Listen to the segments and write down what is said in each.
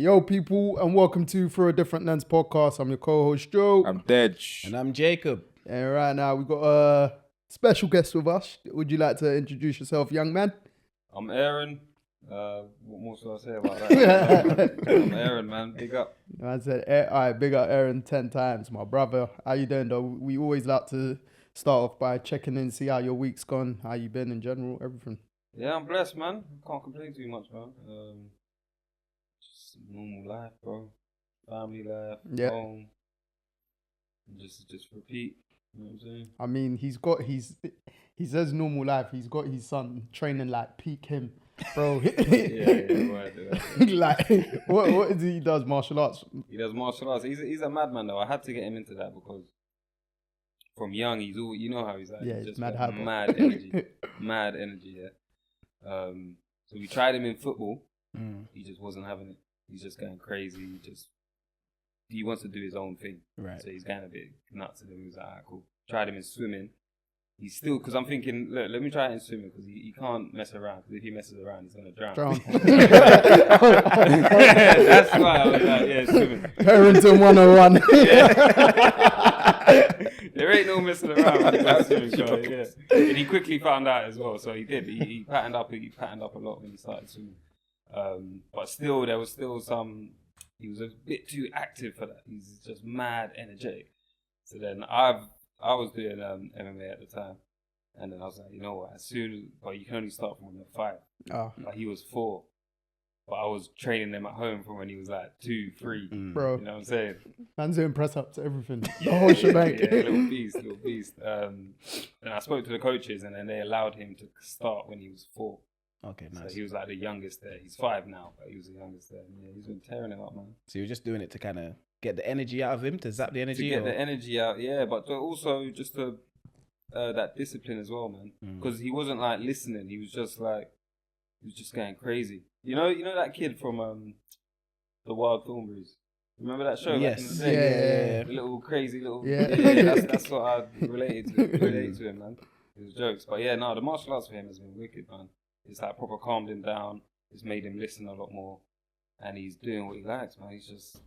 Yo, people, and welcome to For a Different Lens podcast. I'm your co-host, Joe. I'm Deji. And I'm Jacob. And right now, we've got a special guest with us. Would you like to introduce yourself, young man? I'm Aaron. What more should I say about that? I'm Aaron, man. Big up. I said, all right, big up Aaron 10 times, my brother. How you doing, though? We always like to start off by checking in, see how your week's gone, how you been in general, everything. Yeah, I'm blessed, man. Can't complain too much, man. Just normal life, bro. Family life, home. Just repeat. You know what I'm saying? I mean, he says normal life. He's got his son training like peak him, bro. right. Like, what is he does? Martial arts. He does martial arts. He's a madman, though. I had to get him into that because from young, he's all, you know how he's like. Yeah, he's just mad energy. Mad energy, yeah. So we tried him in football. He just wasn't having it. He's just going crazy. He wants to do his own thing. Right. So he's going a bit nuts, and then he was like, alright, cool. Tried him in swimming. He's still, because I'm thinking, look, let me try it in swimming, because he can't mess around, because if he messes around, he's going to drown. That's why I was like, yeah, swimming. Parenting 101. There ain't no messing around when it comes to swimming, yeah. And he quickly found out as well, so he did. He patterned up a lot when he started swimming. But still, there was still some, he was a bit too active for that. He's just mad energetic. So then I was doing MMA at the time, and then I was like, you know what? But you can only start from when you're 5. Oh. Like he was 4, but I was training them at home from when he was like 2, 3. Bro, you know what I'm saying? man's doing press ups, everything, the whole shebang. Yeah, little beast. And I spoke to the coaches, and then they allowed him to start when he was 4. Okay, nice. So he was like the youngest there. He's 5 now, but he was the youngest there. Yeah, he's been tearing it up, man. So you're just doing it to kind of get the energy out of him, to zap the energy? To get the energy out, yeah, but also just that discipline as well, man. Because he wasn't like listening. He was just going crazy. You know that kid from the Wild Thornberrys. Remember that show? Yes. Yeah. The little crazy little. Yeah. That's what I related to him, man. It was jokes, but yeah, no, the martial arts for him has been wicked, man. It's like proper calmed him down. It's made him listen a lot more, and he's doing what he likes, man. He's just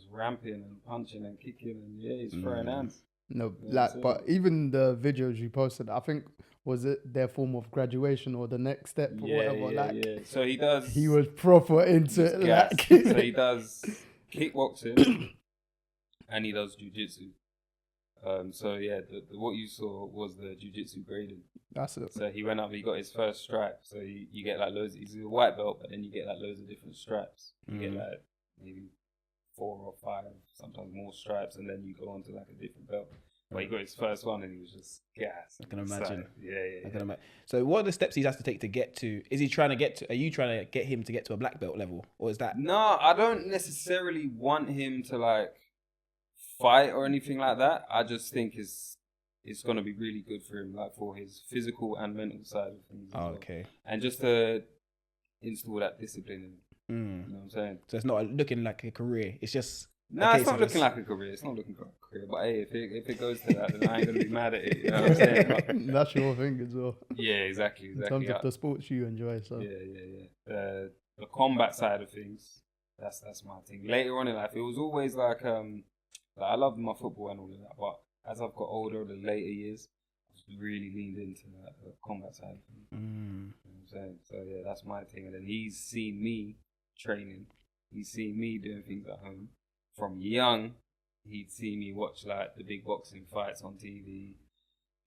ramping and punching and kicking, and yeah, he's throwing hands. No, but even the videos you posted, I think, was it their form of graduation or the next step or whatever? Yeah. So he does. He was proper into it. Like. So he does kickboxing and he does jiu-jitsu. So yeah, what you saw was the jiu-jitsu grading. That's it. So he went up, he got his first stripe. So you get like loads. He's a white belt, but then you get like loads of different stripes. You get like maybe 4 or 5, sometimes more stripes, and then you go on to like a different belt. But he got his first one, and he was just gas. I can imagine. Yeah. I can imagine. So what are the steps he has to take to get to? Is he trying to get to? Are you trying to get him to get to a black belt level, or is that? No, I don't necessarily want him to like fight or anything like that. I just think it's gonna be really good for him, like for his physical and mental side of things. Oh, okay. And just to install that discipline in him. You know what I'm saying? So it's not looking like a career. It's just. No, it's not looking like a career. It's not looking like a career. But hey, if it goes to that, then I ain't gonna be mad at it. You know what I'm saying? That's your thing as well. Yeah, exactly. In terms of the sports you enjoy, so. Yeah. The combat side of things, that's my thing. Later on in life, it was always like I loved my football and all of that, but as I've got older, the later years, I've really leaned into the combat side of things. You know what I'm saying? So yeah, that's my thing. And then he's seen me training. He's seen me doing things at home. From young, he'd see me watch like the big boxing fights on TV,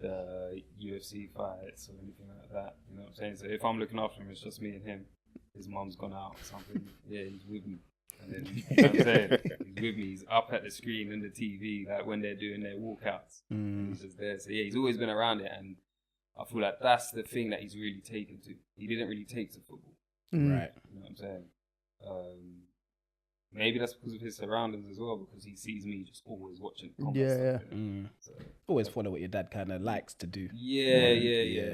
the UFC fights or anything like that. You know what I'm saying? So if I'm looking after him, it's just me and him. His mum's gone out or something. Yeah, he's with me. And then, you know what I'm saying? He's with me. He's up at the screen and the TV, like when they're doing their walkouts. He's just there. So yeah, he's always been around it, and I feel like that's the thing that he's really taken to. He didn't really take to football. Right. You know what I'm saying? Maybe that's because of his surroundings as well, because he sees me just always watching combat stuff. So, always follow what your dad kind of likes to do. Yeah,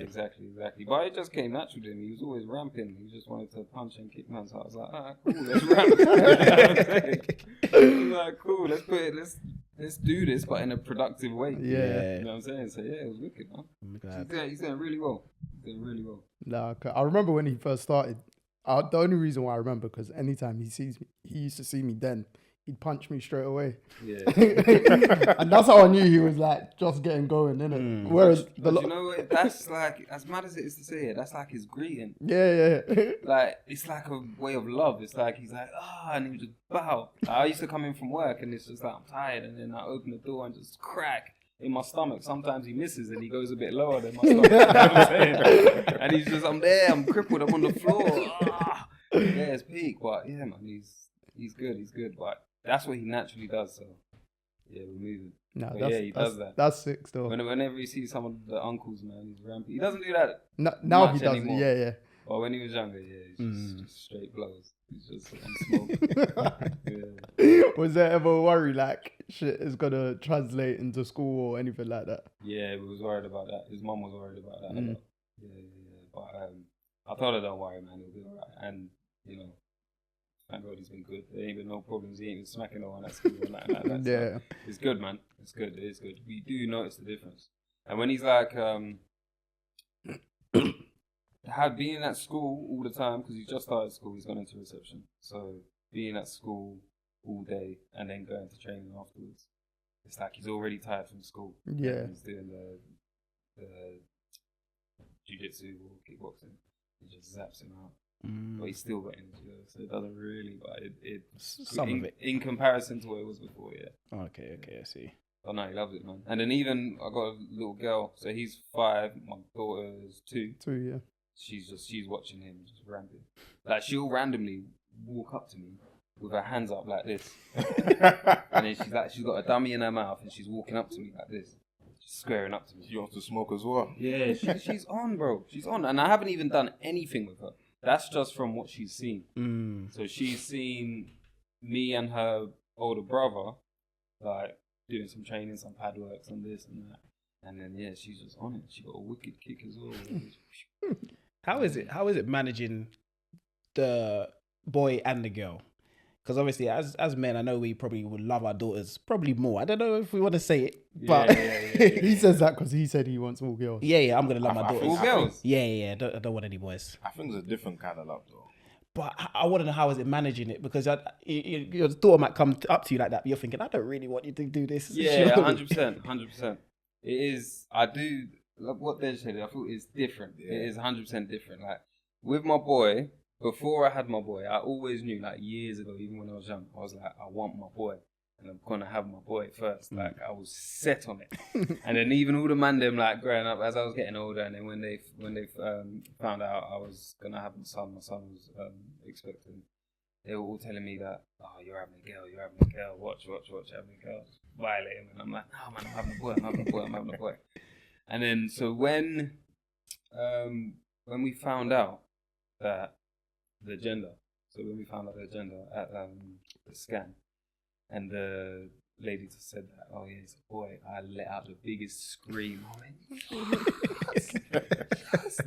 exactly. But it just came natural to him. He was always ramping. He just wanted to punch and kick man. So I was like, cool, let's ramp. I was like, cool, let's do this, but in a productive way. Yeah. You know what I'm saying? So yeah, it was wicked, man. He's doing really well. Nah, I remember when he first started, The only reason why I remember, because anytime he sees me, he used to see me then, he'd punch me straight away. Yeah. And that's how I knew he was like just getting going, innit? Whereas But you know what? That's like, as mad as it is to say it, that's like his greeting. yeah. Like, it's like a way of love. It's like, he's like, and he would just bow. Like, I used to come in from work and it's just like, I'm tired. And then I open the door and just crack in my stomach. Sometimes he misses and he goes a bit lower than my stomach. You know what I'm saying? And he's just, I'm there, I'm crippled, I'm on the floor. Yeah, it's peak. But yeah, man, he's good. But that's what he naturally does. So yeah, we're moving. No, But yeah, he does that. That's sick still. Whenever you see some of the uncles, man, he's rampant. He doesn't do that Now he much doesn't. anymore. Yeah. But when he was younger, yeah, he's just straight blows. He's just on smoke. Yeah. Was there ever a worry like shit is gonna translate into school or anything like that? Yeah, we was worried about that. His mum was worried about that. A lot. Yeah. But I told her, don't worry, man, he'll be alright. And you know, thank God he's been good. There ain't been no problems. He ain't been smacking no one at school or nothing like that. Yeah. So it's good, man. It's good. It is good. We do notice the difference. And when he's like, being at school all the time, because he just started school, he's gone into reception. So being at school all day and then going to training afterwards, it's like he's already tired from school. Yeah. He's doing the jiu-jitsu or kickboxing. It just zaps him out. But he's still got energy though, so it doesn't really. But Some of it in comparison to what it was before, yeah. Okay, I see. Oh no, he loves it, man. And then even I got a little girl, so he's 5. My daughter's 2. 2, yeah. She's watching him, just ramping. Like she'll randomly walk up to me with her hands up like this, and then she's got a dummy in her mouth, and she's walking up to me like this, just squaring up to me. She wants to smoke as well. Yeah, she's on, bro. She's on, and I haven't even done anything with her. That's just from what she's seen. So she's seen me and her older brother, like, doing some training, some pad work, some this and that. And then, yeah, she's just on it. She got a wicked kick as well. How is it managing the boy and the girl? Because obviously, as men, I know we probably would love our daughters probably more. I don't know if we want to say it, but He says that because he said he wants all girls. yeah, I'm gonna love my daughters. All girls? Yeah. I don't want any boys. I think it's a different kind of love, though. But I want to know how is it managing it, because your daughter might come up to you like that, but you're thinking, I don't really want you to do this. Yeah, 100%. It is. I do. Like what Deji said, I thought it's different. Yeah. It is 100% different. Like with my boy, before I had my boy, I always knew, like years ago, even when I was young, I was like, I want my boy, and I'm gonna have my boy first. Like I was set on it. And then even all the man them, like growing up, as I was getting older, and then when they found out I was gonna have my son was expecting. They were all telling me that, oh, you're having a girl, watch, having a girl, violate him. And I'm like, no, man, I'm having a boy. And then, so when we found out that the gender at the scan, and the lady just said that, oh yeah, it's a boy, I let out the biggest scream.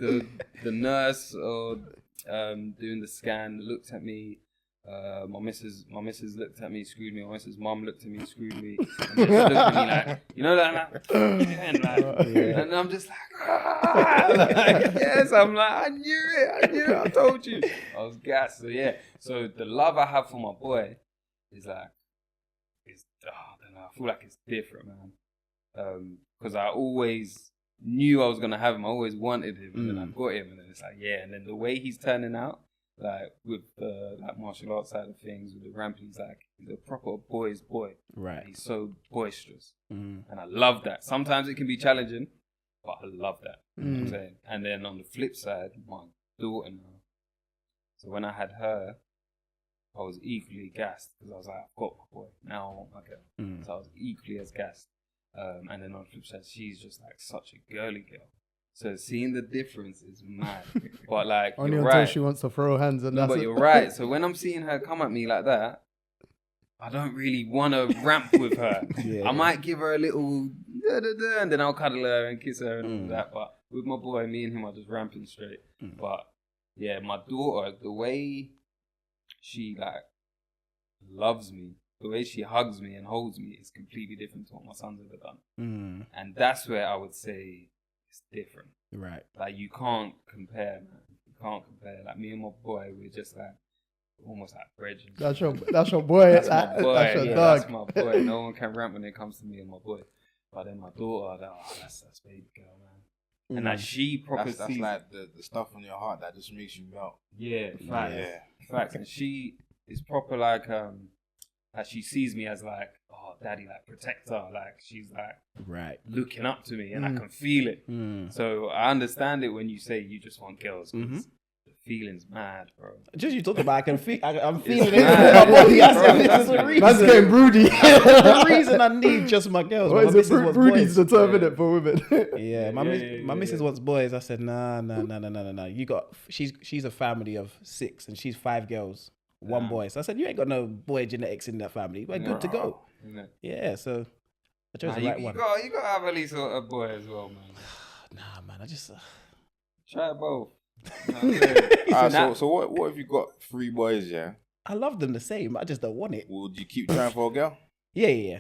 The nurse doing the scan looked at me. My missus looked at me, screwed me. My missus' mum looked at me, screwed me. And they just looked at me like, you know, and I'm just like, yes, I'm like, I knew it, I told you. I was gassed. So yeah, so the love I have for my boy is like, I don't know, I feel like it's different, man. Because I always knew I was gonna have him. I always wanted him, and then I got him, and then it's like, yeah. And then the way he's turning out, like with the martial arts side of things, with the ramping, he's a proper boy's boy. Right. He's so boisterous, and I love that. Sometimes it can be challenging, but I love that. You know what I'm saying? And then on the flip side, my daughter now. So when I had her, I was equally gassed because I was like, I've got my boy, now I want my girl. So I was equally as gassed. And then on the flip side, she's just like such a girly girl. So seeing the difference is mad. But like, only you're until right. she wants to throw hands and that's But it. you're right. So when I'm seeing her come at me like that, I don't really want to ramp with her. I might give her a little da-da-da, and then I'll cuddle her and kiss her and all that. But with my boy, me and him are just ramping straight. But yeah, my daughter, the way she like loves me, the way she hugs me and holds me is completely different to what my son's ever done. And that's where I would say it's different. Right. Like you can't compare, man. You can't compare. Like me and my boy, we're just like almost like brethren. That's your boy. That's my boy. That's your Yeah, dog. that's my boy. No one can rant when it comes to me and my boy. But then my daughter, that's baby girl, man. And like she proper That's like the stuff on your heart that just makes you melt. Yeah, facts. Facts. And she is proper like she sees me as like, oh, daddy, like protector. Like she's like looking up to me, and I can feel it. So I understand it when you say you just want girls. 'Cause the feeling's mad, bro. Just you talking about, I'm feeling it. mad. That's getting broody. The reason I need just my girls. What My is missus it? wants Broodies boys. the term in it for women. Yeah, my missus wants boys. I said, nah. You got she's a family of 6 and she's 5 girls, 1 boy. So I said, you ain't got no boy genetics in that family. We're good to go. Yeah, so I chose the right one. You got to have at least a boy as well, man. Nah, man, I just Try both. So what if you got 3 boys? Yeah. I love them the same. I just don't want it. Would you keep trying for a girl? Yeah.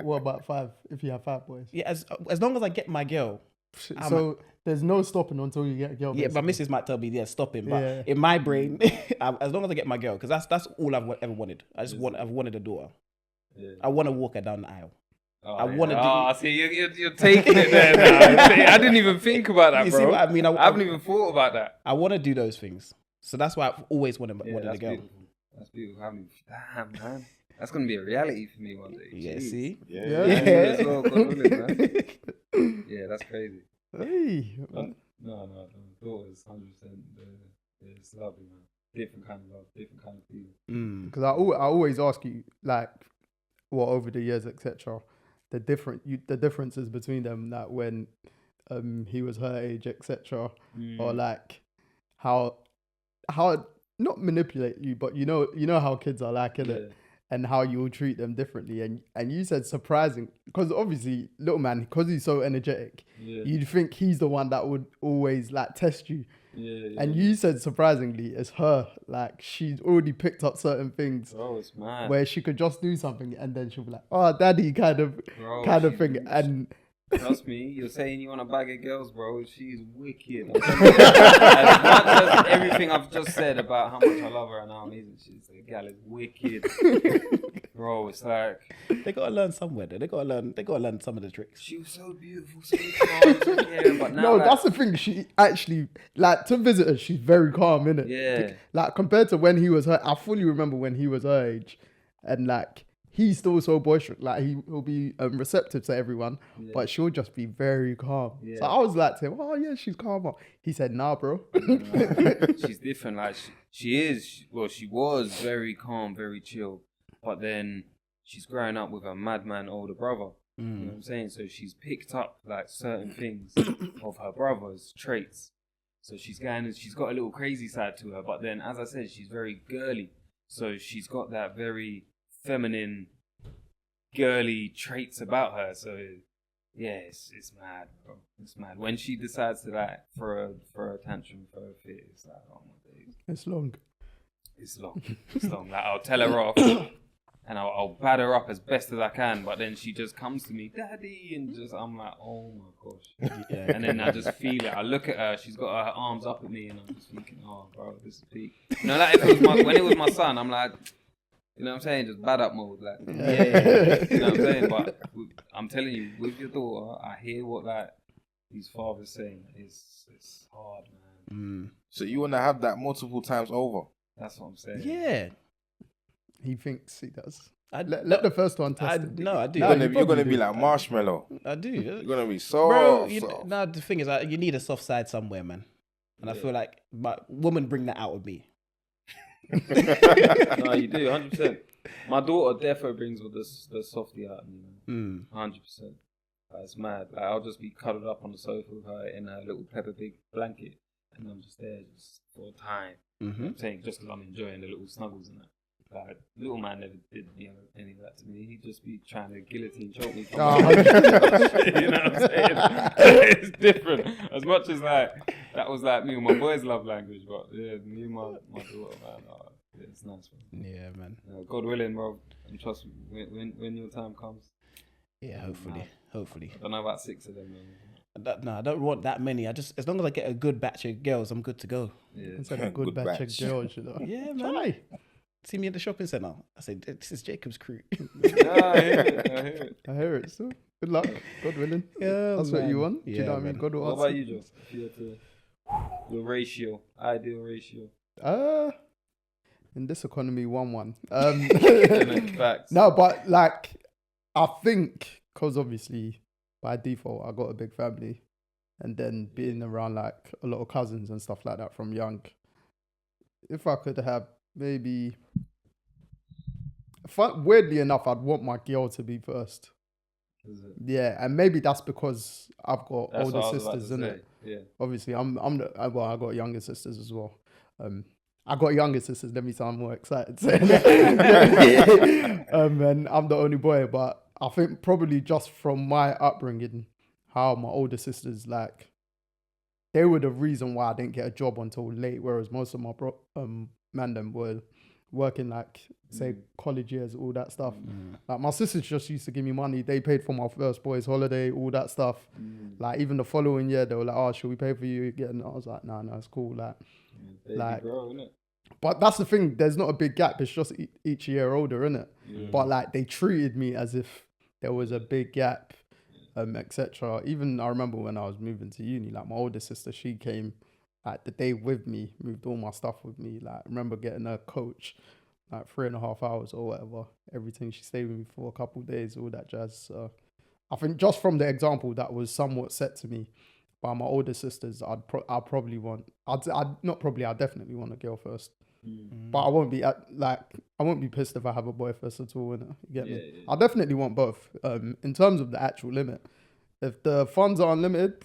What about 5? If you have 5 boys, Yeah, as long as I get my girl. so there's no stopping until you get a girl. Yeah, basically. my missus might tell me, yeah, stop him. But Yeah. in my brain, as long as I get my girl, because that's all I've ever wanted. I've wanted a daughter. Yeah. I want to walk her down the aisle. I yeah. want to do. Oh, see, you're taking it there now. See, I didn't even think about that, You bro. see what I mean? I haven't even thought about that. I want to do those things. So that's why I've always wanted a That's girl. beautiful. That's beautiful. Damn, man. That's going to be a reality for me one day. Yeah, Jeez. see? Yeah. As well, God willing, man. Yeah, that's crazy. Hey, No, daughters, 100%. It's lovely, man. Different kind of love, different kind of feeling. because I always ask you, like, over the years, etc., the differences between them, like when he was her age, etc., or like how not manipulate you, but you know how kids are like, innit? And how you will treat them differently. And you said surprising, because obviously little man, because he's so energetic, you'd think he's the one that would always like test you. And you said surprisingly, it's her. Like she's already picked up certain things. Bro, it's mad. Where she could just do something and then she'll be like, "Oh, daddy," kind of thing. And trust me, you're saying you want a bag of girls, bro. She's wicked. As much as everything I've just said about how much I love her and how amazing she is, the gal is wicked. Bro, it's like They gotta learn somewhere. Though. They gotta learn some of the tricks. she was so beautiful, so calm, so caring, but now no, like, that's the thing. She actually, like, to visitors, she's very calm, innit? Yeah. Like compared to when he was her, I fully remember when he was her age, and like he's still so boisterous. Like he'll be receptive to everyone, but she'll just be very calm. Yeah. So I was like to him, "Oh yeah, she's calmer." He said, "Nah, bro." she's different. Like she was very calm, very chill, but then she's growing up with a madman older brother. You know what I'm saying? So she's picked up like certain things of her brother's traits. So she's got a little crazy side to her, but then as I said, she's very girly. So she's got that very feminine, girly traits about her. So yeah, it's mad, bro. It's mad. When she decides to like for a tantrum, for a fit, it's like, oh my days. It's long. It's long. Like I'll tell her off, and I'll bad her up as best as I can. But then she just comes to me, daddy, and I'm like, oh my gosh. Yeah. And then I just feel it. I look at her. She's got her arms up at me, and I'm just thinking, oh, bro, this is peak. You know, like if it was when it was my son, I'm like, you know what I'm saying, just bad up mode, like, yeah. You know what I'm saying. But I'm telling you, with your daughter, I hear what like these fathers saying. It's hard, man. So you want to have that multiple times over? That's what I'm saying. Yeah. He thinks he does. Let the first one test it. No, I do. You're gonna be like marshmallow. I do. You're gonna be so Bro, soft. no, the thing is, you need a soft side somewhere, man. And I feel like my woman bring that out of me. No, you do, 100%. My daughter defo brings all the softy out of me, man. 100%. It's mad. Like, I'll just be cuddled up on the sofa with her in a little Peppa Pig blanket, and I'm just there just for time. You know what I'm saying, just because I'm enjoying the little snuggles and that. Like, little man never did any of that to me. He'd just be trying to guillotine choke me. You know what I'm saying? It's different. As much as like that was like me and my boys' love language, but yeah, me and my daughter, man, it's nice, man. Yeah, man. God willing, bro. And trust me, when your time comes. Yeah, hopefully. I don't know about 6 of them, man. I don't want that many. I just, as long as I get a good batch of girls, I'm good to go. Yeah. It's like a good batch of girls, you know. Yeah, man. Try. See me at the shopping centre. I say, this is Jacob's crew. Nah, I hear it. I hear it. So good luck. God willing. Yeah, That's what you want. Do you Yeah, know what I man. mean? God will What answer. about you, Joe? If you had to, your ideal ratio. In this economy, 1-1. Facts. No, but like, I think because obviously by default I got a big family, and then being around like a lot of cousins and stuff like that from young. If I could have maybe, weirdly enough, I'd want my girl to be first. Is it? Yeah, and maybe that's because I've got That's older what I was about sisters, to in say. it. Yeah. Obviously, I got younger sisters as well. I got younger sisters. Let me sound more excited. And I'm the only boy, but I think probably just from my upbringing, how my older sisters, like, they were the reason why I didn't get a job until late, whereas most of my man them were working like, say, college years, all that stuff. Like, my sisters just used to give me money. They paid for my first boys' holiday, all that stuff. Like, even the following year, they were like, "Oh, should we pay for you again?" I was like, "No, it's cool." Like, Girl, innit? but that's the thing. There's not a big gap. It's just each year older, innit? Yeah. But like, they treated me as if there was a big gap, etc. Even I remember when I was moving to uni, like my older sister, she came like the day with me, moved all my stuff with me. Like, I remember getting a coach like 3.5 hours or whatever. Everything. She stayed with me for a couple of days, all that jazz. So I think just from the example that was somewhat set to me by my older sisters, I'd definitely want a girl first. But I won't be I won't be pissed if I have a boy first at all, innit? You get me? Yeah. I definitely want both. In terms of the actual limit, if the funds are unlimited,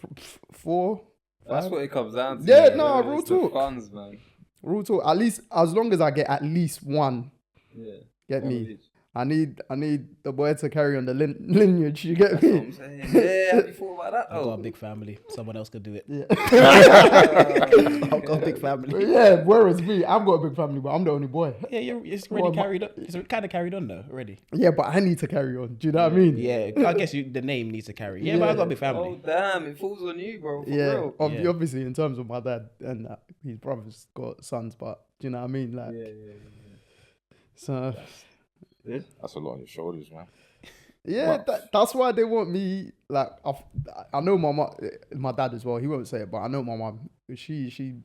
4. That's 5. what it comes down to. Yeah, man. no, It's real the talk. funds, man. Rule talk. At least as long as I get at least one. Yeah. Get One of me? each. I need the boy to carry on the lineage. You get That's what me? I'm saying. Yeah, have you thought about that? I've got a big family. Someone else could do it. Yeah. I've got a big family. Yeah. Whereas me, I've got a big family, but I'm the only boy. Yeah, it's already carried on. It's kind of carried on though already. Yeah, but I need to carry on. Do you know what I mean? Yeah, I guess the name needs to carry. Yeah, but I got a big family. Oh damn, it falls on you, bro. For real. Obviously, in terms of my dad and his brothers got sons, but do you know what I mean? Like, so That's a lot on your shoulders, man. yeah, that's why they want me. Like, I know my dad as well. He won't say it, but I know my mom. She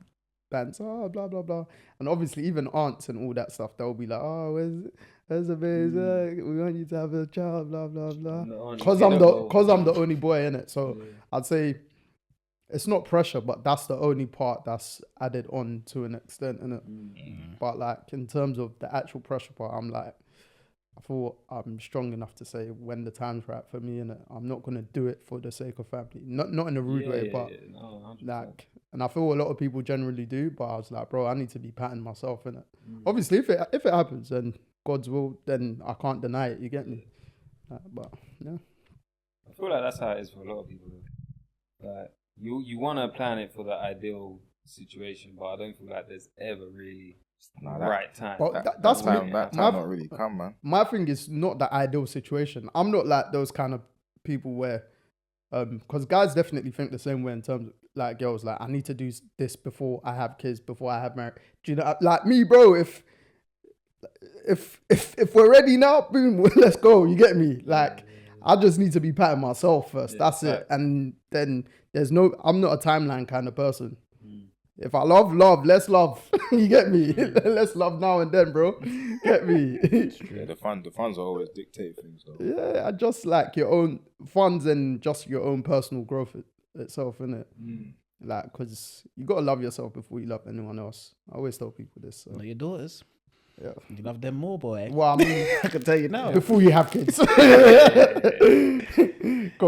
bants, blah blah blah, and obviously even aunts and all that stuff. They'll be like, "Oh, where's the baby? We want you to have a child, blah blah blah." Because I'm the only boy in it, so I'd say it's not pressure, but that's the only part that's added on to an extent, innit? But like, in terms of the actual pressure part, I'm like, I thought I'm strong enough to say when the time's right for me, innit? I'm not gonna do it for the sake of family, not in a rude way, but No, like, and I feel a lot of people generally do, but I was like, bro, I need to be patting myself, innit? Obviously, if it happens, then God's will, then I can't deny it. You get me? But yeah, I feel like that's how it is for a lot of people. Like, you want to plan it for the ideal situation, but I don't feel like there's ever really right time. But that's me. That time not really come, man. My thing is not the ideal situation. I'm not like those kind of people where, because guys definitely think the same way in terms of like girls. Like, I need to do this before I have kids, before I have married. Do you know? Like me, bro. If we're ready now, boom, let's go. You get me? Like, I just need to be patting myself first. Yeah, that's it. And then I'm not a timeline kind of person. If I love, let's love. You get me? Let's love now and then, bro. Get me? Yeah, the funds always dictate things, though. Yeah, I just like your own funds and just your own personal growth itself, innit? Like, because you got to love yourself before you love anyone else. I always tell people this. So. Know your daughters. Yeah. You love them more, boy. Well, I mean, I can tell you now. before you have kids. Because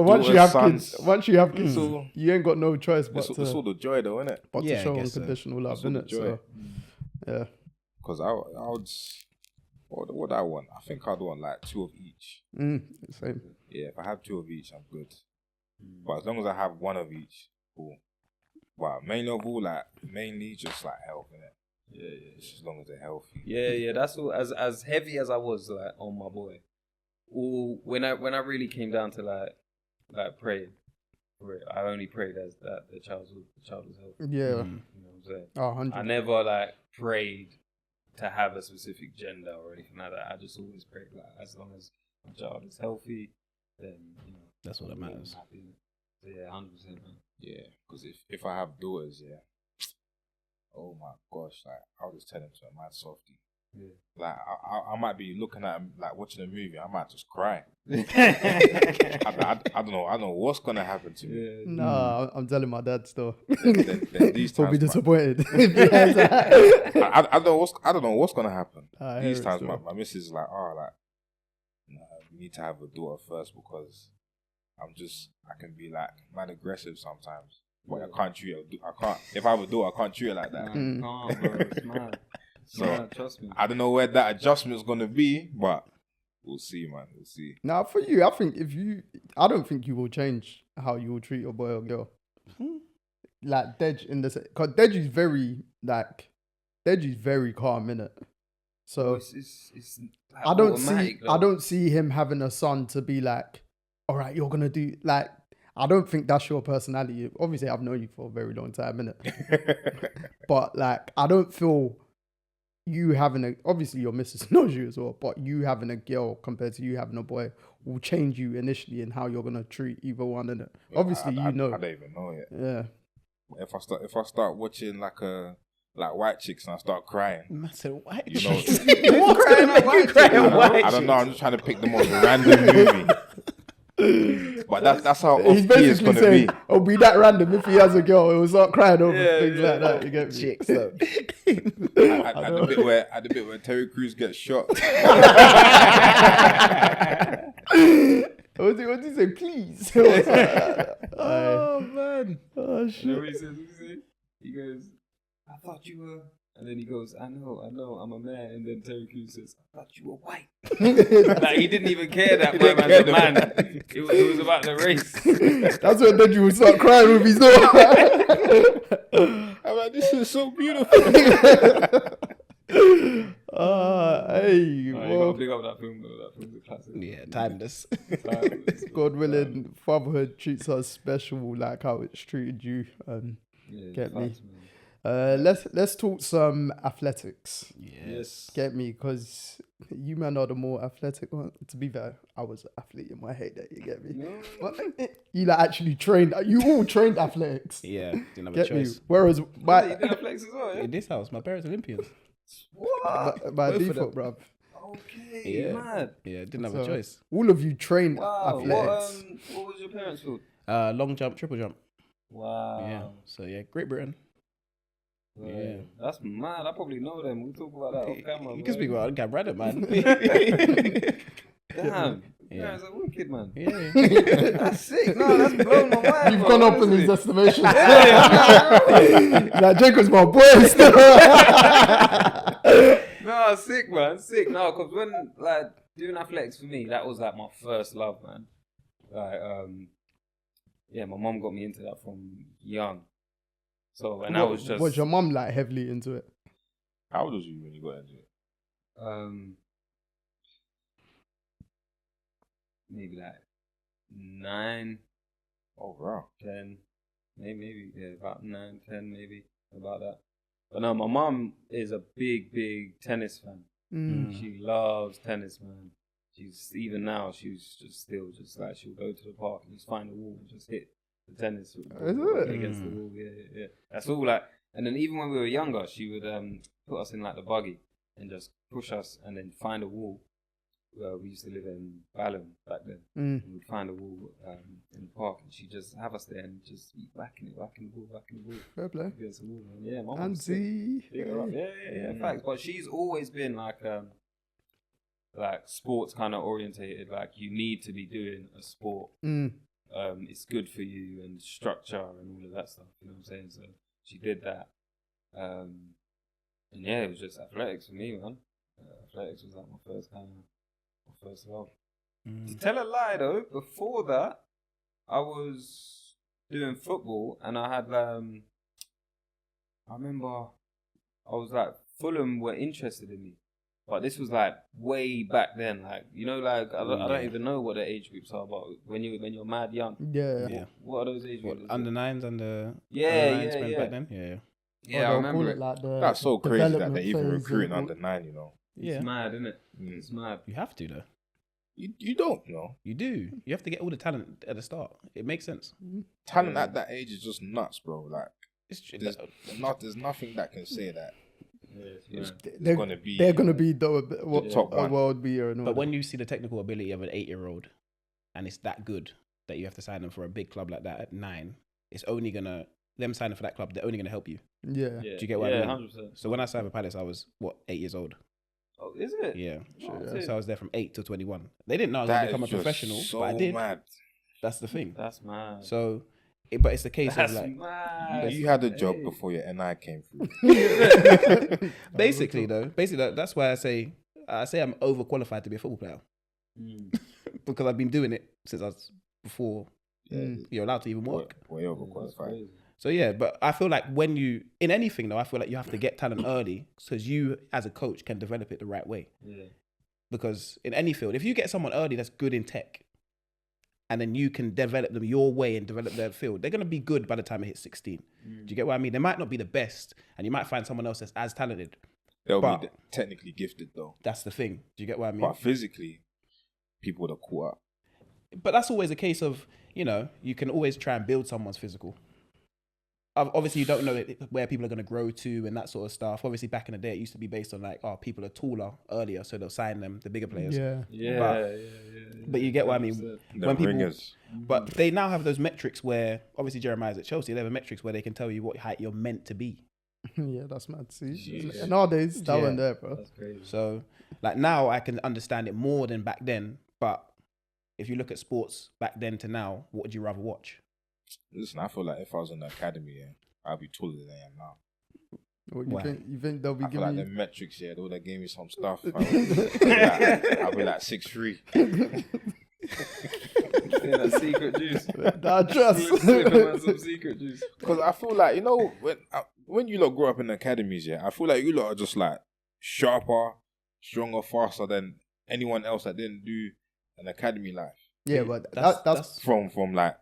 once you have kids, you ain't got no choice but it's all the joy, though, isn't it? But to show unconditional love, innit? So, yeah. Because I would, what would I want? I think I'd want like 2 of each. Same. Yeah, if I have 2 of each, I'm good. But as long as I have 1 of each, cool. But mainly just like health, innit? Yeah. Just as long as they're healthy. Yeah. That's all. As heavy as I was like on my boy, when I really came down to like praying, for it. I only prayed as that the child was healthy. Yeah. You know what I'm saying? Oh, 100. I never like prayed to have a specific gender or anything like that. I just always prayed like as long as my child is healthy, then you know That's what matters. I'm happy. So, yeah, 100%. Man. Yeah, because if I have daughters, yeah, oh my gosh, like I'll just tell them to a mad softie. Yeah. Like I might be looking at like watching a movie, I might just cry. I don't know what's gonna happen to me. Yeah. Nah, I'm telling my dad still. Then these He'll be times, disappointed. I don't know what's gonna happen. I These hear it times, still. my missus is like, oh, like, no, we need to have a daughter first because I can be like man aggressive sometimes. But I can't treat her. I can't. If I have a daughter, I can't treat her like that. Nah, can't, bro. It's mad. So Nah, trust me. I don't know where that adjustment is gonna be, but we'll see, man. We'll see. Now, for you, I don't think you will change how you will treat your boy or girl. Like Dej because Deji's very calm, innit? So It's like I don't automatic, I don't see him having a son to be like, all right, you're gonna do like. I don't think that's your personality. Obviously, I've known you for a very long time, innit? But like, I don't feel you having obviously your missus knows you as well, but you having a girl compared to you having a boy will change you initially in how you're gonna treat either one, innit? Obviously, I you know. I don't even know yet. Yeah. If I start watching like white chicks and I start crying, Massive white. you know, What's crying at white I don't know. I'm just trying to pick the most random movie. But that's how He's off key it's basically gonna saying, be. "Oh, be that random if he has a girl, it will start crying over things like that." You get me? Chicks up. At the bit where Terry Crews gets shot. What did he say? Please. Oh man. Oh You know shit. what he says? He goes, I thought you were. And then he goes, I know, I'm a man. And then Terry Crews says, I thought you were white. Like, he didn't even care that my man's a man. It was about the race. That's when Deji would start crying with his daughter. I'm like, this is so beautiful. Hey, You well, gotta pick up that film, though. That film's a classic. Yeah, timeless. God willing, fatherhood treats us special like how it's treated you. Yeah, Get me? facts, man. Let's talk some athletics. Yes. Get me? Because you men are the more athletic one. To be fair, I was an athlete in my heyday. You get me? No. But you like actually trained. You all trained athletics. Yeah, didn't have a Get me? choice. Whereas You my did have flex as well, yeah? In this house, my parents are Olympians. What? by Both of default, bruv. Okay, Yeah. mad. Yeah, didn't have So, a choice. All of you trained Wow. athletics. What was your parents' field? Long jump, triple jump. Wow. Yeah. So yeah, Great Britain. Right. Yeah. That's mad. I probably know them. We'll talk about that off camera. You can speak about it, random man. Damn. Yeah. Yeah, it's a wicked man. Yeah. That's sick. No, that's blown my mind. You've bro, gone up in honestly. these estimations. Like Jacob's my boy still. No, sick, man. Sick. No, because when, like, doing athletics for me, that was, like, my first love, man. Like, yeah, my mom got me into that from young. So, and I was just... Was your mum like heavily into it? How old was you when you got into it? Maybe, like, 9, Oh, wow. 10, maybe, yeah, about 9, 10, maybe, about that. But no, my mom is a big tennis fan. She loves tennis, man. Even now, she's just still just like, she'll go to the park and just find a wall and just hit the tennis against the wall. Yeah. That's all like, and then even when we were younger, she would put us in like the buggy and just push us and then find a wall. We used to live in Bowel back then. And we'd find a wall in the park and she'd just have us there and just be whacking the wall. Fair play. Against the wall, man. Yeah, my mom's Auntie. yeah, facts. But she's always been like sports kind of orientated. Like, you need to be doing a sport. It's good for you and structure and all of that stuff. You know what I'm saying? So she did that. And yeah, it was just athletics for me, man. Athletics was like my first love. To tell a lie though, before that, I was doing football and I had I remember I was like, Fulham were interested in me, But this was like way back then, like I don't even know what the age groups are, but when you're mad young, Yeah. what are those age groups? Under nines, under yeah, back then, yeah. Yeah, I remember it. Like That's so crazy that development they're even phase recruiting and- under 9. You know, It's mad, isn't it? It's mad. You have to though. you don't know. You do. You have to get all the talent at the start. It makes sense. Talent at that age is just nuts, bro. Like It's true. there's nothing that can say that. It's They're gonna be. They're gonna be the top a one. world beer and all. But when you see the technical ability of an 8-year-old, and it's that good that you have to sign them for a big club like that at 9, it's only gonna them signing for that club. They're only gonna help you. yeah. Do you get what I mean? 100%. So when I signed for Palace, I was 8 years old. Oh, is it? Yeah. Oh, So I was there from 8 to 21. They didn't know I was That gonna become a is just professional, so but I did. mad. That's the thing. That's mad. So, but it's the case That's of like. mad. You had a job before your NI came through. Basically, that's why I say I'm overqualified to be a football player because I've been doing it since I was before you're allowed to even work. Way overqualified. So yeah, but I feel like when you in anything though, I feel like you have to get talent early because you as a coach can develop it the right way. Yeah. Because in any field, if you get someone early that's good in tech, and then you can develop them your way and develop their field, they're gonna be good by the time it hits 16. Do you get what I mean? They might not be the best, and you might find someone else that's as talented. They'll But- be technically gifted though. That's the thing. Do you get what I mean? But physically, people would have caught up. But that's always a case of, you can always try and build someone's physical. Obviously, you don't know where people are going to grow to and that sort of stuff. Obviously, back in the day, it used to be based on like, people are taller earlier, so they'll sign them, the bigger players. Yeah. But you get what I mean? The ringers. But they now have those metrics where, obviously, Jeremiah's at Chelsea, they have metrics where they can tell you what height you're meant to be. Yeah, that's mad. See, Jeez. nowadays that Yeah. one there, bro. That's crazy. So, like now, I can understand it more than back then. But if you look at sports back then to now, what would you rather watch? Listen, I feel like if I was in the academy, I'd be taller than I am now. What, Why? you think they'll be I feel like giving the you? metrics, they would have gave me some stuff. I'll be like 6'3". That secret juice. I trust. Some secret juice. Because I feel like, when you lot grow up in the academies, I feel like you lot are just like sharper, stronger, faster than anyone else that didn't do an academy life. Yeah, but That's From like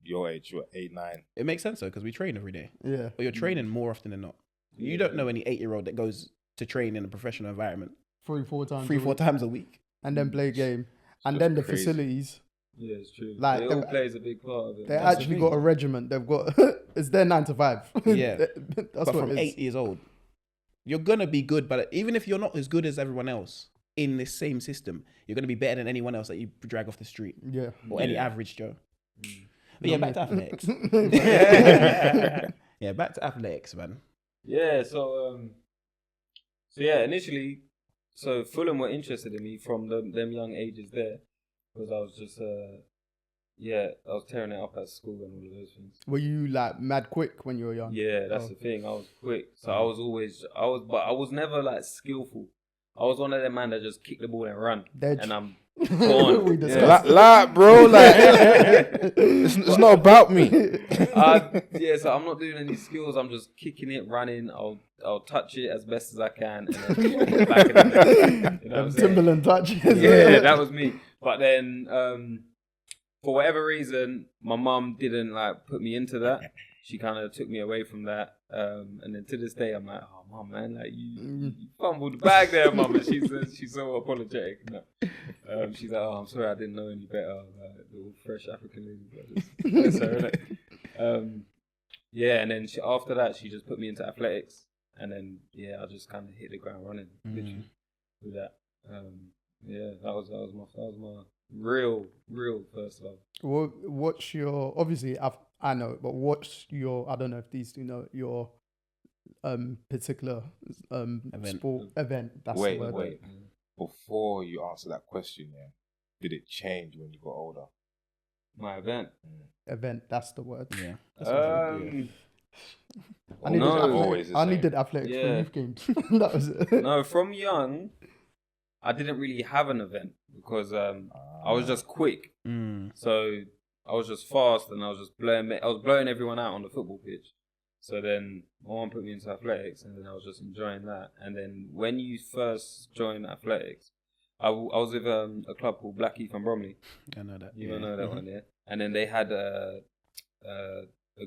your age, you're 8, 9. it makes sense though, because we train every day. yeah. But you're training more often than not. You don't know any 8-year-old that goes to train in a professional environment 3-4 times. 3-4 times a week. and then play a game, and just then the crazy. facilities. Yeah, it's true. Like, It all they- plays a big part of it. They That's the actually thing. got a regiment. They've got it's their 9 to 5. Yeah. That's But what from it is. 8 years old, you're gonna be good. But even if you're not as good as everyone else in this same system, you're gonna be better than anyone else that you drag off the street Yeah. or any average Joe. But yeah, back to athletics. Yeah, back to athletics, man. Yeah, so initially, so Fulham were interested in me from them young ages there, because I was just I was tearing it up at school and all of those things. Were you like mad quick when you were young? Yeah, that's the thing. I was quick, so I was never like skillful. I was one of them man that just kick the ball and run, Dead. and I'm gone. We Yeah. discussed. Lie, bro. Like, it's not about me. So I'm not doing any skills. I'm just kicking it, running. I'll touch it as best as I can, and then put it back in the net. You know what I'm saying? Timberland touch. Yeah, that was me. But then, for whatever reason, my mum didn't like put me into that. She kind of took me away from that. And then to this day, I'm like, oh, mum, man, like you fumbled the bag there, mum. And she's so apologetic. You know? She's like, oh, I'm sorry, I didn't know any better. Like, little fresh African lady. Bless her, innit? And then after that, she just put me into athletics. And then, I just kind of hit the ground running, literally, with that. That was my real first love. What's your, obviously I know, but what's your, I don't know if these two know, your particular sport event? That's the word. Wait. Before you answer that question, did it change when you got older? My event. Event, that's the word. Yeah. That's what I would do, I needed athletics for youth games. That was it. No, from young, I didn't really have an event because I was just quick. So I was just fast and I was blowing everyone out on the football pitch. So then my mum put me into athletics, and then I was just enjoying that. And then when you first join athletics, I was with a club called Blackheath and Bromley. I know that. You don't know that one, yeah? And then they had a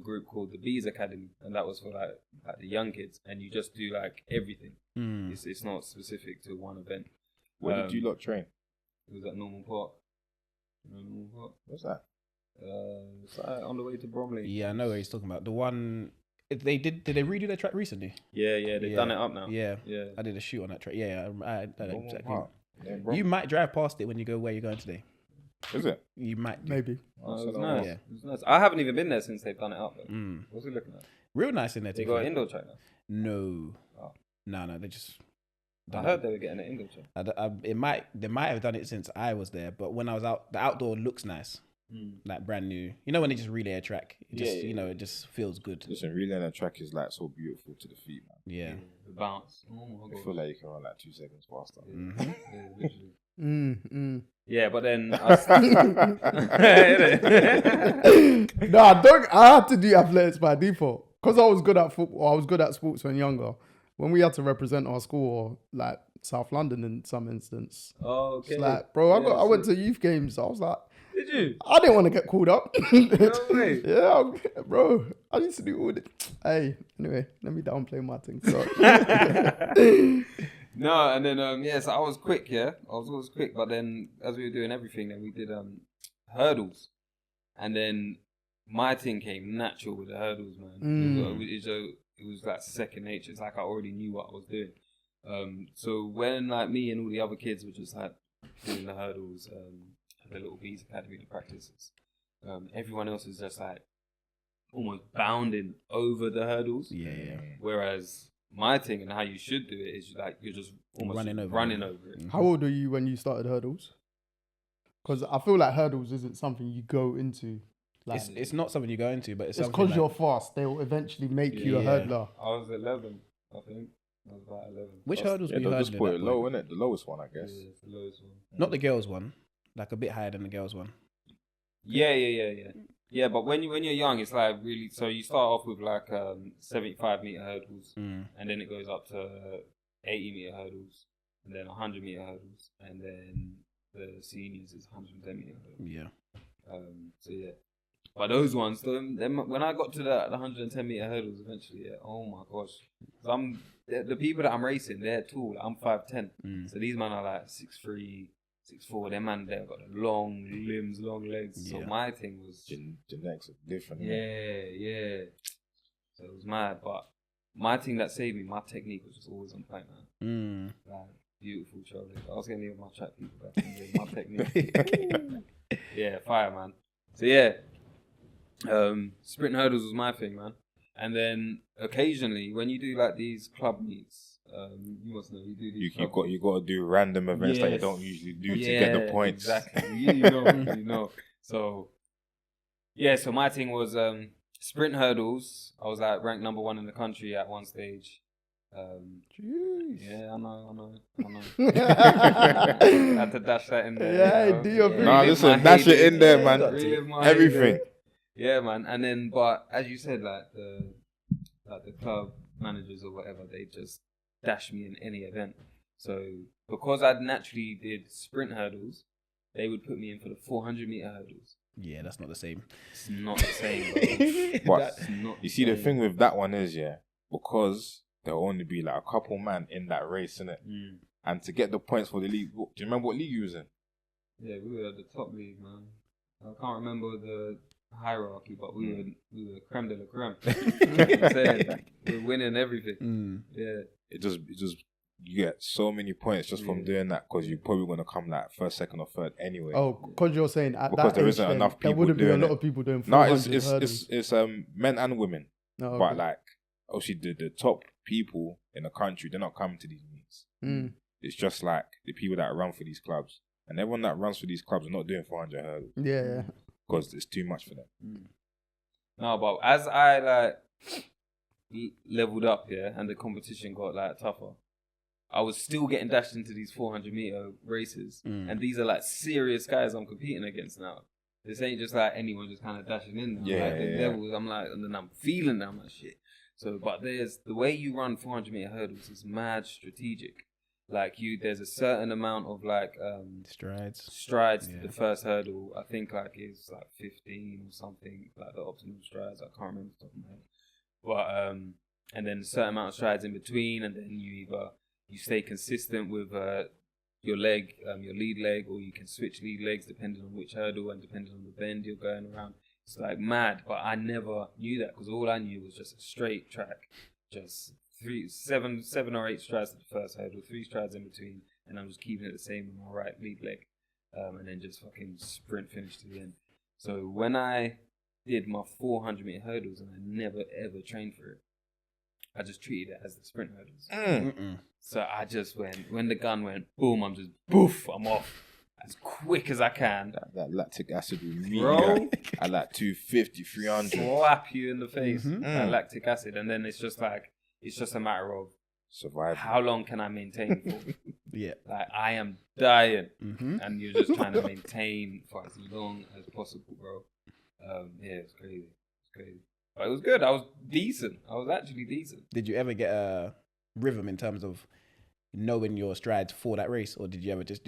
group called the Bees Academy, and that was for like the young kids, and you just do like everything. It's not specific to one event. Where did you lot train? It was at Norman Park. Norman Park. What's that? It's on the way to Bromley. Yeah, I know what he's talking about. The one did they redo their track recently? Yeah, they've done it up now. Yeah, yeah. I did a shoot on that track. Yeah, I exactly. Yeah, You might drive past it when you go where you're going today. Is it? You might do. Maybe. Oh, it was nice. Yeah. It was nice. I haven't even been there since they've done it up. What's it looking like? Real nice in there. They got an indoor track now? No. Oh. No, they just. I heard they were getting an indoor track. They might have done it since I was there, but when I was out, the outdoor looks nice. Like brand new. You know when they just relay a track, it just it just feels good. Listen, relaying a track is like so beautiful to the feet, man. Yeah. The bounce. Oh my God. I feel like you can run like 2 seconds faster. Yeah, but then No, I had to do athletics by default because I was good at football. I was good at sports when younger. When we had to represent our school, or like South London in some instance. Oh, okay. It's like, bro, I went to youth games. I was like, did you? I didn't want to get called up. No way. Yeah, bro. I used to do all the. Hey, anyway, let me downplay my thing. So. No, and then so I was quick. Yeah, I was always quick. But then, as we were doing everything, then we did hurdles, and then my thing came natural with the hurdles, man. It was like second nature. It's like I already knew what I was doing. So when like me and all the other kids were just like doing the hurdles, the little Bees Academy, the practices, everyone else is just like almost bounding over the hurdles. Yeah. Whereas my thing and how you should do it is like you're just almost running over it. How old are you when you started hurdles? Because I feel like hurdles isn't something you go into. Like, it's not something you go into, but it's because you're fast. They will eventually make you a hurdler. I was 11, I think. I was about 11. Which hurdles were you they'll hurdling? just put it low, innit? The lowest one, I guess. Yeah, it's the lowest one. Not the girls one, like a bit higher than the girls one. Yeah. Yeah, but when you're young, it's like really. So you start off with like 75-meter hurdles, and then it goes up to 80-meter hurdles, and then 100-meter hurdles, and then the seniors is 110-meter hurdles. Yeah. So yeah, but those ones, then when I got to the 110-meter hurdles, eventually, oh my gosh, the people that I'm racing, they're tall. I'm 5'10", so these men are like 6'3". 6'4", them man, they've got long limbs, long legs. So my thing was genetics are different. Yeah. So it was mad, but my thing that saved me, my technique was just always on point, man. Like, beautiful traveling. I was getting with my track people back in the day. My technique. Yeah, fire, man. So yeah, sprint hurdles was my thing, man. And then occasionally, when you do like these club meets. You must know you do these. You got to do random events that you don't usually do to get the points. Exactly. you know. So so my thing was sprint hurdles. I was like ranked number 1 in the country at one stage. Jeez. Yeah, I know. I had to dash that in there. Yeah, do your thing. Nah, listen, dash it in there, man. Everything. Yeah, man. And then, but as you said, like the club managers or whatever, they just dash me in any event. So because I naturally did sprint hurdles, they would put me in for the 400-meter hurdles. Yeah, that's not the same. It's not the same, bro. But you see, the thing with that one is, because there'll only be like a couple man in that race, innit? And to get the points for the league, do you remember what league you was in? Yeah, we were at the top league, man. I can't remember the hierarchy, but we were creme de la creme. You know what I'm saying? We're winning everything. Yeah. It just you get so many points just from doing that because you're probably gonna come like first, second, or third anyway. Oh, because you're saying because there isn't enough people. There wouldn't be a lot of people doing 400 hurdles. It's men and women. Oh, okay. But like obviously the top people in the country, they're not coming to these meets. It's just like the people that run for these clubs, and everyone that runs for these clubs are not doing 400 hurdles. Yeah. Because it's too much for them. No, but as I like leveled up, and the competition got like tougher, I was still getting dashed into these 400-meter races, and these are like serious guys I'm competing against now. This ain't just like anyone just kind of dashing in. Levels, I'm like, and then I'm feeling that, I'm like, shit. So, but there's the way you run 400-meter hurdles is mad strategic. Like there's a certain amount of like strides to the first hurdle. I think like it's like 15 or something, like the optimal strides. I can't remember the top of my head. But and then a certain amount of strides in between, and then you stay consistent with your leg, your lead leg, or you can switch lead legs depending on which hurdle and depending on the bend you're going around. It's like mad, but I never knew that because all I knew was just a straight track, just 7 or 8 strides to the first hurdle, 3 strides in between, and I'm just keeping it the same with my right lead leg, and then just fucking sprint finish to the end. So when I did my 400-meter hurdles, and I never ever trained for it, I just treated it as the sprint hurdles. So I just went, when the gun went boom, I'm just boof, I'm off as quick as I can. That lactic acid will meet Bro, you at like 250, 300. Slap you in the face, that lactic acid, and then it's just a matter of survival. How long can I maintain for? Yeah. Like I am dying, and you're just trying to maintain for as long as possible, bro. Yeah, it's crazy. But it was good. I was decent. I was actually decent. Did you ever get a rhythm in terms of knowing your strides for that race, or did you just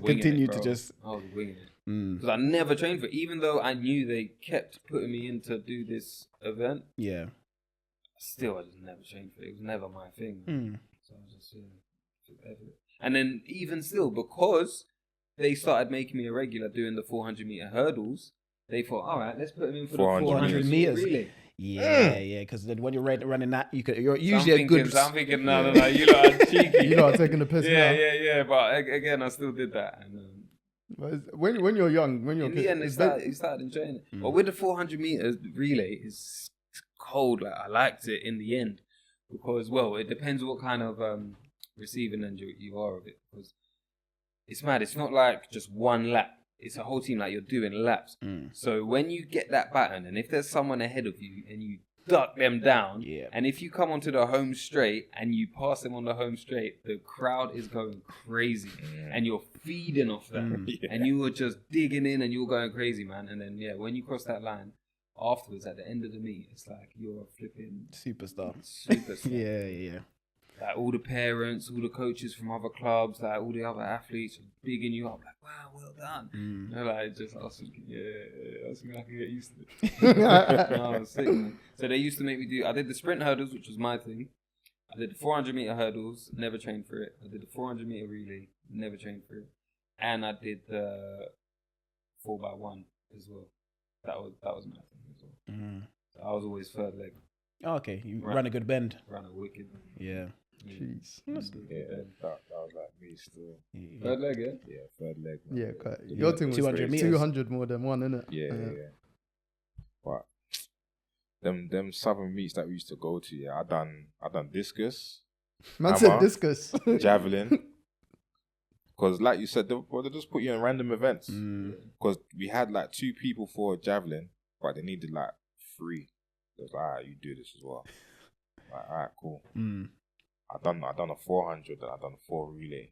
continue to just? I was winging it because I never trained for it, even though I knew they kept putting me in to do this event. Yeah. Still, I just never trained for it. It was never my thing. So I was just and then even still, because they started making me a regular doing the 400-meter hurdles, they thought, all right, let's put him in for the 400 meters relay. Yeah, because then when you're running that, you're usually a good. I'm thinking, no, you lot are cheeky. You lot are taking the piss now. Yeah. But again, I still did that. And when you're young, when you're in the end, you started enjoying it. But with the 400 meters relay, it's cold. Like I liked it in the end because, well, it depends what kind of receiving end you are of it. Because it's mad. It's not like just one lap. It's a whole team, like you're doing laps. So when you get that baton, and if there's someone ahead of you and you duck them down, and if you come onto the home straight and you pass them on the home straight, the crowd is going crazy and you're feeding off that. And you were just digging in and you're going crazy, man. And then, when you cross that line, afterwards, at the end of the meet, it's like you're a flipping superstar. Yeah. Like all the parents, all the coaches from other clubs, like all the other athletes are bigging you up, like, wow, well done. They're like, just, I was thinking, I was thinking I could get used to it. I was sick, man. So they used to make me I did the sprint hurdles, which was my thing. I did the 400-meter hurdles, never trained for it. I did the 400-meter relay, never trained for it. And I did the 4x1 as well. That was my thing as well. So I was always third leg. Oh, okay, you ran a good bend. Ran a wicked. Yeah. Jeez. That was like me still. Third leg, yeah? Yeah, third leg. Man. Yeah, your team was 200 meters. 200 more than one, innit? Yeah. But them southern meets that we used to go to, I done discus. Man said discus. Javelin. Because like you said, they just put you in random events. Because we had like 2 people for javelin, but they needed like 3. It was like, alright, you do this as well. Like, alright, cool. I done a 400 and I done a 4 relay.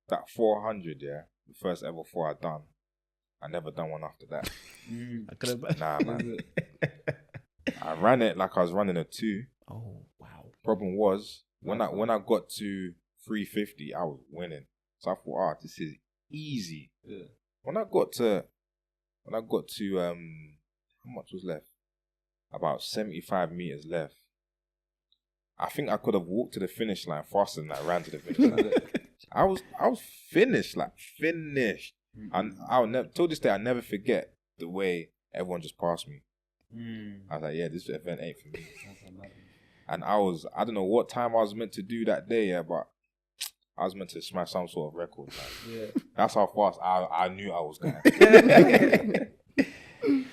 That 400, the first ever 4 I done. I never done one after that. I could've... Nah, man. I ran it like I was running a 2. Oh wow. Problem was when I got to 350, I was winning. So I thought, this is easy. Yeah. When I got to how much was left? About 75 meters left. I think I could have walked to the finish line faster than I ran to the finish line. I was finished. And I'll never, till this day, I never forget the way everyone just passed me. I was like, this event ain't for me. And I don't know what time I was meant to do that day, but I was meant to smash some sort of record. That's how fast I knew I was going.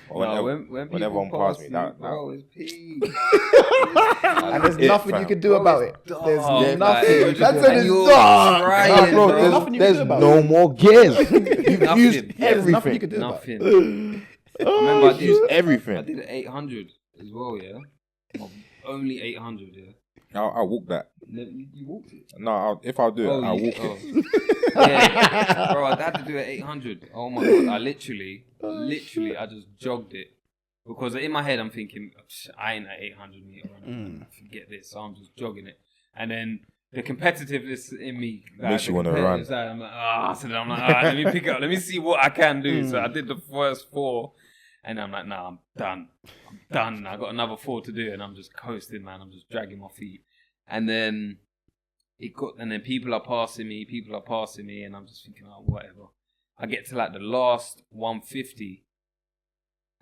When everyone passed me, that was peak. And there's nothing you can do about it. There's nothing. That's when it's dark. There's no more gears. You've used everything. There's nothing you can do about it. Remember, I used everything. I did an 800 as well, only 800, I'll walk that. You walked it? No, if I'll do it, I'll walk it. Bro, I had to do an 800. Oh my god, I literally, I just jogged it Because in my head, I'm thinking, I ain't at 800 meter running. Forget this. So I'm just jogging it. And then the competitiveness in me makes you want to run. Side, I'm like, so then I'm like, all right, let me pick up. Let me see what I can do. So I did the first 4. And I'm like, nah, I'm done. I got another 4 to do. And I'm just coasting, man. I'm just dragging my feet. And then people are passing me. And I'm just thinking, oh, whatever. I get to like the last 150.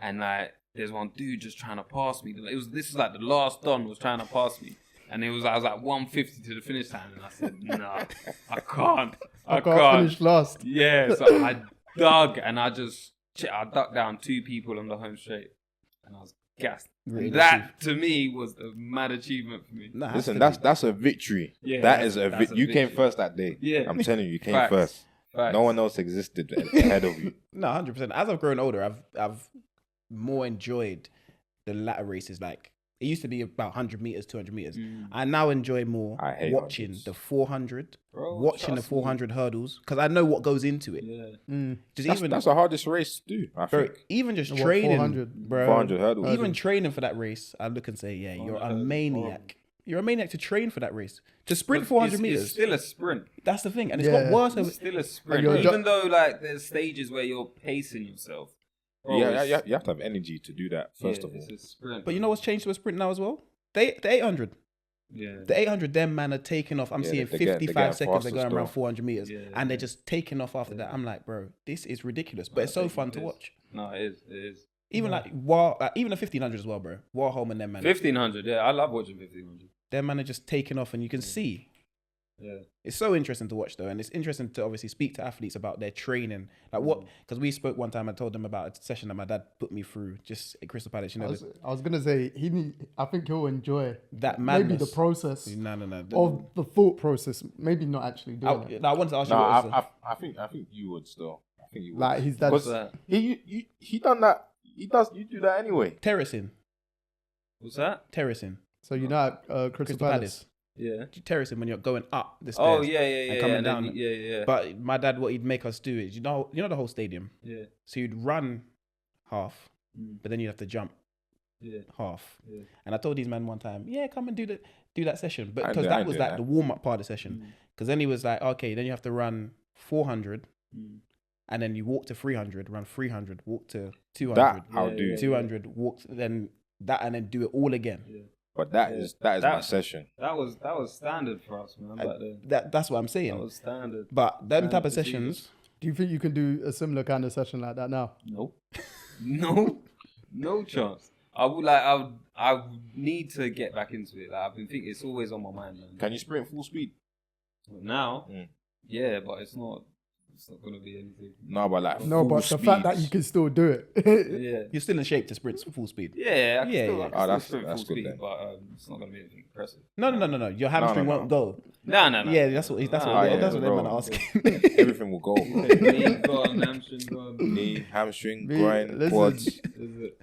And like, there's one dude just trying to pass me. This is like the last Don was trying to pass me. And I was like 150 to the finish line. And I said, nah, I can't. I can't finish last. Yeah, so I dug and I ducked down 2 people on the home straight. And I was gassed. Really? That, to me, was a mad achievement for me. Nah, listen, that's a victory. Yeah, that is a victory. You came first that day. Yeah. I'm telling you came first. Facts. No one else existed ahead of you. No, 100%. As I've grown older, I've more enjoyed the latter races. Like, it used to be about 100 meters, 200 meters. I now enjoy more watching the 400, watching the 400 hurdles, because I know what goes into it. Yeah. That's the hardest race to do, I think. Even just training, 400 hurdles. Even training for that race, I look and say, yeah, you're a maniac. You're a maniac to train for that race. To sprint 400 meters. It's still a sprint. That's the thing. And it's got worse. It's still a sprint. Even though, like, there's stages where you're pacing yourself. Yeah, you have to have energy to do that, first of all. It's a sprint. But you know what's changed to a sprint now as well? The 800. Yeah. The 800, them man are taking off. I'm seeing 55 seconds, they're going around 400 meters. And they're just taking off after that. I'm like, bro, this is ridiculous. But it's so fun to watch. No, it is. Even even the 1500 as well, bro. Warholm and them man. 1500, yeah. I love watching 1500. Them man are just taking off and you can see. Yeah. It's so interesting to watch though, and it's interesting to obviously speak to athletes about their training. Like what, because we spoke one time, I told them about a session that my dad put me through just at Crystal Palace. You know, I was gonna say I think he'll enjoy that madness. Maybe the process. No. Of the thought process. Maybe not actually doing it. I wanted to ask you. I think you would still. I think you would. Like his dad's he done that. You do that anyway. Terracing. What's that? Terracing. So you know at Crystal Palace. Yeah. Terracing when you're going up the stairs. Oh yeah. And coming down. Yeah. But my dad, what he'd make us do is, you know the whole stadium. Yeah. So you'd run half, but then you'd have to jump. Yeah. Half. Yeah. And I told these men one time, come and do that session, but because that was like the warm up part of the session. Because then he was like, okay, then you have to run 400, and then you walk to 300, run 300, walk to 200. That I'll do. 200, walk then that, and then do it all again. Yeah. But that is my session. That was standard for us, man. Back then. That's what I'm saying. That was standard. But them type of sessions. Do you think you can do a similar kind of session like that now? Nope. No chance. I would need to get back into it. Like, I've been thinking, it's always on my mind, man. Can you sprint full speed? Now? Yeah, but it's not going to be anything. No, but like the fact that you can still do it. Yeah. You're still in shape to sprint full speed. Yeah, I can still sprint that's full good speed, then. but it's not going to be anything impressive. No. Your hamstring won't go. No. Yeah, that's what they're asking. Everything will go, bro. Knee gone, hamstring gone. Knee, hamstring, groin, quads.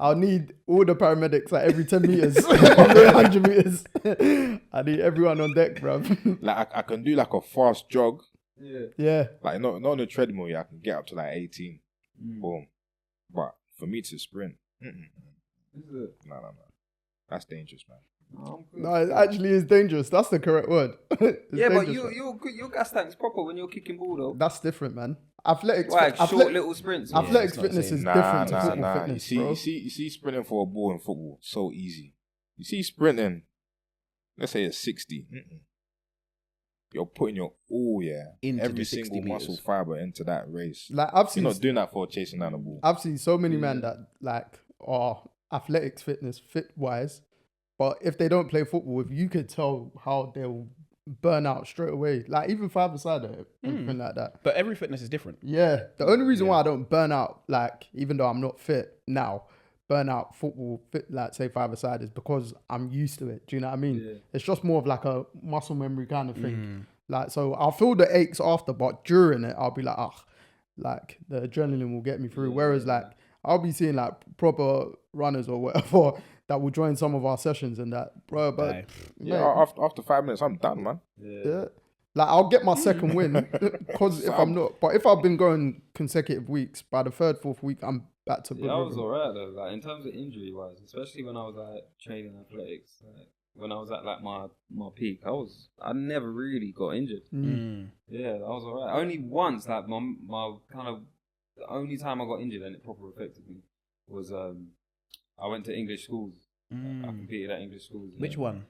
I'll need all the paramedics like every 10 meters, every 100 meters. I need everyone on deck, bro. Like I can do like a fast jog. Yeah. Like not on the treadmill, I can get up to like 18. Boom. But for me to sprint, Is it? No. That's dangerous, man. No, it actually is dangerous. That's the correct word. Yeah, but your gas tank's proper when you're kicking ball though. That's different, man. Athletics, short little sprints. Athletics fitness is different to football fitness, you bro. see sprinting for a ball in football, so easy. You see sprinting, let's say it's 60. You're putting your all, into every single muscle fiber into that race. Like you're not doing that for chasing down the ball. I've seen so many men that like are athletics fitness fit wise, but if they don't play football, if you could tell how they'll burn out straight away. Like even 5-a-side, anything like that. But every fitness is different. Yeah, the only reason why I don't burn out, like even though I'm not fit now, burn out football fit, like say 5-a-side, is because I'm used to it. Do you know what I mean? Yeah. It's just more of like a muscle memory kind of thing. Like, so I'll feel the aches after, but during it, I'll be like, like the adrenaline will get me through. Whereas like, I'll be seeing like proper runners or whatever that will join some of our sessions and that, bro. But after 5 minutes, I'm done, man. Yeah. Like I'll get my second win because if I'm not, but if I've been going consecutive weeks, by the third, fourth week, I'm back to I was alright though. Like in terms of injury wise, especially when I was like training athletics, like, when I was at like my peak, I never really got injured. Yeah, I was alright. Only once, like my kind of the only time I got injured and it proper affected me was I went to English schools. I competed at English schools. Which one?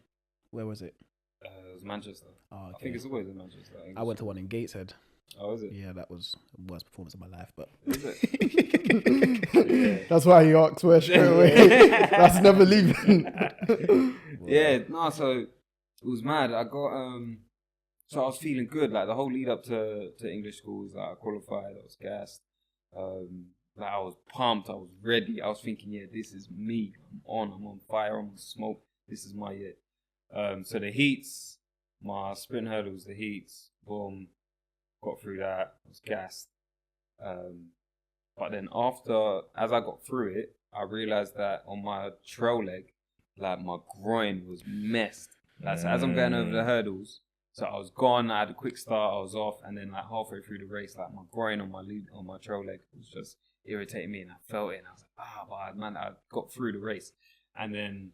Where was it? It was Manchester. Oh, okay. I think it's always in Manchester. I went to one in Gateshead. Oh, is it? Yeah, that was the worst performance of my life, but Is it? That's why he asked where straight away. That's never leaving. Yeah, no, so it was mad. I got so I was feeling good, like the whole lead up to English schools, like I qualified, I was gassed. Like I was pumped, I was ready. I was thinking, yeah, this is me. I'm on fire, I'm on smoke. This is my year. So the heats, my sprint hurdles, the heats, boom, got through that, I was gassed. But then as I got through it, I realized that on my trail leg, like my groin was messed. Like, so as I'm going over the hurdles, so I was gone, I had a quick start, I was off, and then like halfway through the race, like my groin on my trail leg was just irritating me, and I felt it, and I was like, but man, I got through the race. And then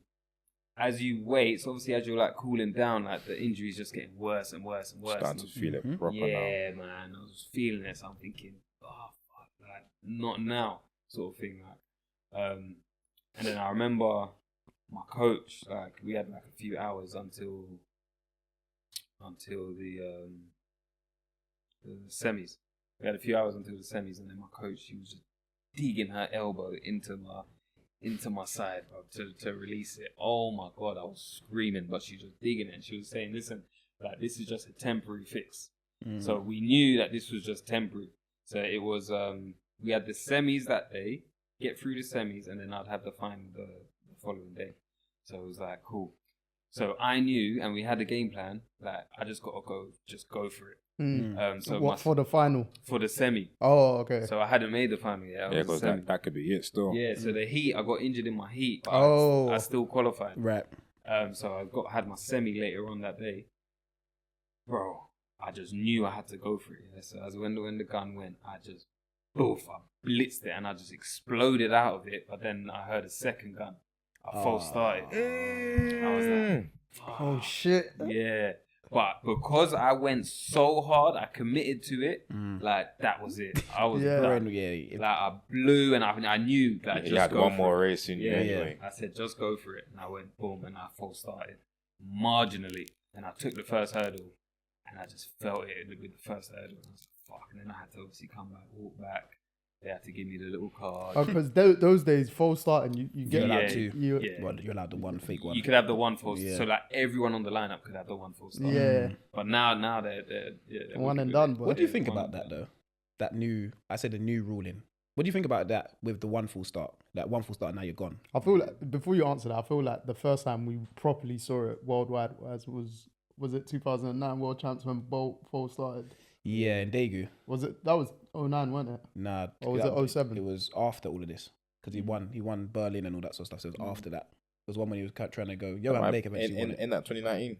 as you wait, so obviously as you're like cooling down, like the injury's just getting worse and worse and worse. Starting to feel it proper now. Yeah, man, I was feeling it, so I'm thinking, oh fuck, like not now, sort of thing, like. And then I remember my coach, like we had like a few hours until the semis. We had a few hours until the semis, and then my coach, she was just digging her elbow into my side, bro, to release it. Oh my god, I was screaming, but she was just digging it. And she was saying, "Listen, like this is just a temporary fix." So we knew that this was just temporary. So it was we had the semis that day, get through the semis, and then I'd have the final the following day. So it was like cool. So I knew, and we had a game plan. Like I just gotta go for it. So what for the final? For the semi. Oh, okay. So I hadn't made the final yet. Yeah, because that could be it still. Yeah. So the heat, I got injured in my heat, but I still qualified. Right. So I had my semi later on that day. Bro, I just knew I had to go for it. Yeah? So as when the gun went, I just I blitzed it and I just exploded out of it. But then I heard a second gun. I false started. I was like, oh shit. Yeah. But because I went so hard, I committed to it. Like that was it. I was like I blew, and I knew that just you had go one for more it. race in you anyway. I said just go for it, and I went boom, and I false started marginally, and I took the first hurdle, and I just felt it with the first hurdle. And I was like, fuck, and then I had to obviously come back, walk back. They had to give me the little card. Because those days, false starting, you get allowed to. You, you're allowed the one fake one. You could have the one false. So like everyone on the lineup could have the one false start. Yeah. But now they're one and done. But what do you think about that though? That new, I said the new ruling. What do you think about that with the one full start? That one full start, now you're gone. I feel like before you answer that, I feel like the first time we properly saw it worldwide was it 2009 World Champs when Bolt full started? Yeah, in Daegu. Was it? That was 09, wasn't it? Nah. Or was it 07? It was after all of this. Because he won Berlin and all that sort of stuff. So it was after that. It was one when he was trying to go, Johan Blake eventually won it. In that 2019?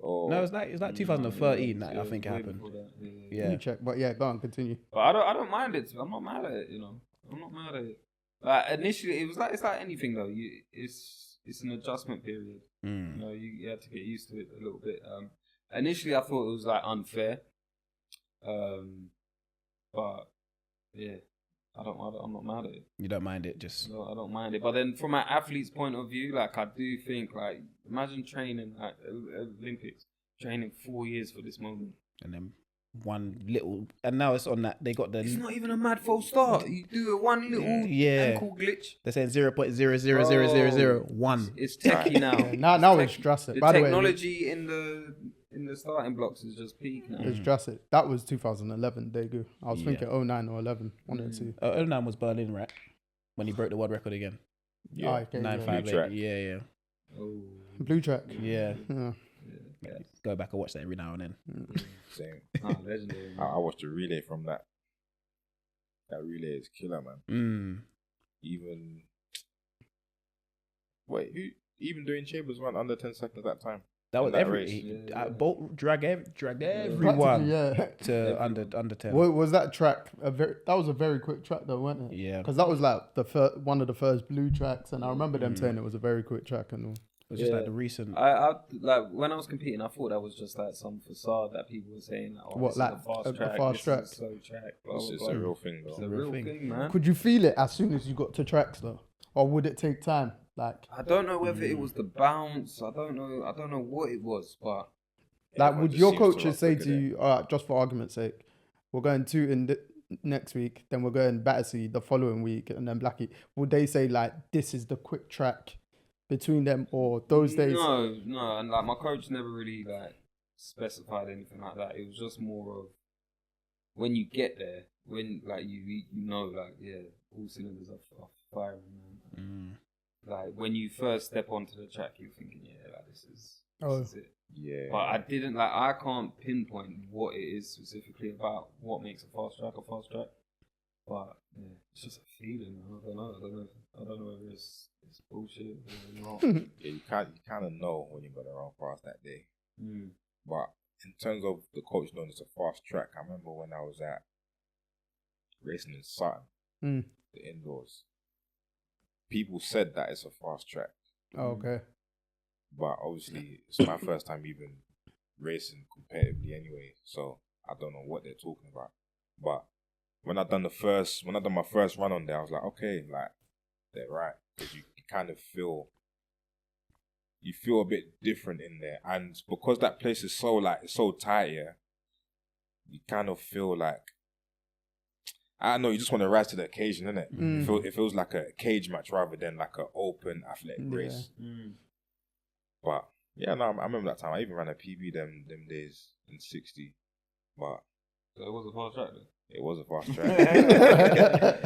No, it was like 2013 that I think it happened. Yeah. Let me check. But yeah, go on, continue. But I don't mind it. I'm not mad at it, you know. I'm not mad at it. Like initially, it's like anything though. It's an adjustment period. You know, you have to get used to it a little bit. Initially, I thought it was like unfair. But yeah, I'm not mad at it. You don't mind it, just no, I don't mind it. But then from an athlete's point of view, like I do think, like imagine training like Olympics, training 4 years for this moment, and then one little, and now it's on that they got the. It's not even a mad false start. You do it one little ankle glitch. They're saying 0.00001. It's techie now. Yeah, now it's drastic. The By technology the way, in the starting blocks is just peak now. It's drastic. That was 2011 Daegu. I was thinking 09 or 11. One or two. 09 was Berlin, right? When he broke the world record again. Yeah. Oh, okay, 958. Yeah. Oh. Blue track. Yeah. Yeah. Go back and watch that every now and then. Same. Legendary. I watched a relay from that. That relay is killer, man. Even doing Chambers went under 10 seconds that time. That was that race. Bolt dragged everyone to under 10. Was that track that was a very quick track though, wasn't it? Yeah. Because that was like one of the first blue tracks, and I remember them saying it was a very quick track and all. It was just like the recent. I like when I was competing, I thought that was just like some facade that people were saying. Like, what, like a fast track? This is a slow track. It's a real thing, though. It's a real thing, man. Could you feel it as soon as you got to tracks though, or would it take time? Like, I don't know whether it was the bounce. I don't know what it was, but like, would your coaches say to you, all right, just for argument's sake, we're going Tooting next week, then we're going Battersea the following week, and then Blackie? Would they say like this is the quick track between them, or those days? No, and like my coach never really like specified anything like that. It was just more of when you get there, when like you know, like, yeah, all cylinders are firing, man. Like when you first step onto the track, you're thinking, yeah, like this is it. Yeah. But I can't pinpoint what it is specifically about what makes a fast track. But yeah, it's just a feeling. I don't know whether it's bullshit or not. Yeah, you kind of know when you're gonna run fast that day. But in terms of the coach knowing it's a fast track, I remember when I was at racing in Sutton, the indoors. People said that it's a fast track. Oh, okay. But obviously, it's my first time even racing competitively anyway, so I don't know what they're talking about. But when I done my first run on there, I was like, okay, like, they're right. Because you kind of feel a bit different in there. And because that place is so tight here, you kind of feel like, I don't know, you just want to rise to the occasion, innit? It feels like a cage match rather than like an open athletic race. But yeah, no, I remember that time. I even ran a PB them days in 60. But so it was a fast track then? It was a fast track.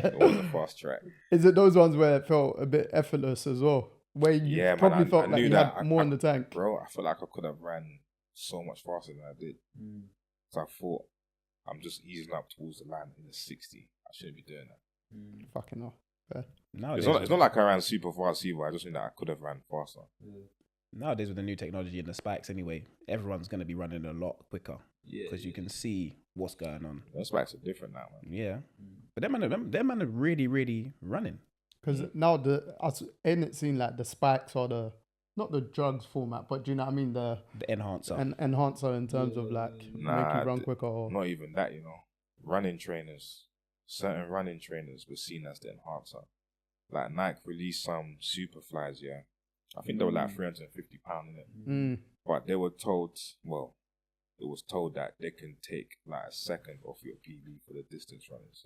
It was a fast track. Is it those ones where it felt a bit effortless as well? Where you probably felt like you had more in the tank? Bro, I felt like I could have ran so much faster than I did. So I thought, I'm just easing up towards the line in the 60. I shouldn't be doing that. Fucking hell. Yeah. It's not like I ran super fast either. I just think that I could have ran faster. Nowadays with the new technology and the spikes anyway, everyone's going to be running a lot quicker because you can see what's going on. The spikes are different now, man. Yeah. But them man are really, really running. Because now ain't it seen like the spikes or not the drugs format, but do you know what I mean? The enhancer. Enhancer in terms of like make you run quicker. Or... Not even that, you know. Certain running trainers were seen as the enhancer. Like Nike released some Superflies, yeah. I think they were like 350 pounds in it. But they were told, it was told that they can take like a second off your PB for the distance runners.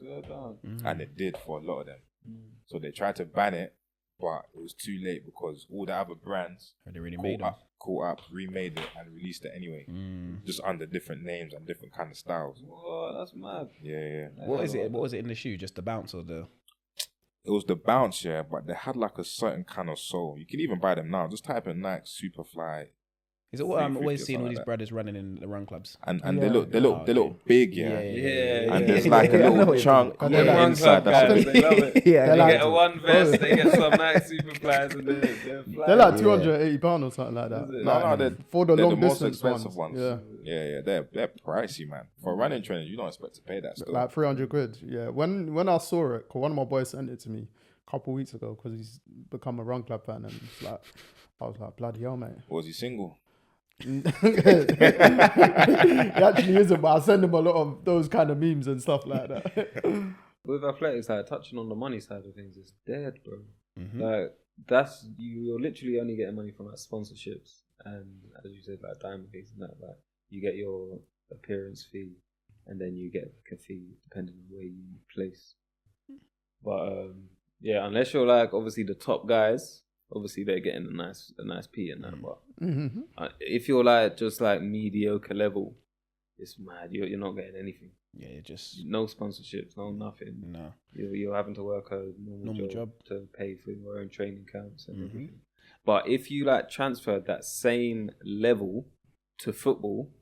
And it did for a lot of them. So they tried to ban it, but it was too late because all the other brands caught up, remade it and released it anyway. Just under different names and different kind of styles. Whoa, that's mad. Yeah. What was it in the shoe? Just the bounce or the... It was the bounce, yeah, but they had like a certain kind of sole. You can even buy them now. Just type in Nike Superfly. Is it what I'm always seeing all these brothers running in the run clubs? And they look big, yeah. And there's like a little chunk on the inside. Guys, they love it. Yeah, they get a one vest, they get some nice Superflies, and they're like £280 or something like that. No, they're for the long most distance expensive ones. Yeah, they're pricey, man. For running trainers, you don't expect to pay that stuff. Like 300 quid. Yeah, when I saw it, cause one of my boys sent it to me a couple of weeks ago because he's become a run club fan, and it's like, I was like, bloody hell, mate. Was he single? He actually isn't, but I send him a lot of those kind of memes and stuff like that. With athletics, like touching on the money side of things, it's dead, bro. Like that's you're literally only getting money from like sponsorships and, as you said, like diamond fees and that. Like you get your appearance fee, and then you get like a fee depending on where you place. But yeah, unless you're like obviously the top guys. Obviously, they're getting a nice P in that, but if you're like just like mediocre level, it's mad. You're not getting anything. Yeah, just no sponsorships, no nothing. No, you're having to work a normal job to pay for your own training camps and everything. But if you like transferred that same level to football,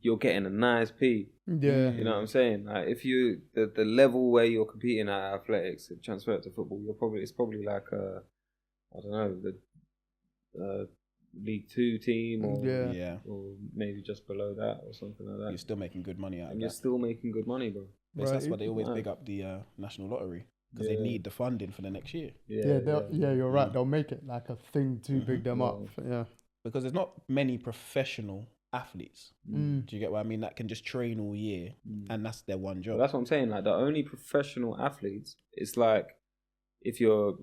you're getting a nice P. Yeah, you know what I'm saying. Like if you the level where you're competing at athletics, transfer it to football, it's probably like I don't know, the League 2 team or or maybe just below that or something like that. You're still making good money out of and that. you're still making good money, bro. Right. That's why they always big up the National Lottery, because they need the funding for the next year. You're right. They'll make it like a thing to big them up. Yeah, because there's not many professional athletes. Do you get what I mean? That can just train all year, and that's their one job. Well, that's what I'm saying. Like the only professional athletes, it's like if you're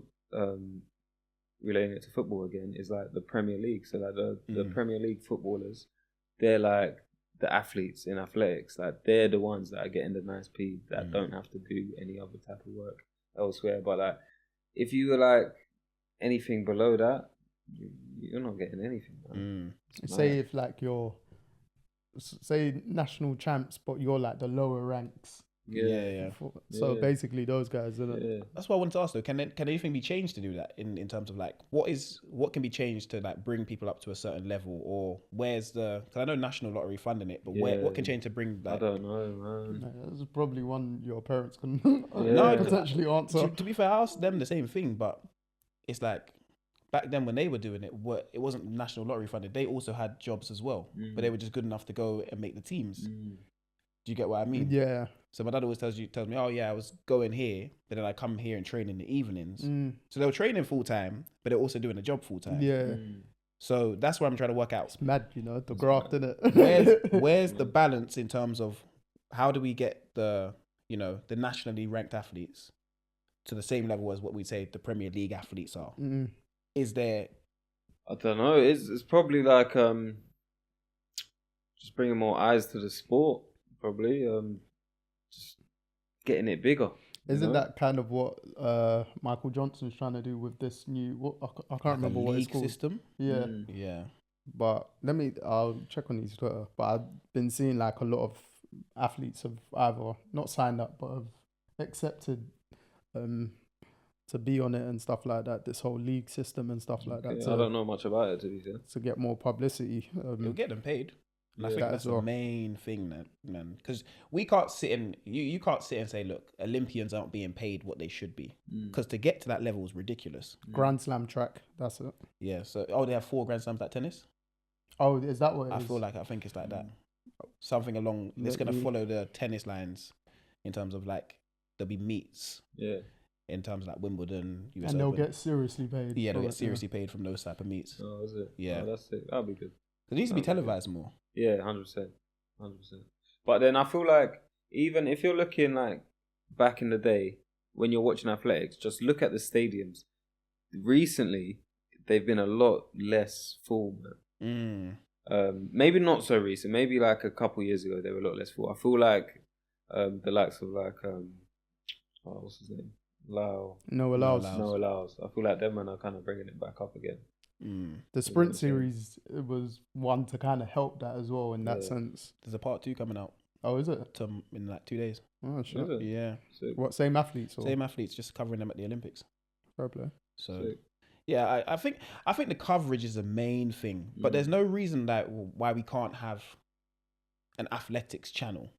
relating it to football again, is like the Premier League. So like the Premier League footballers, they're like the athletes in athletics. Like they're the ones that are getting the nice P that don't have to do any other type of work elsewhere. But like if you were like anything below that, you're not getting anything. Say if like you're national champs, but you're like the lower ranks. So basically, those guys, isn't it? Yeah. That's what I wanted to ask though. Can anything be changed to do that in terms of like what can be changed to like bring people up to a certain level, or where's the? Because I know National Lottery funding it, but what can change to bring that? I don't know, man. That's probably one your parents can potentially answer. To be fair, I asked them the same thing, but it's like back then when they were doing it, it wasn't National Lottery funded. They also had jobs as well, but they were just good enough to go and make the teams. Do you get what I mean? Yeah. So my dad always tells me, oh yeah, I was going here, but then I come here and train in the evenings. So they were training full time, but they're also doing a job full time. Yeah. So that's what I'm trying to work out. It's mad, the graft, in it. Where's the balance in terms of how do we get the nationally ranked athletes to the same level as what we say the Premier League athletes are? Is there? I don't know. It's probably like just bringing more eyes to the sport. Probably just getting it bigger. Isn't that kind of what Michael Johnson's trying to do with this new? I can't remember what it's called. System. Yeah, yeah. But I'll check on his Twitter. But I've been seeing like a lot of athletes have either not signed up but have accepted to be on it and stuff like that. This whole league system and stuff like that. I don't know much about it, to be fair. To get more publicity. You'll get them paid. And I think that's the main thing, man. Because we can't sit and you can't sit and say, look, Olympians aren't being paid what they should be. Because to get to that level is ridiculous. Grand Slam track, that's it. Yeah. So they have 4 Grand Slams like tennis. Oh, is that what it is? I think it's like that. Something along. It's gonna follow the tennis lines in terms of like there'll be meets. Yeah. In terms of like Wimbledon, US and they'll Open. get seriously paid. Yeah, they'll get seriously paid from those type of meets. Oh, is it? Yeah. Oh, that's it. That'll be good. It needs to be televised more. Yeah, 100%. But then I feel like even if you're looking like back in the day when you're watching athletics, just look at the stadiums. Recently, they've been a lot less full, man. Maybe not so recent. Maybe like a couple years ago, they were a lot less full. I feel like the likes of like what's his name? Noah Lyles. I feel like them men are kind of bringing it back up again. The sprint series was one to kind of help that as well in that sense. There's a part 2 coming out. Oh, is it? In like 2 days. Oh, shit. Yeah. Sick. What, same athletes? Or? Same athletes, just covering them at the Olympics. Fair play. So, Sick. yeah, I think the coverage is the main thing, but there's no reason that why we can't have an athletics channel.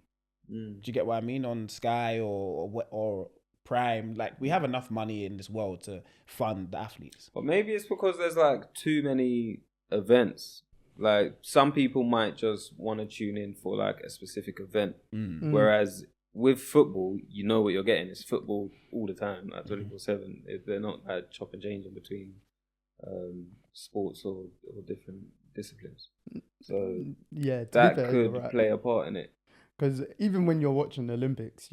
Do you get what I mean? On Sky or Prime, like we have enough money in this world to fund the athletes. But maybe it's because there's like too many events. Like some people might just want to tune in for like a specific event, whereas with football, you know what you're getting. It's football all the time, like 24/7. They're not like chop and change in between sports or different disciplines. So yeah, that could play a part in it. Because even when you're watching the Olympics,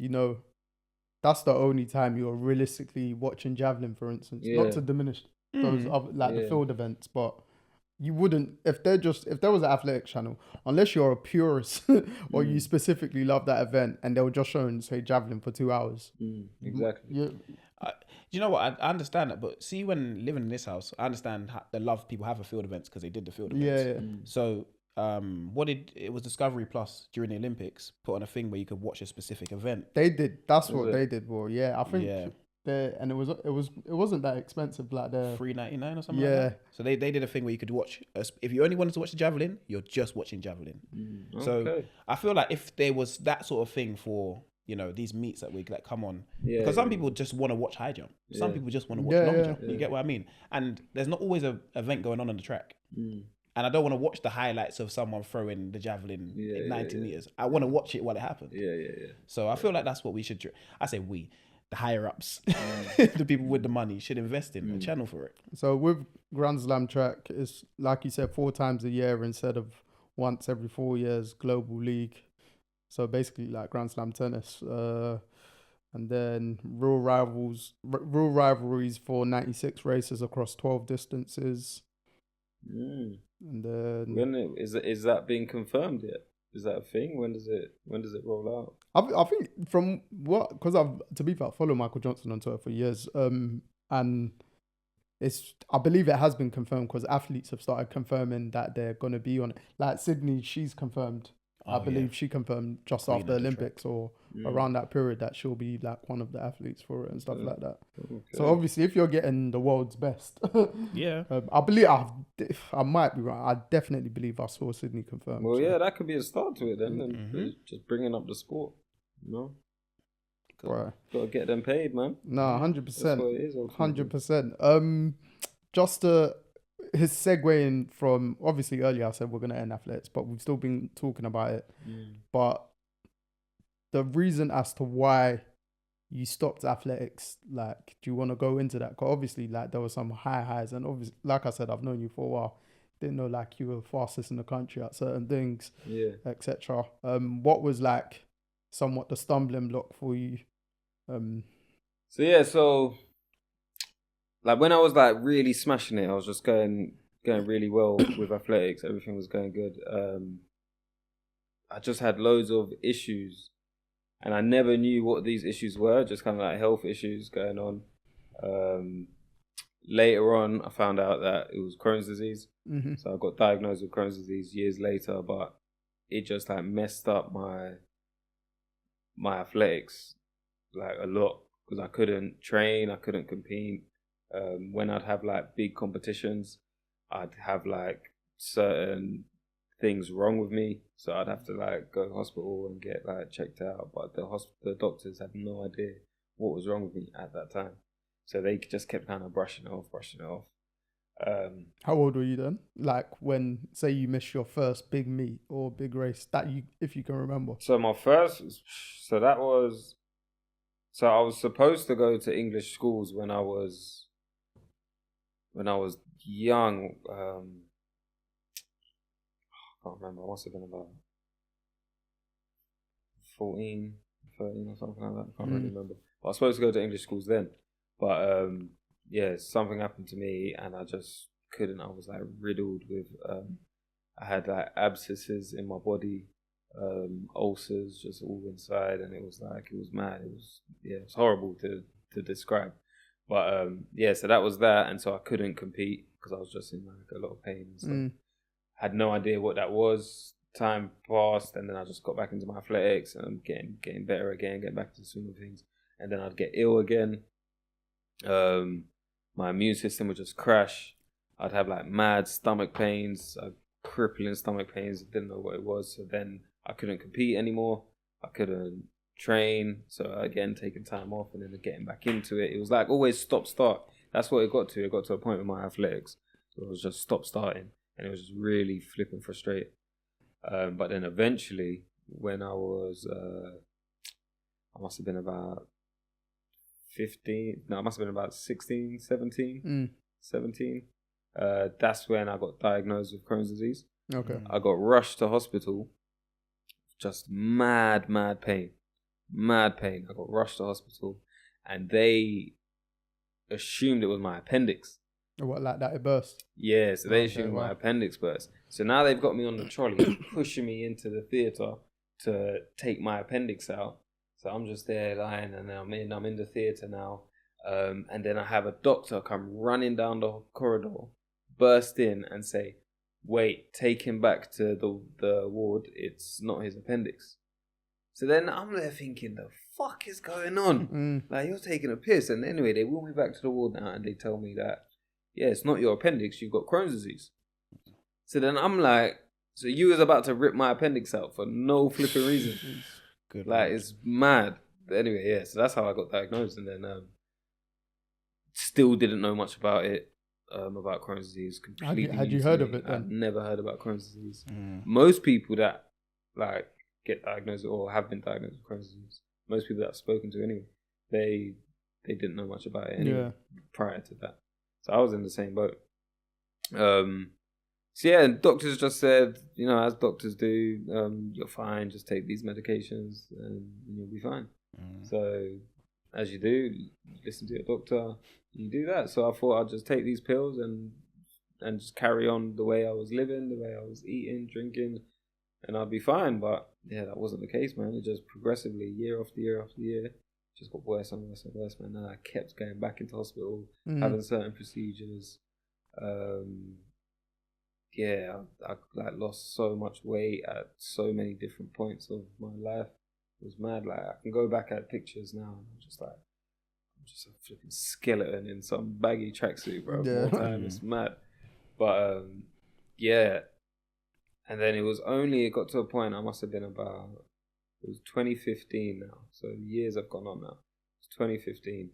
that's the only time you're realistically watching javelin, for instance. Yeah. Not to diminish those other, the field events, but you wouldn't if there was an athletics channel, unless you're a purist or you specifically love that event, and they were just showing say javelin for 2 hours. Exactly. You know what? I understand that, but see, when living in this house, I understand the love people have for field events because they did the field events. Yeah. So. It was Discovery Plus during the Olympics put on a thing where you could watch a specific event. They did. That's what they did. Well, yeah, I think. Yeah. And it wasn't that expensive. Like $3.99 or something. Yeah. Like that. So they did a thing where you could watch. If you only wanted to watch the javelin, you're just watching javelin. So I feel like if there was that sort of thing for these meets that we like come on. Yeah, because some people just want to watch high jump. Some people just want to watch long jump. You get what I mean? And there's not always an event going on the track. And I don't want to watch the highlights of someone throwing the javelin in 90 meters. I want to watch it while it happens. So I feel like that's what we should. I say we, the higher ups, the people with the money should invest in a channel for it. So with Grand Slam track, it's like you said, 4 times a year instead of once every 4 years. Global league. So basically like Grand Slam tennis. And then real rivalries for 96 races across 12 distances. And then is that being confirmed yet? Is that a thing? When does it roll out? I think from what, because to be fair, I follow Michael Johnson on Twitter for years, and I believe it has been confirmed because athletes have started confirming that they're going to be on it. Like Sydney, she's confirmed. I believe she confirmed just after the Olympics or around that period that she'll be like one of the athletes for it and stuff like that. Okay. So obviously, if you're getting the world's best, I believe I might be right. I definitely believe I saw Sydney confirmed. Well, yeah, that could be a start to it then. And just bringing up the sport, Got to get them paid, man. No, 100%. 100%. Just his segueing from, obviously earlier I said we're going to end athletics, but we've still been talking about it. But the reason as to why you stopped athletics, like, do you want to go into that? Because obviously, like, there were some highs, and obviously, like I said, I've known you for a while. Didn't know like you were fastest in the country at certain things, etc. What was like somewhat the stumbling block for you? So like when I was like really smashing it, I was just going really well with athletics. Everything was going good. I just had loads of issues, and I never knew what these issues were. Just kind of like health issues going on. Later on, I found out that it was Crohn's disease. So I got diagnosed with Crohn's disease years later, but it just like messed up my athletics like a lot because I couldn't train, I couldn't compete. When I'd have like big competitions, I'd have like certain things wrong with me, so I'd have to like go to hospital and get like checked out. But the doctors had no idea what was wrong with me at that time, so they just kept kind of brushing it off. How old were you then? Like when, say, you missed your first big meet or big race that if you can remember. So I was supposed to go to English schools when I was young. I can't remember. I must have been about 14, 13 or something like that. I can't really remember. But I was supposed to go to English schools then. But something happened to me and I just couldn't. I was like riddled with, I had like abscesses in my body, ulcers just all inside, and it was mad. It was horrible to describe. But so that was that, and so I couldn't compete because I was just in like a lot of pain and stuff. Had no idea what that was. Time passed, and then I just got back into my athletics, and I'm getting better again, getting back to the swing of things, and then I'd get ill again. My immune system would just crash. I'd have like mad stomach pains, crippling stomach pains. Didn't know what it was, so then I couldn't compete anymore. I couldn't train, so again taking time off and then getting back into it. It was like always stop start. That's what it got to. It got to a point with my athletics. So it was just stop starting, and it was just really flipping frustrating. But then eventually, when I was, I must have been about 15. No, I must have been about 16, 17. 17. That's when I got diagnosed with Crohn's disease. Okay. I got rushed to hospital. Just mad pain. I got rushed to hospital, and they assumed it was my appendix. What, like that it burst? Yeah, so they assumed my appendix burst. So now they've got me on the trolley, pushing me into the theatre to take my appendix out. So I'm just there lying, and I'm in the theatre now. And then I have a doctor come running down the corridor, burst in and say, "Wait, take him back to the ward. It's not his appendix." So then I'm there thinking, the fuck is going on? Like, you're taking a piss. And anyway, they wheel me back to the ward now, and they tell me that, yeah, it's not your appendix, you've got Crohn's disease. So then I'm like, so you was about to rip my appendix out for no flipping reason? Good. Like, Lord. it's mad. But anyway, yeah, so that's how I got diagnosed. And then still didn't know much about it, about Crohn's disease. Completely Had new you to heard me. of it then? I'd never heard about Crohn's disease. Mm. Most people that, like, get diagnosed or have been diagnosed with Crohn's disease, most people that I've spoken to anyway, they didn't know much about it anyway prior to that. So I was in the same boat. So yeah, doctors just said, you know, as doctors do, you're fine, just take these medications and you'll be fine. So as you do, listen to your doctor, you do that. So I thought I'd just take these pills and just carry on the way I was living, the way I was eating, drinking, and I'd be fine. But yeah, that wasn't the case, man. It just progressively, year after year after year, just got worse and worse and worse, man. And I kept going back into hospital, having certain procedures. Yeah, I like lost so much weight at so many different points of my life. It was mad. Like, I can go back at pictures now and I'm just a flipping skeleton in some baggy tracksuit, bro. Yeah. More time, it's mad. But yeah. And then it got to a point, I must have been about, it was 2015 now. So years have gone on now. It's 2015.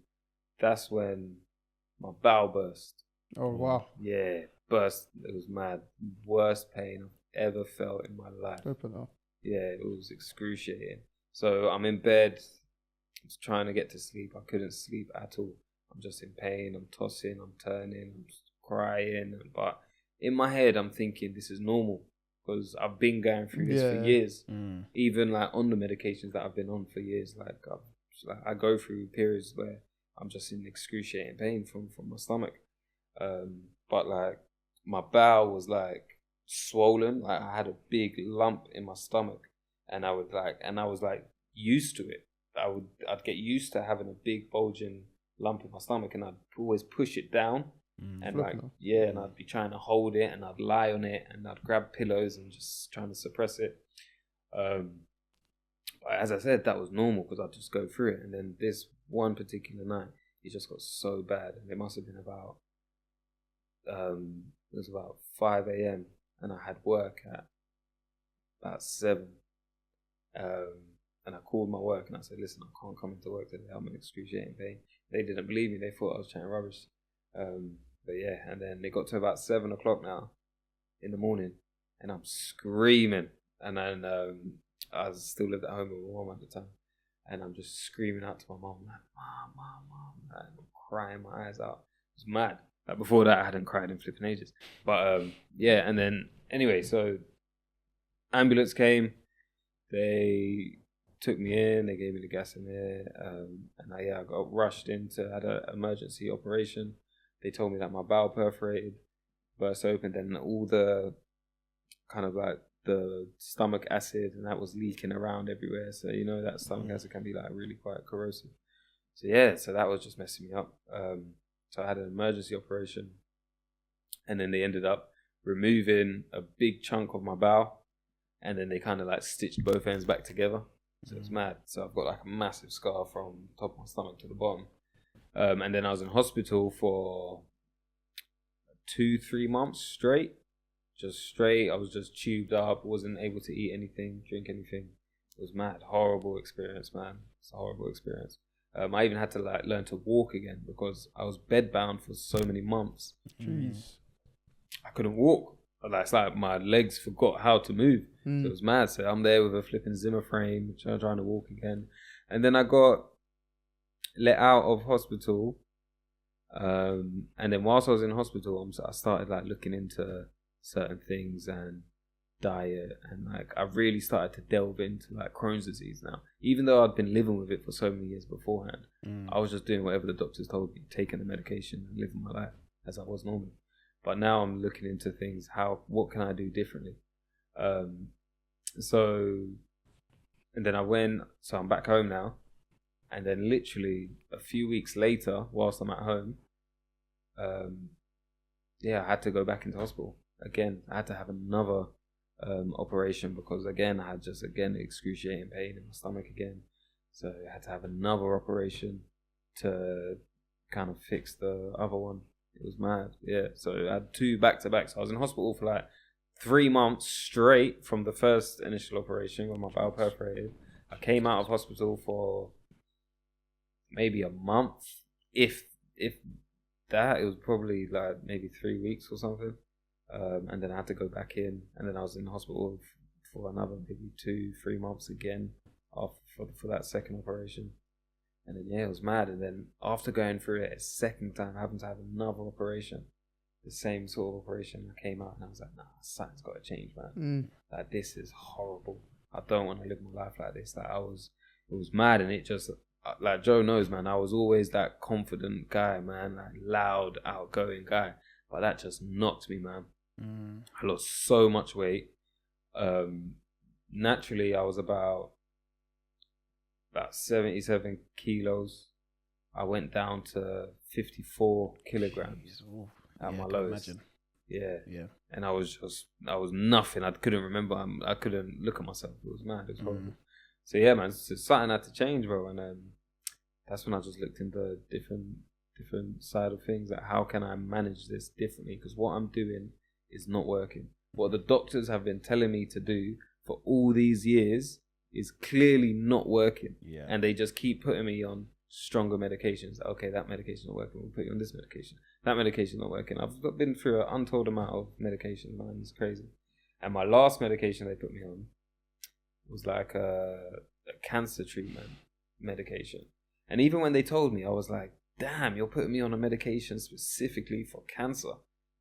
That's when my bowel burst. Oh, wow. Yeah, burst. It was mad. Worst pain I've ever felt in my life. Open up. Yeah, it was excruciating. So I'm in bed, I'm trying to get to sleep. I couldn't sleep at all. I'm just in pain. I'm tossing, I'm turning, I'm just crying. But in my head, I'm thinking this is normal because I've been going through this for years. Even like on the medications that I've been on for years. Like I go through periods where I'm just in excruciating pain from my stomach. But like my bowel was like swollen. Like I had a big lump in my stomach, and I was like used to it. I'd get used to having a big bulging lump in my stomach, and I'd always push it down, and and I'd be trying to hold it, and I'd lie on it, and I'd grab pillows and just trying to suppress it. But as I said, that was normal because I'd just go through it, and then this one particular night, it just got so bad, and it must have been about. It was about 5 a.m. and I had work at about 7. And I called my work and I said, listen, I can't come into work today. I'm in excruciating pain. They didn't believe me. They thought I was chatting rubbish. But yeah, and then it got to about 7 o'clock now in the morning and I'm screaming. And then I still lived at home with my mum at the time. And I'm just screaming out to my mum, like, Mom. And I'm crying my eyes out. It was mad. Like before that, I hadn't cried in flipping ages. But yeah, and then anyway, so ambulance came. They took me in. They gave me the gas in there, and I got rushed had an emergency operation. They told me that my bowel perforated, burst open, then all the kind of like the stomach acid and that was leaking around everywhere. So you know that stomach acid can be like really quite corrosive. So yeah, so that was just messing me up. So I had an emergency operation, and then they ended up removing a big chunk of my bowel, and then they kind of like stitched both ends back together. So it's mad. So I've got like a massive scar from top of my stomach to the bottom. And then I was in hospital for 2-3 months straight. Just straight. I was just tubed up, wasn't able to eat anything, drink anything. It was mad. Horrible experience, man. It's a horrible experience. I even had to like learn to walk again because I was bedbound for so many months. Jeez. I couldn't walk. It's like my legs forgot how to move. So it was mad. So I'm there with a flipping Zimmer frame, trying to walk again. And then I got let out of hospital. And then whilst I was in hospital, I started like looking into certain things and diet, and like I really started to delve into like Crohn's disease now. Even though I'd been living with it for so many years beforehand, I was just doing whatever the doctors told me, taking the medication and living my life as I was normally. But now I'm looking into things, what can I do differently? So, and then I'm back home now, and then literally a few weeks later, whilst I'm at home, I had to go back into hospital again. I had to have another operation because again I had excruciating pain in my stomach again, so I had to have another operation to kind of fix the other one. It was mad. Yeah, so I had 2 back-to-back. So I was in hospital for like 3 months straight from the first initial operation when my bowel perforated, I came out of hospital for maybe a month, if that. It was probably like maybe 3 weeks or something, and then I had to go back in, and then I was in the hospital for another maybe 2-3 months again for that second operation. And then it was mad. And then after going through it a second time, I happened to have another operation, the same sort of operation. I came out and I was like, nah, something's got to change, man. Like, this is horrible. I don't want to live my life like this. Like, it was mad. And it just, like Joe knows, man, I was always that confident guy, man, like loud, outgoing guy. But that just knocked me, man. I lost so much weight. Naturally, I was about 77 kilos. I went down to 54 kilograms at my lowest. Imagine. Yeah. And I was nothing. I couldn't remember. I couldn't look at myself. It was mad. It was horrible. So yeah, man, so something had to change, bro. And that's when I just looked into different side of things. Like, how can I manage this differently? Because what I'm doing is not working. What the doctors have been telling me to do for all these years is clearly not working. Yeah. And they just keep putting me on stronger medications. Okay, that medication's not working. We'll put you on this medication. That medication's not working. I've been through an untold amount of medication, man. It's crazy. And my last medication they put me on was like a cancer treatment medication. And even when they told me, I was like, damn, you're putting me on a medication specifically for cancer.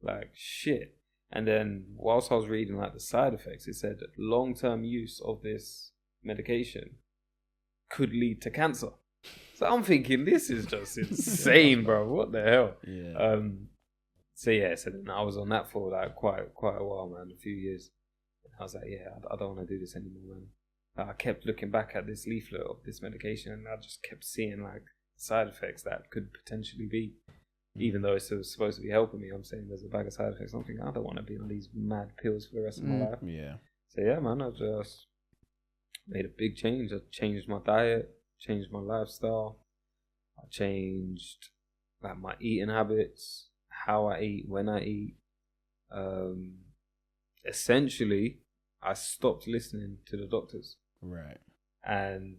Like, shit. And then whilst I was reading like the side effects, it said long-term use of this medication could lead to cancer. So I'm thinking, this is just insane, bro. What the hell? Yeah. So then I was on that for like quite a while, man, a few years. And I was like, yeah, I don't want to do this anymore, man. I kept looking back at this leaflet of this medication, and I just kept seeing like side effects that could potentially be, even though it's supposed to be helping me. I'm saying there's a bag of side effects. I'm thinking, I don't want to be on these mad pills for the rest of my life. Yeah. So yeah, man, I just made a big change. I changed my diet, changed my lifestyle. I changed like my eating habits, how I eat, when I eat. Essentially, I stopped listening to the doctors. Right. And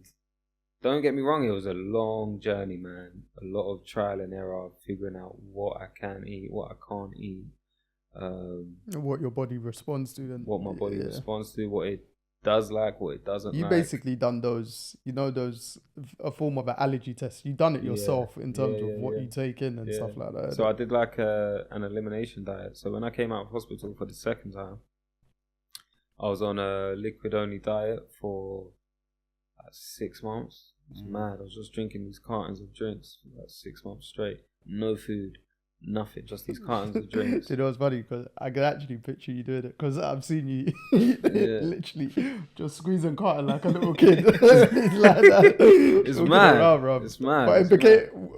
don't get me wrong, it was a long journey, man. A lot of trial and error, figuring out what I can eat, what I can't eat. What your body responds to. Then. What my body responds to, what it does like, what it doesn't like. You basically done those, a form of an allergy test. You done it yourself in terms of what you take in and stuff like that. So I did like an elimination diet. So when I came out of hospital for the second time, I was on a liquid-only diet for 6 months. It's mad. I was just drinking these cartons of drinks for like 6 months straight. No food, nothing, just these cartons of drinks. You know, it's funny because I can actually picture you doing it because I've seen you literally just squeezing carton like a little kid. It's like that. It's mad. Around, it's mad. But it became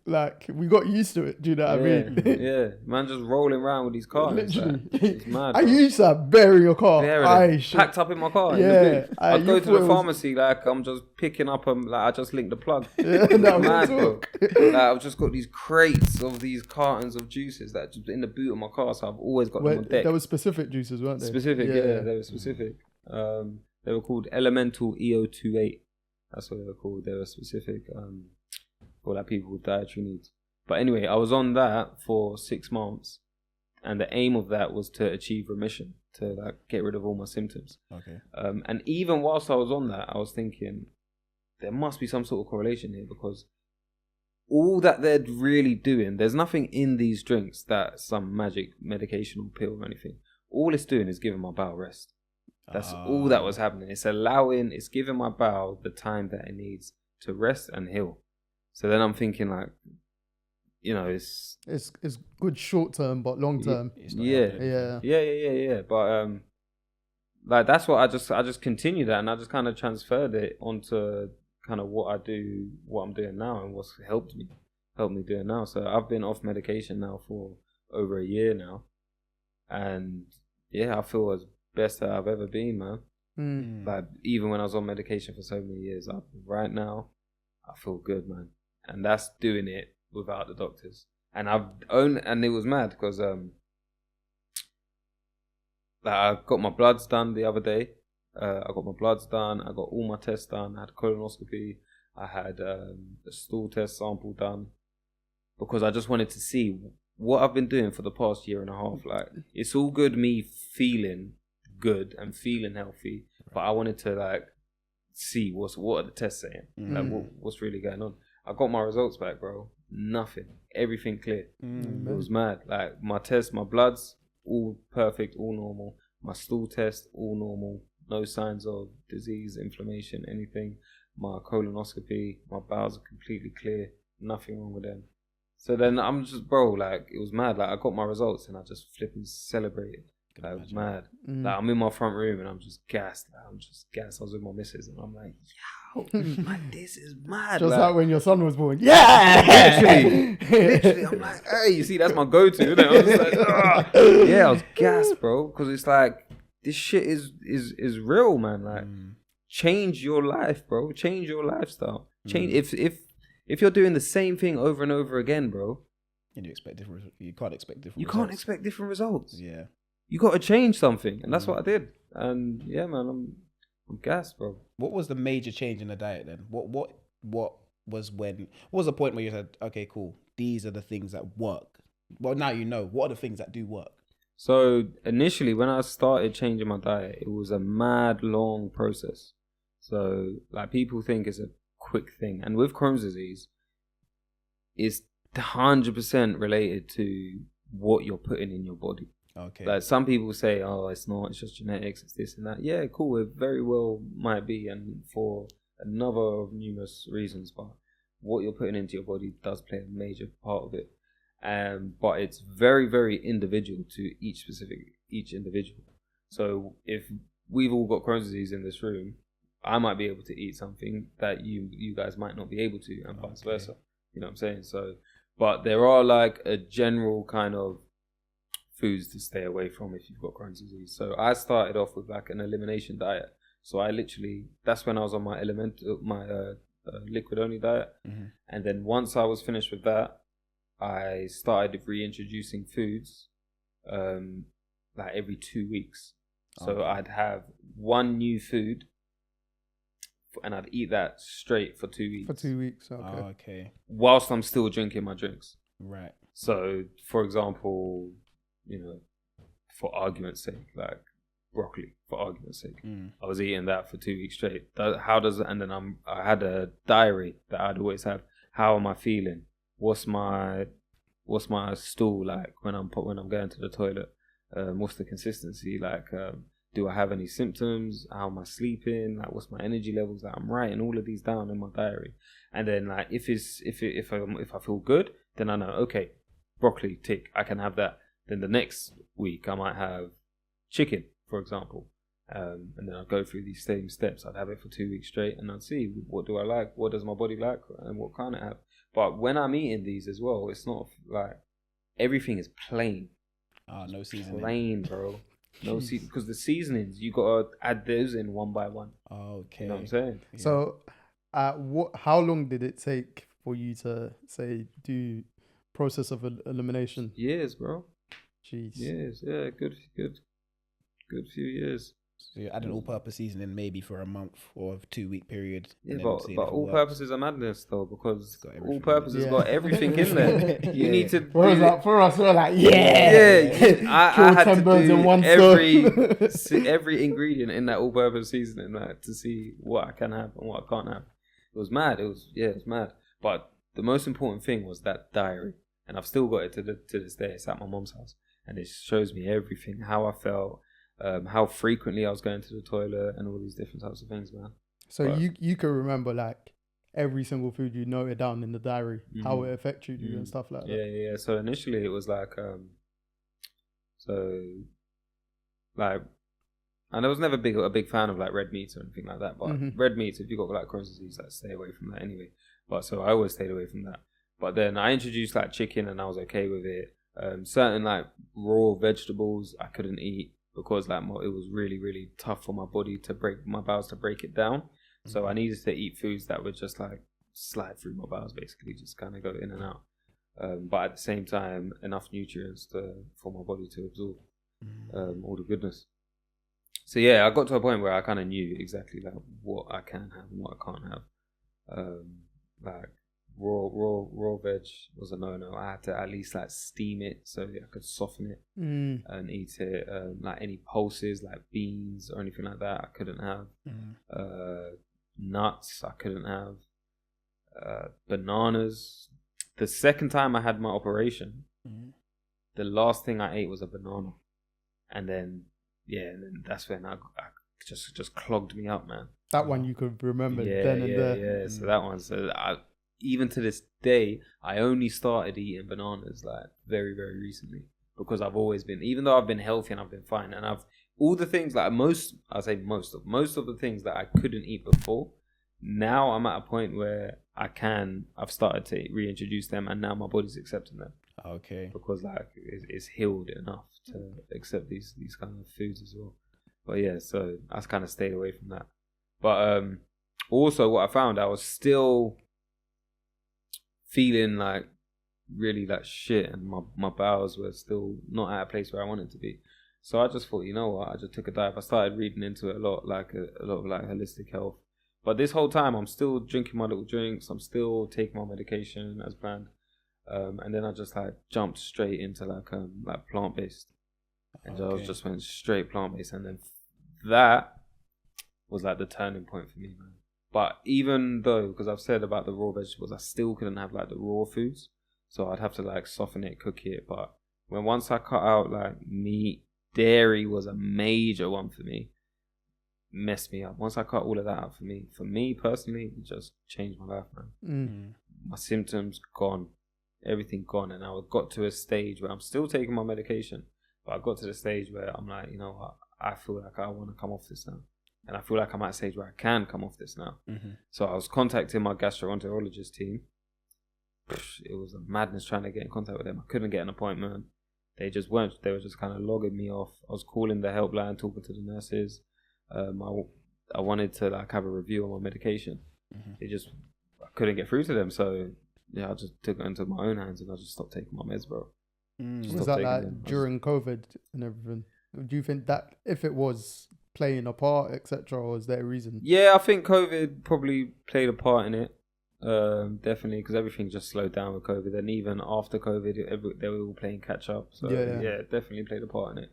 like we got used to it. Do you know what I mean? Yeah, man, just rolling around with these cartons. Literally, it's mad. I used to bury your car. Packed up in my car. Yeah, I'd go to the pharmacy like I'm just picking up like I just linked the plug. Yeah, mad, bro. Like, I've just got these crates of these cartons of juices that just in the boot of my car, so I've always got them on deck. There were specific juices, weren't they? Specific, yeah, they were specific. They were called Elemental EO28. That's what they were called. They were specific for like people with dietary needs. But anyway, I was on that for 6 months, and the aim of that was to achieve remission, to like get rid of all my symptoms. Okay. And even whilst I was on that, I was thinking there must be some sort of correlation here, because all that they're really doing, there's nothing in these drinks that's some magic medication or pill or anything. All it's doing is giving my bowel rest. That's all that was happening. It's giving my bowel the time that it needs to rest and heal. So then I'm thinking like, it's good short term, but long term. Yeah. But like that's what I just continued that, and I just kind of transferred it onto kind of what I'm doing now, and what's helped me do it now. So I've been off medication now for over a year now, and yeah, I feel as best that I've ever been, man. Like even when I was on medication for so many years, right now I feel good, man, and that's doing it without the doctors. And and it was mad because like I got my bloods done the other day, I got my bloods done. I got all my tests done. I had a colonoscopy. I had a stool test sample done because I just wanted to see what I've been doing for the past year and a half. Like, it's all good me feeling good and feeling healthy, but I wanted to like see what are the tests saying, like what's really going on. I got my results back, bro. Nothing, everything clear. It was mad. Like my tests, my bloods, all perfect, all normal. My stool test, all normal. No signs of disease, inflammation, anything. My colonoscopy, my bowels are completely clear. Nothing wrong with them. So then I'm just, bro, like, it was mad. Like, I got my results and I just flipping celebrated. Like, it was mad. Like, I'm in my front room and I'm just gassed. Like, I'm just gassed. I was with my missus and I'm like, yo, like, this is mad. Just like when your son was born. Yeah! Literally. I'm like, hey, you see, that's my go-to, isn't it? I was just like, ah. Yeah, I was gassed, bro. Because it's like, this shit is real, man. Like, change your life, bro. Change your lifestyle. Change if you're doing the same thing over and over again, bro. And you expect different. You can't expect different. You can't expect different results. Yeah. You got to change something, and that's what I did. And yeah, man, I'm gassed, bro. What was the major change in the diet then? What was when? What was the point where you said, okay, cool, these are the things that work? Well, now you know. What are the things that do work? So initially, when I started changing my diet, it was a mad long process. So like people think it's a quick thing, and with Crohn's disease, it's 100% related to what you're putting in your body. Okay. Like some people say, oh, it's not, it's just genetics, it's this and that. Yeah, cool, it very well might be, and for another of numerous reasons, but what you're putting into your body does play a major part of it. But it's very, very individual to each individual. So if we've all got Crohn's disease in this room, I might be able to eat something that you guys might not be able to, and vice versa. You know what I'm saying? So, but there are like a general kind of foods to stay away from if you've got Crohn's disease. So I started off with like an elimination diet. So I literally, that's when I was on my liquid only diet. And then once I was finished with that, I started reintroducing foods like every 2 weeks. So I'd have one new food and I'd eat that straight for 2 weeks. For 2 weeks, okay. Okay. Whilst I'm still drinking my drinks. Right. So, for example, you know, for argument's sake, like broccoli, for argument's sake, I was eating that for 2 weeks straight. And then I had a diary that I'd always have. How am I feeling? What's my stool like when I'm going to the toilet? What's the consistency like? Do I have any symptoms? How am I sleeping? Like, what's my energy levels? Like, I'm writing all of these down in my diary. And then, like, if I feel good, then I know, okay, broccoli, tick, I can have that. Then the next week I might have chicken, for example, and then I'd go through these same steps. I'd have it for 2 weeks straight, and I'd see what do I like, what does my body like, and what can't I have. But when I'm eating these as well, it's not like everything is plain. No seasoning. Plain, bro. No seasoning, because the seasonings you gotta add those in one by one. Okay. You know what I'm saying? Yeah. So, how long did it take for you to do process of elimination? Years, bro. Jeez. Years, yeah, good few years. So you're adding all-purpose seasoning maybe for a month or a 2 week period. Yeah, but all-purposes are madness though, because all-purposes Yeah. got everything in there. You need to. For us, we're like, I had 10 to birds do in one every ingredient in that all-purpose seasoning, like, to see what I can have and what I can't have. It was mad. It was mad. But the most important thing was that diary, and I've still got it to this day. It's at my mom's house, and it shows me everything, how I felt. How frequently I was going to the toilet and all these different types of things, man. So you can remember like every single food you noted down in the diary, how it affected you and stuff like that. Yeah. So initially it was like, and I was never a big fan of like red meats or anything like that. But red meats, if you got like Crohn's disease, like stay away from that anyway. But so I always stayed away from that. But then I introduced like chicken and I was okay with it. Certain like raw vegetables I couldn't eat, because like it was really, really tough for my body my bowels to break it down. So I needed to eat foods that would just like slide through my bowels, basically, just kind of go in and out. But at the same time, enough nutrients for my body to absorb all the goodness. So yeah, I got to a point where I kind of knew exactly like what I can have and what I can't have. Like raw veg was a no. I had to at least like steam it so I could soften it and eat it. Like any pulses like beans or anything like that I couldn't have. Nuts I couldn't have. Bananas. The second time I had my operation, the last thing I ate was a banana, and then that's when I just clogged me up, man. That one you could remember then and there. Yeah. So that one. So even to this day, I only started eating bananas like very, very recently, because I've always been, even though I've been healthy and I've been fine, and I've all the things like most of the things that I couldn't eat before. Now I'm at a point where I've started to reintroduce them, and now my body's accepting them. Okay. Because like it's healed enough to accept these kind of foods as well. But yeah, so I kind of stayed away from that. But also what I found, I was still feeling like really like shit, and my bowels were still not at a place where I wanted to be. So I just thought, you know what, I just took a dive. I started reading into it a lot of like holistic health. But this whole time, I'm still drinking my little drinks. I'm still taking my medication as planned. And then I just like jumped straight into like plant-based. And I just went straight plant-based. And then that was like the turning point for me, man. But even though, because I've said about the raw vegetables, I still couldn't have like the raw foods. So I'd have to like soften it, cook it. But once I cut out like meat, dairy was a major one for me. Messed me up. Once I cut all of that out for me personally, it just changed my life, man. My symptoms gone, everything gone, and I got to a stage where I'm still taking my medication, but I got to the stage where I'm like, you know what, I feel like I want to come off this now, and I feel like I'm at a stage where I can come off this now. So I was contacting my gastroenterologist team. It was a madness trying to get in contact with them. I couldn't get an appointment. They just weren't. They were just kind of logging me off. I was calling the helpline, talking to the nurses. I wanted to like have a review on my medication. I couldn't get through to them, so I just took it into my own hands and I just stopped taking my meds, bro. Was that like during COVID and everything? Do you think that if it was playing a part, etc., or was there a reason? Yeah, I think COVID probably played a part in it. Definitely, because everything just slowed down with COVID, and even after COVID, they were all playing catch up. So yeah, definitely played a part in it.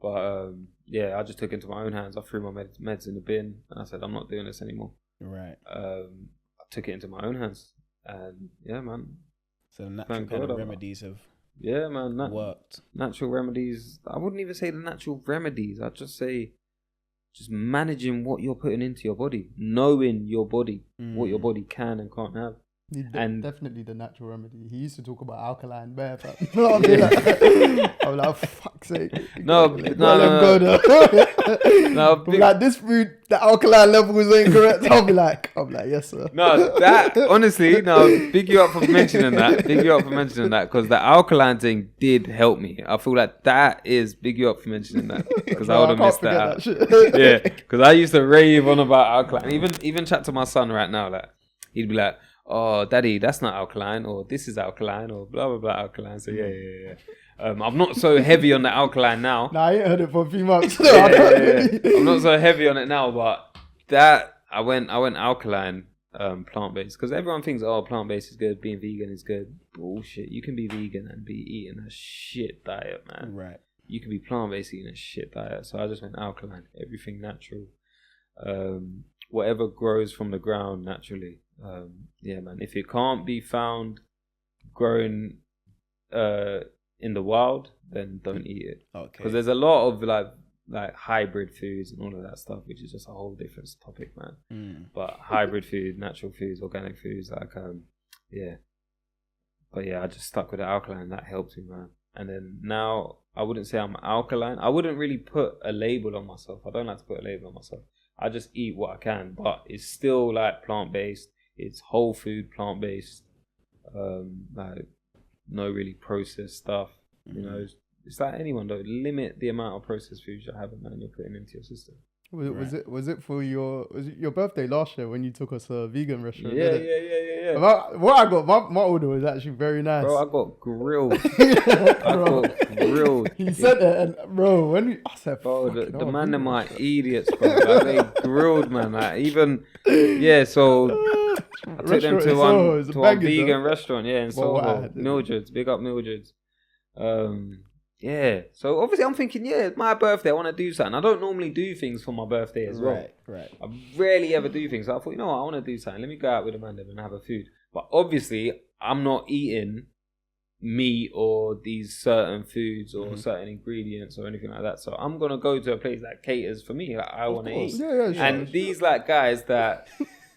But I just took it into my own hands. I threw my meds in the bin, and I said, I'm not doing this anymore. Right. I took it into my own hands, and yeah, man. So natural kind of remedies have worked. Natural remedies. I wouldn't even say the natural remedies. I'd just say just managing what you're putting into your body, knowing your body, what your body can and can't have. And definitely the natural remedy. He used to talk about alkaline bear, but I'm like, fuck's sake. No. Like this food, the alkaline levels ain't correct. I'll be like, yes, sir. No, that honestly, big you up for mentioning that. Because the alkaline thing did help me. I feel like that is big you up for mentioning that, because I would have missed that out. Yeah, because I used to rave on about alkaline. Even chat to my son right now, like he'd be like, oh, daddy, that's not alkaline, or this is alkaline, or blah, blah, blah, alkaline. So, yeah. I'm not so heavy on the alkaline now. Nah, I ain't heard it for a few months. I'm not so heavy on it now, but I went alkaline, plant-based, because everyone thinks, plant-based is good, being vegan is good. Bullshit. You can be vegan and be eating a shit diet, man. Right. You can be plant-based eating a shit diet. So I just went alkaline, everything natural. Whatever grows from the ground naturally. Man, if it can't be found growing in the wild, then don't eat it. Okay. Because there's a lot of like hybrid foods and all of that stuff, which is just a whole different topic, man. But hybrid food, natural foods, organic foods, But I just stuck with the alkaline. That helped me, man. And then now I wouldn't say I'm alkaline. I wouldn't really put a label on myself. I don't like to put a label on myself. I just eat what I can, but it's still like plant-based. It's whole food, plant-based, like no really processed stuff. You know, it's like anyone though. Limit the amount of processed foods you're having and you're putting into your system. Was it for your birthday last year when you took us to a vegan restaurant? Yeah. What I got, my order was actually very nice. Bro, I got grilled. I got grilled. He said it, and bro, I said, bro, the man them are idiots, bro. Like, they grilled, man. Like, even, so I took them to one vegan restaurant, in Soho. Mildred's, big up Mildred's. So obviously I'm thinking, it's my birthday, I want to do something. I don't normally do things for my birthday as well. Right. I rarely ever do things. So I thought, I want to do something. Let me go out with Amanda and have a food. But obviously, I'm not eating meat or these certain foods or certain ingredients or anything like that. So I'm going to go to a place that caters for me. Like, I want to eat. And these like guys that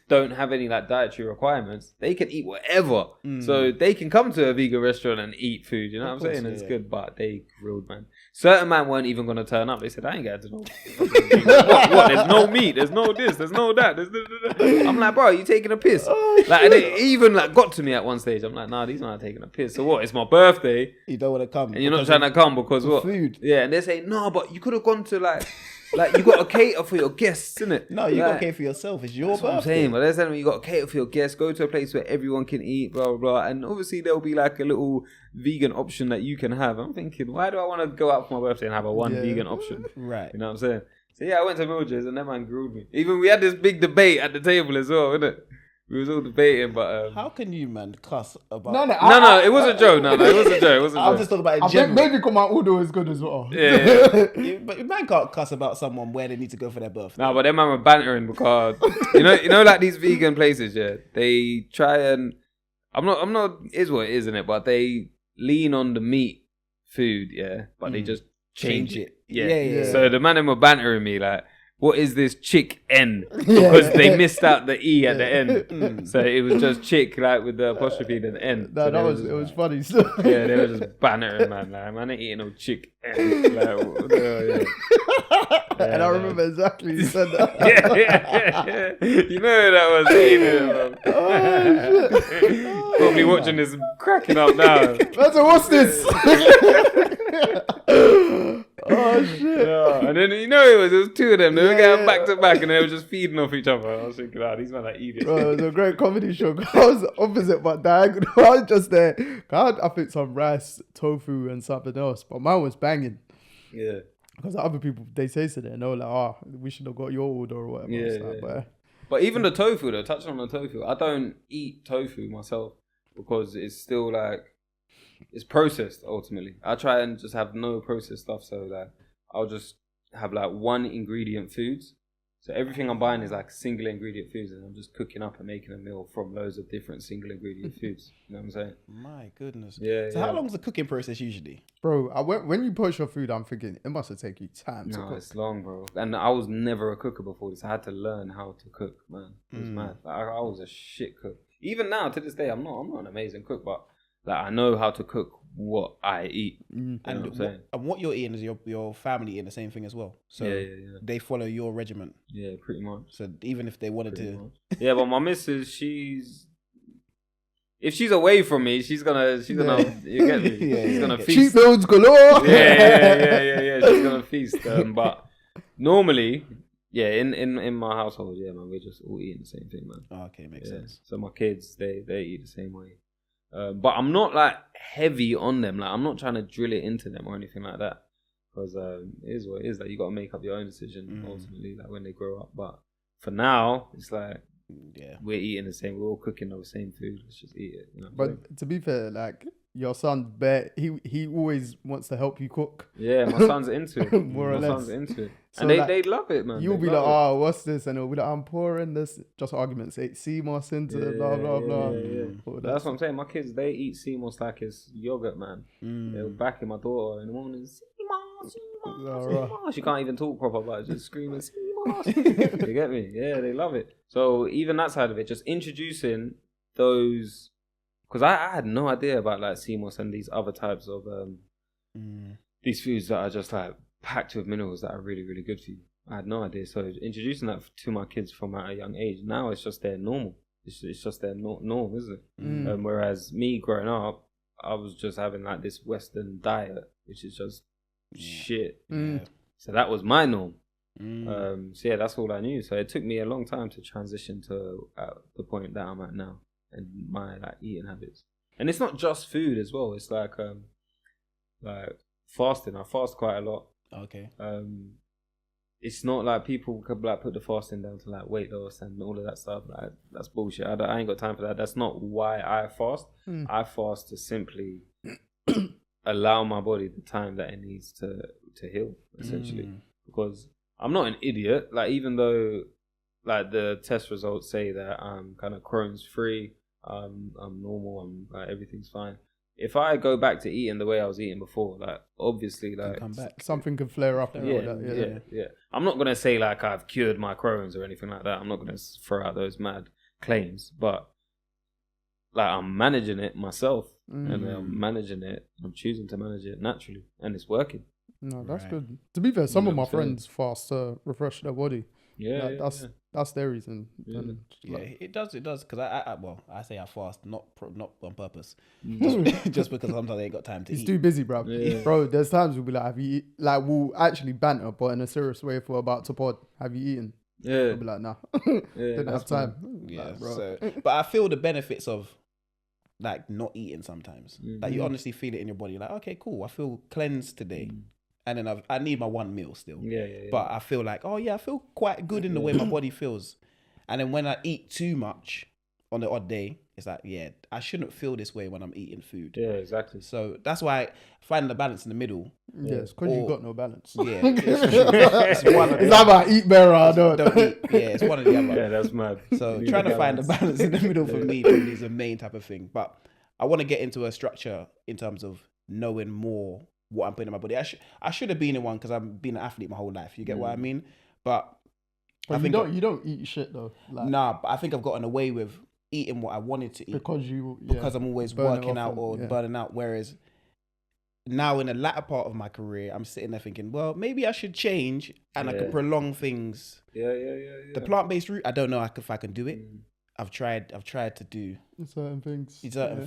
don't have any like dietary requirements, they can eat whatever. So they can come to a vegan restaurant and eat food, you know what I'm saying? It's good, but they grilled, man. Certain man weren't even going to turn up. They said, I ain't got to know. What? There's no meat, there's no this, there's no that. I'm like, bro, you taking a piss? Like, and it even like got to me at one stage. I'm like, nah, these men are taking a piss. So what? It's my birthday. You don't want to come. And you're not trying to come because what? Food. Yeah, and they say, no, but you could have gone to like you got to cater for your guests, innit? No, you got to cater for yourself. It's your birthday. What I'm saying, but they're telling me you got to cater for your guests. Go to a place where everyone can eat, blah, blah, blah. And obviously there'll be like a little vegan option that you can have. I'm thinking, why do I want to go out for my birthday and have a vegan option? Right. You know what I'm saying? So I went to Mildred's and that man grilled me. Even we had this big debate at the table as well, innit? We was all debating, but how can you, man, cuss about? No, it was a joke. No, it was a joke. I'm just talking about in I general. think maybe because my order is good as well. Yeah. But man can't cuss about someone where they need to go for their birthday. No, but them man were bantering because you know, like these vegan places, they try and I'm not is what it is, isn't it? But they lean on the meat food, but they just change it. Yeah. So the man them were bantering me like, what is this chick-en? Because they missed out the E at the end. So it was just chick, like, with the apostrophe and the N. No, so it was funny. Yeah, they were just bantering, man. Like, man ain't eating no chick-en. Like, what the hell, And I remember exactly you said that. yeah. You know that was eating, man. Probably watching this cracking up now. What's this? Oh shit! Yeah. And then it was two of them. They were going back to back, and they were just feeding off each other. I was thinking, these men are idiots. Bro, it was a great comedy show. I was opposite but diagonal. I was just there. I think some rice, tofu, and something else, but mine was banging. Yeah. Because other people, they tasted it and they were like, we should have got your order or whatever. Yeah. But even the tofu, though, touching on the tofu, I don't eat tofu myself because it's still like, it's processed ultimately. I try and just have no processed stuff, so that I'll just have like one ingredient foods. So everything I'm buying is like single ingredient foods, and I'm just cooking up and making a meal from loads of different single ingredient foods. You know what I'm saying? My goodness. Yeah. So how long is the cooking process usually? Bro, when you post your food, I'm thinking it must have taken you time to cook. It's long, bro. And I was never a cooker before this. I had to learn how to cook, man. It was mad. Like, I was a shit cook. Even now, to this day, I'm not an amazing cook, but like I know how to cook what I eat. You know what I'm saying? And what you're eating is your family eating the same thing as well. So they follow your regimen. Yeah, pretty much. So even if they wanted to, yeah, but my missus, if she's away from me, she's gonna you get me? She's gonna feast. Cheap meals galore. Yeah. She's gonna feast. But normally, in my household, man, we're just all eating the same thing, man. Oh, okay, makes sense. So my kids, they eat the same way. But I'm not like heavy on them. Like I'm not trying to drill it into them or anything like that. Because it is what it is. Like you got to make up your own decision ultimately, like when they grow up. But for now, it's like we're eating the same. We're all cooking the same food. Let's just eat it. You know but to be fair, like your son, he always wants to help you cook. Yeah, my son's into it. More or less. My son's into it. So and like, they love it, man. You'll be like, what's this? And he'll be like, I'm pouring this. Just arguments. CMOS into blah, blah, blah. Yeah. That's what I'm saying. My kids, they eat CMOS like it's yogurt, man. They'll back in my daughter in the morning. CMOS. She can't even talk proper, but just screaming CMOS. You get me? Yeah, they love it. So even that side of it, just introducing those, because I had no idea about like CMOS and these other types of these foods that are just like packed with minerals that are really, really good for you. I had no idea. So introducing that to my kids from at a young age, now it's just their normal. It's just their norm, isn't it? Whereas me growing up, I was just having like this Western diet, which is just shit. So that was my norm. So yeah, that's all I knew. So it took me a long time to transition to the point that I'm at now and my like eating habits. And it's not just food as well. It's like fasting. I fast quite a lot. Okay. It's not like people could like put the fasting down to like weight loss and all of that stuff. Like that's bullshit. I ain't got time for that. That's not why I fast. I fast to simply allow my body the time that it needs to heal, essentially. Because I'm not an idiot. Like even though like the test results say that I'm kind of Crohn's free, I'm normal, like everything's fine. If I go back to eating the way I was eating before, like obviously, like come back. Something could flare up. Yeah. I'm not gonna say like I've cured my Crohn's or anything like that. I'm not gonna throw out those mad claims, but like I'm managing it myself, and I'm managing it. I'm choosing to manage it naturally, and it's working. No, that's good. To be fair, some of my friends fast to refresh their body. That's their reason. It does. Because I say I fast not on purpose, just because sometimes I ain't got time to eat. He's too busy, bro. Bro, there's times we'll be like, have you eat? Like we'll actually banter, but in a serious way, if we're about to pod, have you eaten? We'll be like, nah, didn't have time. Yeah, like, bro. So, but I feel the benefits of like not eating sometimes. Like you honestly feel it in your body. You're like, okay, cool. I feel cleansed today. And then I need my one meal still. But I feel like, I feel quite good in the way my body feels. And then when I eat too much on the odd day, it's like, I shouldn't feel this way when I'm eating food. Yeah, exactly. So that's why I find the balance in the middle. Yeah, it's because you've got no balance. Yeah. It's either eat better or don't eat. Yeah, it's one or the other. Yeah, that's mad. So trying to find the balance in the middle for me probably is the main type of thing. But I want to get into a structure in terms of knowing more what I'm putting in my body. I should have been in one because I've been an athlete my whole life. You get what I mean? But I think you don't eat shit though. Like, nah, but I think I've gotten away with eating what I wanted to eat because I'm always working out or burning out. Whereas now in the latter part of my career, I'm sitting there thinking, well, maybe I should change and I could prolong things. The plant-based route, I don't know if I can do it. I've tried to do certain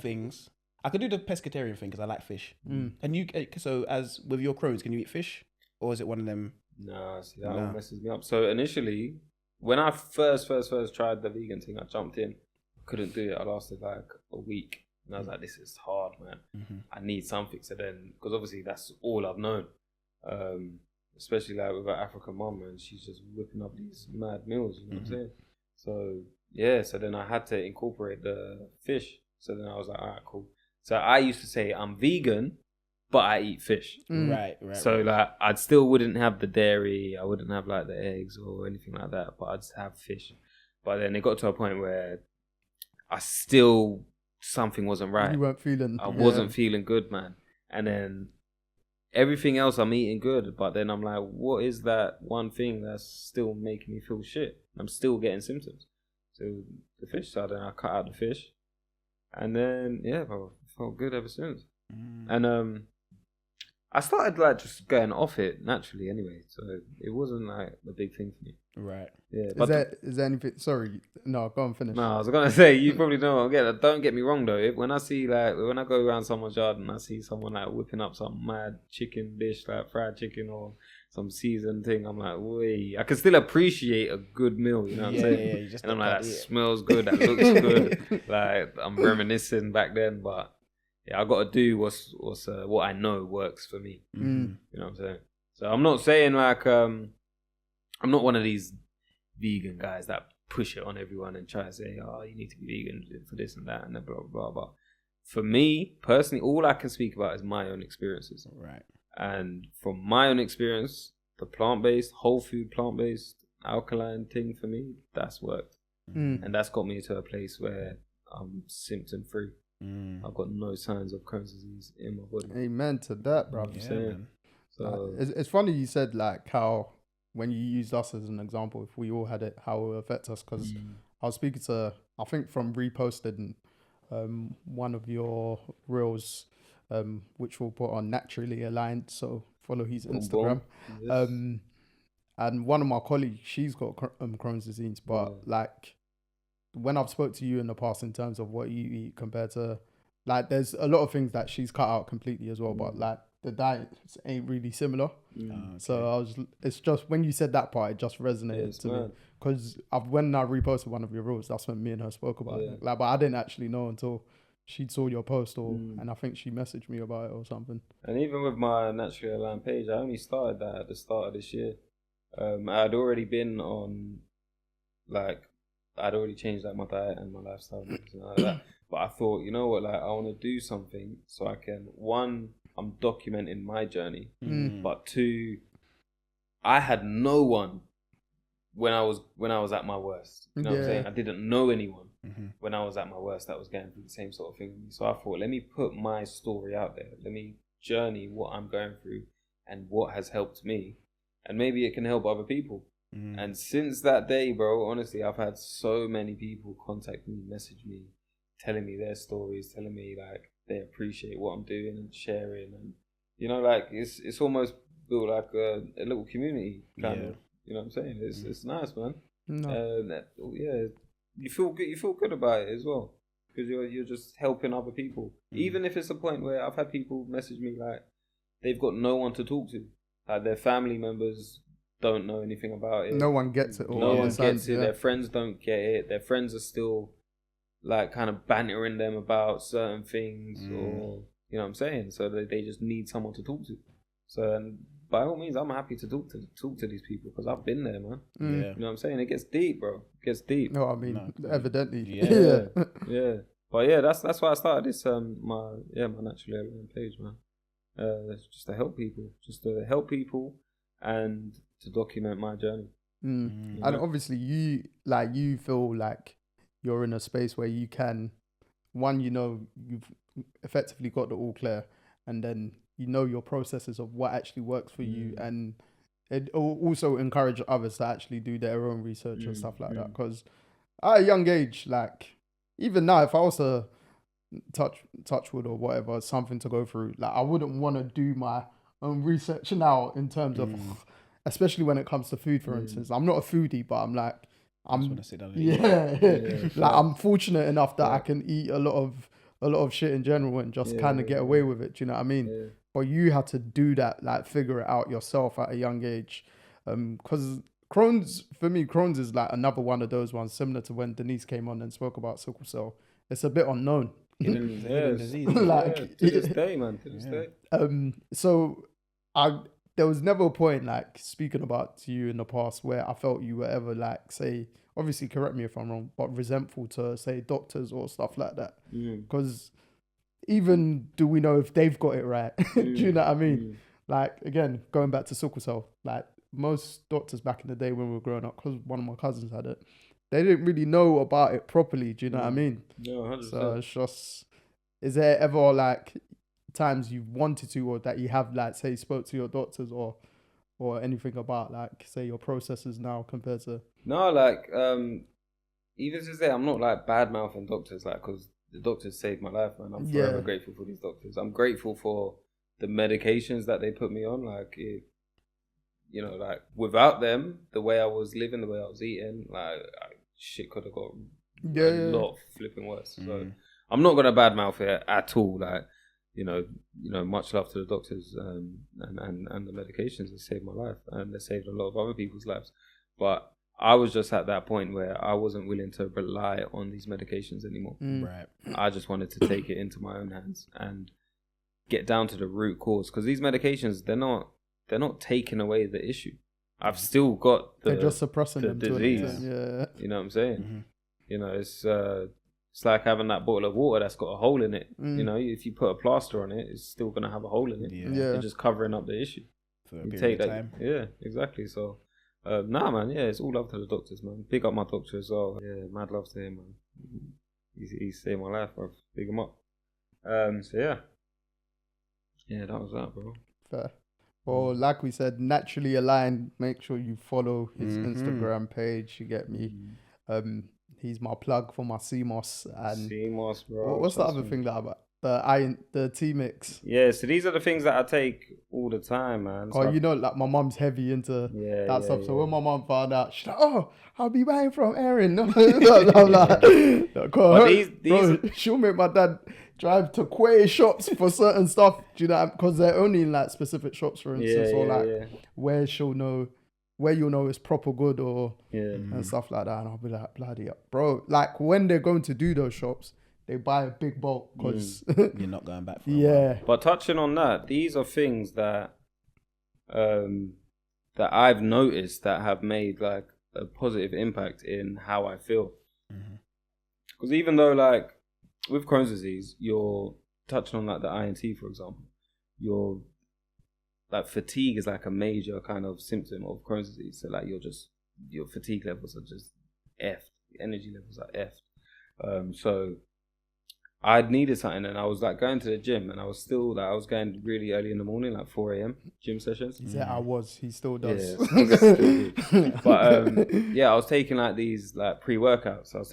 things. I could do the pescatarian thing because I like fish. And you, so as with your Crohn's, can you eat fish, or is it one of them? Nah, see that all messes me up. So initially, when I first tried the vegan thing, I jumped in, couldn't do it. I lasted like a week, and I was like, "This is hard, man. I need something." So then, because obviously that's all I've known, especially like with our African mum, and she's just whipping up these mad meals. You know what I'm saying? So so then I had to incorporate the fish. So then I was like, "All right, cool." So I used to say I'm vegan, but I eat fish. Right. So like I still wouldn't have the dairy, I wouldn't have like the eggs or anything like that, but I'd have fish. But then it got to a point where something wasn't right. You weren't feeling. I wasn't feeling good, man. And then everything else I'm eating good, but then I'm like, what is that one thing that's still making me feel shit? I'm still getting symptoms. So the fish side, and I cut out the fish. And then, bro, felt good ever since. And I started like just going off it naturally anyway. So it wasn't like a big thing for me. Right. Yeah. Is there anything? Sorry, no, go on, finish. No, I was gonna say you probably know what I'm getting. Don't get me wrong though. When I go around someone's yard and I see someone like whipping up some mad chicken dish, like fried chicken or some seasoned thing, I'm like, wait, I can still appreciate a good meal. You know what I'm saying? You just and I'm like, that smells good, that looks good. Like I'm reminiscing back then, but I got to do what's what I know works for me. You know what I'm saying? So I'm not saying like I'm not one of these vegan guys that push it on everyone and try to say, oh, you need to be vegan for this and that and blah, blah, blah, blah. For me, personally, all I can speak about is my own experiences. Right. And from my own experience, the plant-based, whole food plant-based, alkaline thing for me, that's worked. And that's got me to a place where I'm symptom-free. I've got no signs of Crohn's disease in my body. Amen to that, bro. So it's funny you said like how when you used us as an example, if we all had it, how it would affect us. Because I was speaking to, I think from reposted one of your reels, which we'll put on Naturally Aligned. So follow his Instagram. Yes. And one of my colleagues, she's got Crohn's disease, but like when I've spoke to you in the past in terms of what you eat compared to, like, there's a lot of things that she's cut out completely as well, but like the diets ain't really similar. Okay. So it's just when you said that part, it just resonated to me. Because when I reposted one of your rules, that's when me and her spoke about it. Like, but I didn't actually know until she saw your post, and I think she messaged me about it or something. And even with my Naturally Aligned page, I only started that at the start of this year. I'd already been on, like, I'd already changed like my diet and my lifestyle and everything like that. But I thought, you know what, like, I want to do something so I can, one, I'm documenting my journey, but two, I had no one when I was at my worst. You know what I'm saying? I didn't know anyone when I was at my worst that was going through the same sort of thing with me. So I thought, let me put my story out there. Let me journey what I'm going through and what has helped me, and maybe it can help other people. And since that day, bro, honestly, I've had so many people contact me, message me, telling me their stories, telling me like they appreciate what I'm doing and sharing, and you know, like it's almost built like a little community kind of. You know what I'm saying? It's nice, man. You feel good. You feel good about it as well because you're just helping other people. Even if it's a point where I've had people message me like they've got no one to talk to, like their family members don't know anything about it. No one gets it. No one gets it. Their friends don't get it. Their friends are still like kind of bantering them about certain things, or you know what I'm saying. So they just need someone to talk to. So and by all means, I'm happy to talk to these people because I've been there, man. You know what I'm saying? It gets deep, bro. It gets deep. No, I mean, evidently. Yeah. But yeah, that's why I started this my Naturally Aligned page, man. Just to help people, and to document my journey. And obviously, you feel like you're in a space where you can, one, you know, you've effectively got the all clear, and then you know your processes of what actually works for you, and it also encourage others to actually do their own research and stuff like that. Because at a young age, like even now, if I was to touch wood or whatever, something to go through, like I wouldn't want to do my own research now in terms of, especially when it comes to food, for instance. I'm not a foodie, but I'm like, like I'm fortunate enough that I can eat a lot of shit in general and just kind of get away with it. Do you know what I mean? But you had to do that, like figure it out yourself at a young age. Because Crohn's is like another one of those ones, similar to when Denise came on and spoke about sickle cell. It's a bit unknown. Hidden disease. Like to this day, man. To this day. So there was never a point, like speaking about to you in the past, where I felt you were ever like, say, obviously correct me if I'm wrong, but resentful to say doctors or stuff like that. Because even do we know if they've got it right? Do you know what I mean? Like, again, going back to sickle cell, like most doctors back in the day when we were growing up, because one of my cousins had it, they didn't really know about it properly. Do you know what I mean? Yeah, 100%. So it's just, is there ever like times you've wanted to, or that you have like, say, spoke to your doctors or anything about like, say, your processes now compared to? No, like, even to say, I'm not like bad mouthing doctors, like, because the doctors saved my life, man. I'm forever grateful for these doctors. I'm grateful for the medications that they put me on. Like, you know, like without them, the way I was living, the way I was eating, like shit could have got a lot flipping worse. So I'm not gonna badmouth it at all. Like, you know, much love to the doctors and the medications that saved my life, and they saved a lot of other people's lives. But I was just at that point where I wasn't willing to rely on these medications anymore. Right. I just wanted to take it into my own hands and get down to the root cause, because these medications, they're not taking away the issue. I've still got they're just suppressing the disease. You know what I'm saying? You know, it's like having that bottle of water that's got a hole in it. You know, if you put a plaster on it, it's still gonna have a hole in it. You're just covering up the issue. For a period of time. Yeah, exactly. So nah, man, it's all love to the doctors, man. Big up my doctor as well. Yeah, mad love to him, man. He saved my life, bro. Big him up. So yeah, that was that, bro. Fair. Well, like we said, Naturally Aligned. Make sure you follow his Instagram page. You get me. He's my plug for my CMOS. And CMOS, bro. What's the other thing that about the T mix? Yeah, so these are the things that I take all the time, man. Oh, So you know, like my mum's heavy into that stuff. So when my mum found out, she's like, "Oh, I'll be buying from Erin." I'm like, bro, she'll make my dad drive to Quay shops for certain stuff. Do you know? Because they're only in like specific shops, for instance, or like where she'll know, where you'll know it's proper good or and stuff like that. And I'll be like, bloody up, bro. Like when they're going to do those shops, they buy a big bulk because you're not going back for a while. But touching on that, these are things that that I've noticed that have made like a positive impact in how I feel. Because even though like with Crohn's disease, you're touching on like the INT, for example, your like fatigue is like a major kind of symptom of Crohn's disease. So like your fatigue levels are just effed, the energy levels are effed. So I needed something, and I was like going to the gym, and I was still like I was going really early in the morning, like 4 a.m. gym sessions. He said he still does. Yeah, but I was taking like these like pre-workouts. I was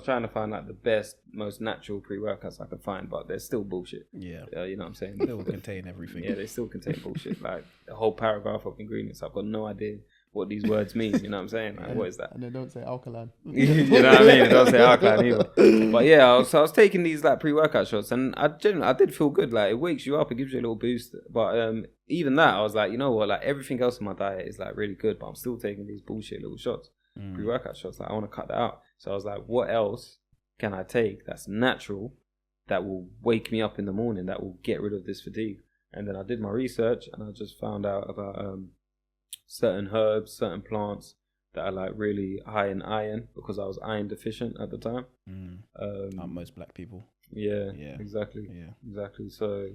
trying to find like the best, most natural pre-workouts I could find, but they're still bullshit. Yeah, you know what I'm saying? They will contain everything. Yeah, they still contain bullshit. Like a whole paragraph of ingredients. I've got no idea what these words mean, you know what I'm saying? Like, what is that? And they don't say alkaline. You know what I mean? They don't say alkaline either. But yeah, I was taking these like pre-workout shots, and I did feel good. Like it wakes you up, it gives you a little boost. But even that, I was like, you know what? Like everything else in my diet is like really good, but I'm still taking these bullshit little shots, pre-workout shots. Like I want to cut that out. So I was like, what else can I take that's natural, that will wake me up in the morning, that will get rid of this fatigue? And then I did my research, and I just found out about certain herbs, certain plants that are like really high in iron, because I was iron deficient at the time. Like most black people. Yeah, exactly. So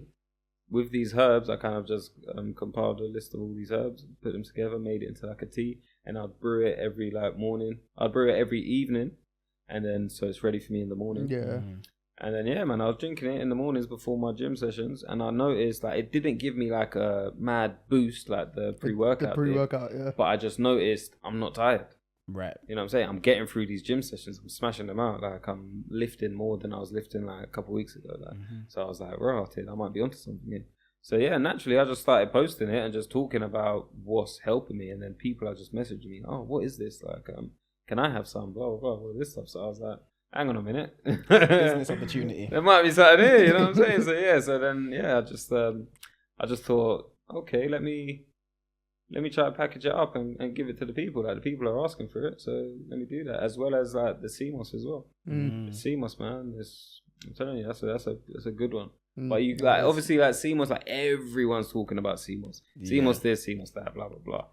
with these herbs, I kind of just compiled a list of all these herbs, put them together, made it into like a tea, and I'd brew it every like morning. I'd brew it every evening, and then so it's ready for me in the morning. Yeah. And then I was drinking it in the mornings before my gym sessions, and I noticed like it didn't give me like a mad boost like the pre-workout. But I just noticed I'm not tired. Right. You know what I'm saying? I'm getting through these gym sessions, I'm smashing them out. Like I'm lifting more than I was lifting like a couple of weeks ago. Like. So I was like, I might be onto something here. So yeah, naturally I just started posting it and just talking about what's helping me, and then people are just messaging me, oh, what is this? Like, can I have some? Blah, blah, blah, all this stuff. So I was like, hang on a minute. Business opportunity. There might be something here, you know what I'm saying? So then I just thought, okay, let me try to package it up and give it to the people. Like the people are asking for it, so let me do that. As well as like the CMOS as well. The CMOS, man, I'm telling you, that's a good one. But you like obviously like CMOS, like everyone's talking about CMOS. CMOS this, CMOS that, blah blah blah.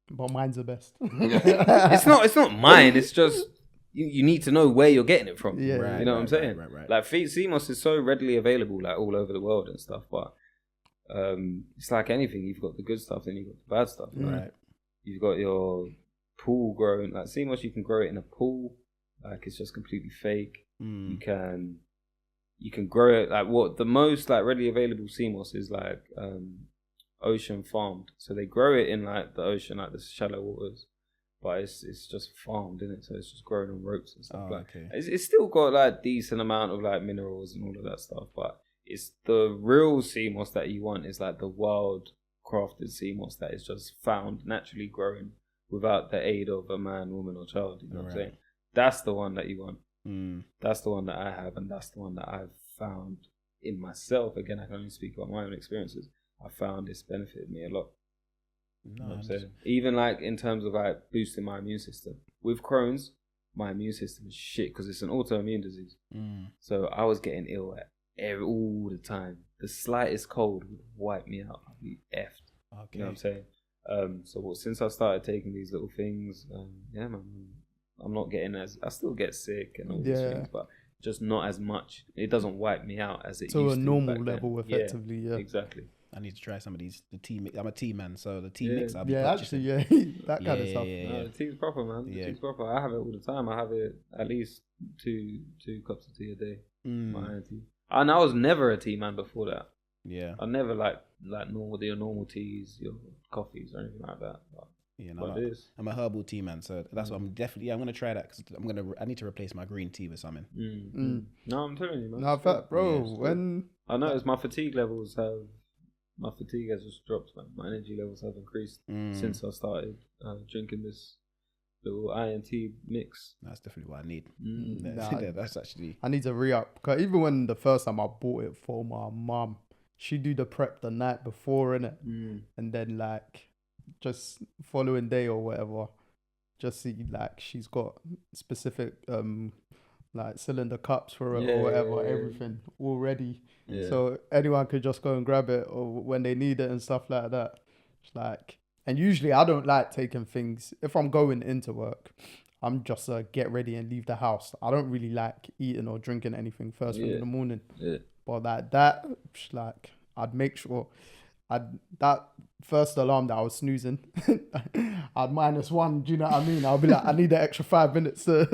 But mine's the best. It's not mine. It's just you need to know where you're getting it from. Yeah, you know what I'm saying? Right. Like CMOS is so readily available, like all over the world and stuff. But it's like anything. You've got the good stuff, then you've got the bad stuff. Right? You've got your pool growing. Like CMOS, you can grow it in a pool. Like it's just completely fake. You can grow it like what the most like readily available CMOS is like ocean farmed. So they grow it in like the ocean, like the shallow waters. But it's just farmed, isn't it? So it's just growing on ropes and stuff. It's still got like decent amount of like minerals and all of that stuff. But it's the real CMOS that you want is like the wild crafted CMOS that is just found naturally growing without the aid of a man, woman, or child. You know what I'm saying? That's the one that you want. That's the one that I have, and that's the one that I've found in myself. Again, I can only speak about my own experiences. I found this benefited me a lot. You know what I'm saying? Even like in terms of like boosting my immune system. With Crohn's, my immune system is shit because it's an autoimmune disease. So I was getting ill all the time. The slightest cold would wipe me out. I'd be effed. You know what I'm saying? Since I started taking these little things, man, I'm not getting I still get sick and all these things, but just not as much. It doesn't wipe me out as it used to. To a normal level, effectively, yeah. Exactly. I need to try some of these. The tea mix. I'm a tea man, so the tea mix. I'll be that kind of stuff. The tea's proper, man. The tea's proper. I have it all the time. I have it at least two cups of tea a day. My own tea. And I was never a tea man before that. Yeah. I never like your normal teas, your coffees or anything like that. But I'm a herbal tea man, so that's what I'm definitely. I'm gonna try that because I need to replace my green tea with something. No, I'm telling you, man. No, fact, bro. When I noticed my fatigue levels have my fatigue has just dropped, man. My energy levels have increased since I started drinking this little INT mix. That's definitely what I need. That's actually... I need to re-up. Because even when the first time I bought it for my mum, she do the prep the night before, innit? And then like just following day or whatever, just see like she's got specific like cylinder cups for it or whatever, everything already. So anyone could just go and grab it or when they need it and stuff like that. It's like, and usually I don't like taking things, if I'm going into work, I'm just get ready and leave the house. I don't really like eating or drinking anything first thing in the morning. But that like, I'd make sure that first alarm that I was snoozing, I'd -1. Do you know what I mean? I'll be like, I need an extra 5 minutes to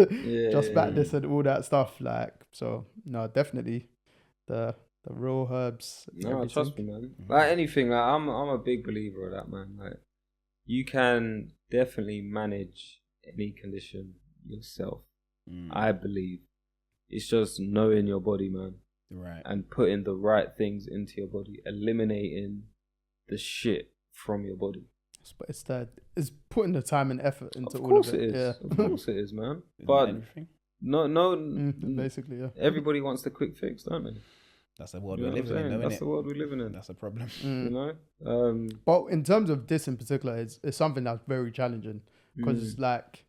just back this and all that stuff. Like, so no, definitely the real herbs. No, trust me, man. Like anything, like I'm a big believer of that, man. Like you can definitely manage any condition yourself. I believe it's just knowing your body, man. Right. And putting the right things into your body, eliminating the shit from your body. But it's putting the time and effort into all of it. Of it. Yeah. Of course it is, man. But no, basically, yeah. Everybody wants the quick fix, don't they? That's the world we're living in. That's the world we're living in. That's a problem. You know. But in terms of this in particular, it's something that's very challenging because like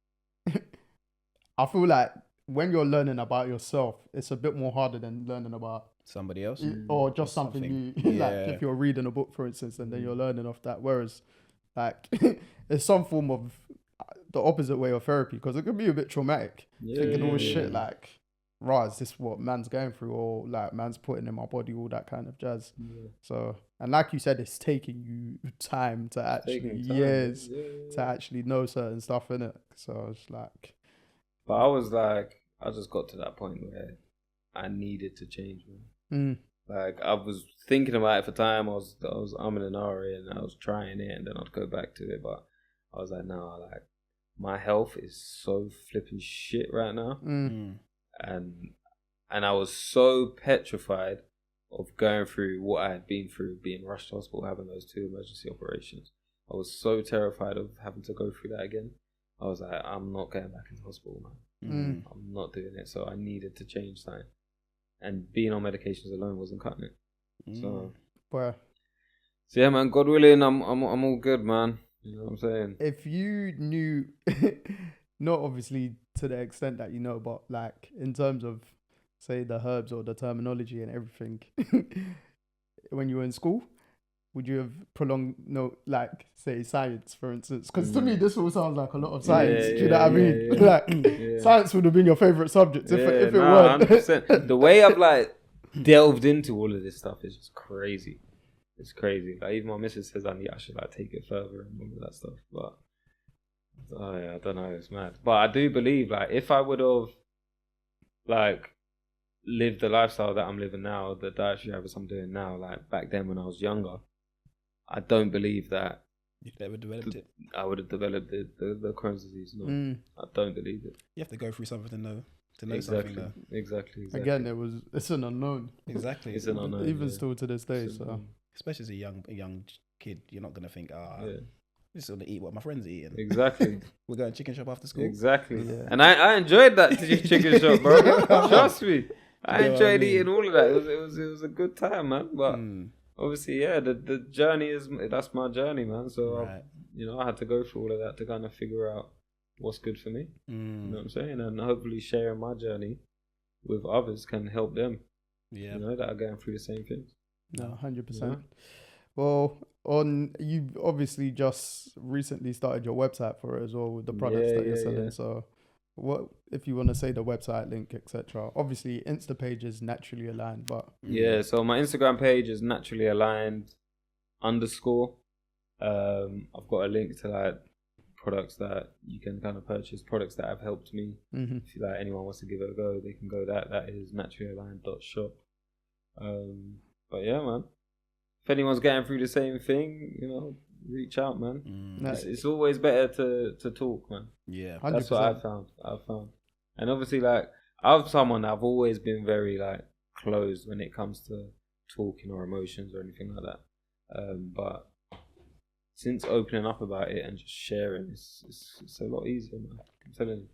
I feel like when you're learning about yourself, it's a bit more harder than learning about somebody else or just something new. Like if you're reading a book, for instance, and then you're learning off that. Whereas like it's some form of the opposite way of therapy because it can be a bit traumatic. Thinking all shit like, is this what man's going through or like man's putting in my body, all that kind of jazz. So, and like you said, it's taking you time to actually, years to actually know certain stuff in it. So it's like... But I was like, I just got to that point where I needed to change, man. Like I was thinking about it for time. I was umming and ahhing and I was trying it and then I'd go back to it. But I was like, no, like my health is so flipping shit right now. And I was so petrified of going through what I had been through, being rushed to hospital, having those 2 emergency operations. I was so terrified of having to go through that again. I was like, I'm not going back into hospital, man. I'm not doing it. So I needed to change something. And being on medications alone wasn't cutting it. So yeah, man, God willing, I'm all good, man. You know what I'm saying? If you knew, not obviously to the extent that you know, but like in terms of, say, the herbs or the terminology and everything, when you were in school, would you have prolonged, like, say, science, for instance? Because to me, this all sounds like a lot of science. Do you know what I mean? Like, science would have been your favourite subject if it weren't. 100%. The way I've, like, delved into all of this stuff is just crazy. It's crazy. Like, even my missus says I should, like, take it further and all of that stuff. But, I don't know. It's mad. But I do believe, like, if I would have, like, lived the lifestyle that I'm living now, the dietary habits I'm doing now, like, back then when I was younger, I don't believe that you've never developed it. I would have developed the Crohn's disease. No, I don't believe it. You have to go through something to know exactly. something. Though. Exactly. Again, it's an unknown. Exactly, it's an unknown. Even still to this day. So, especially as a young kid, you're not gonna think, I'm just gonna eat what my friends are eating. Exactly. We're going chicken shop after school. Exactly. Yeah. And I enjoyed that chicken shop, bro. Trust me, I enjoyed eating all of that. It was a good time, man. But. Obviously, the journey that's my journey, man. So, I had to go through all of that to kind of figure out what's good for me. You know what I'm saying? And hopefully sharing my journey with others can help them. Yeah. That are going through the same things. No, 100%. Well, you obviously just recently started your website for it as well with the products that you're selling. Yeah. So, what if you want to say the website link, etc.? Obviously, Insta page is naturally aligned, but so my Instagram page is naturally aligned _. I've got a link to like products that you can kind of purchase, products that have helped me. If you, like, anyone wants to give it a go, they can go that is naturallyaligned.shop. But yeah, man, if anyone's going through the same thing, reach out, man. It's always better to talk, man. Yeah, 100%. That's what I've found. And obviously, like, I've always been very, like, closed when it comes to talking or emotions or anything like that. But since opening up about it and just sharing, it's a lot easier, man. I'm telling you.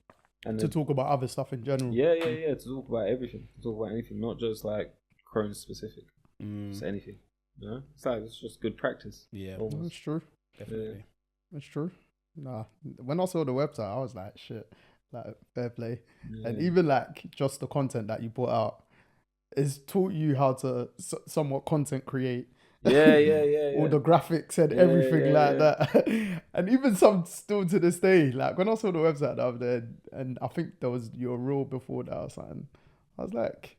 And to talk about other stuff in general. Yeah. To talk about everything, to talk about anything, not just like Crohn specific. It's anything. You know, it's just good practice. Yeah, that's true. Definitely, that's true. Nah, when I saw the website, I was like, shit, like fair play. Yeah. And even like just the content that you put out, it's taught you how to somewhat content create. Yeah. All the graphics and everything that. And even some still to this day, like when I saw the website the other day, and I think there was your rule before that or something, I was like,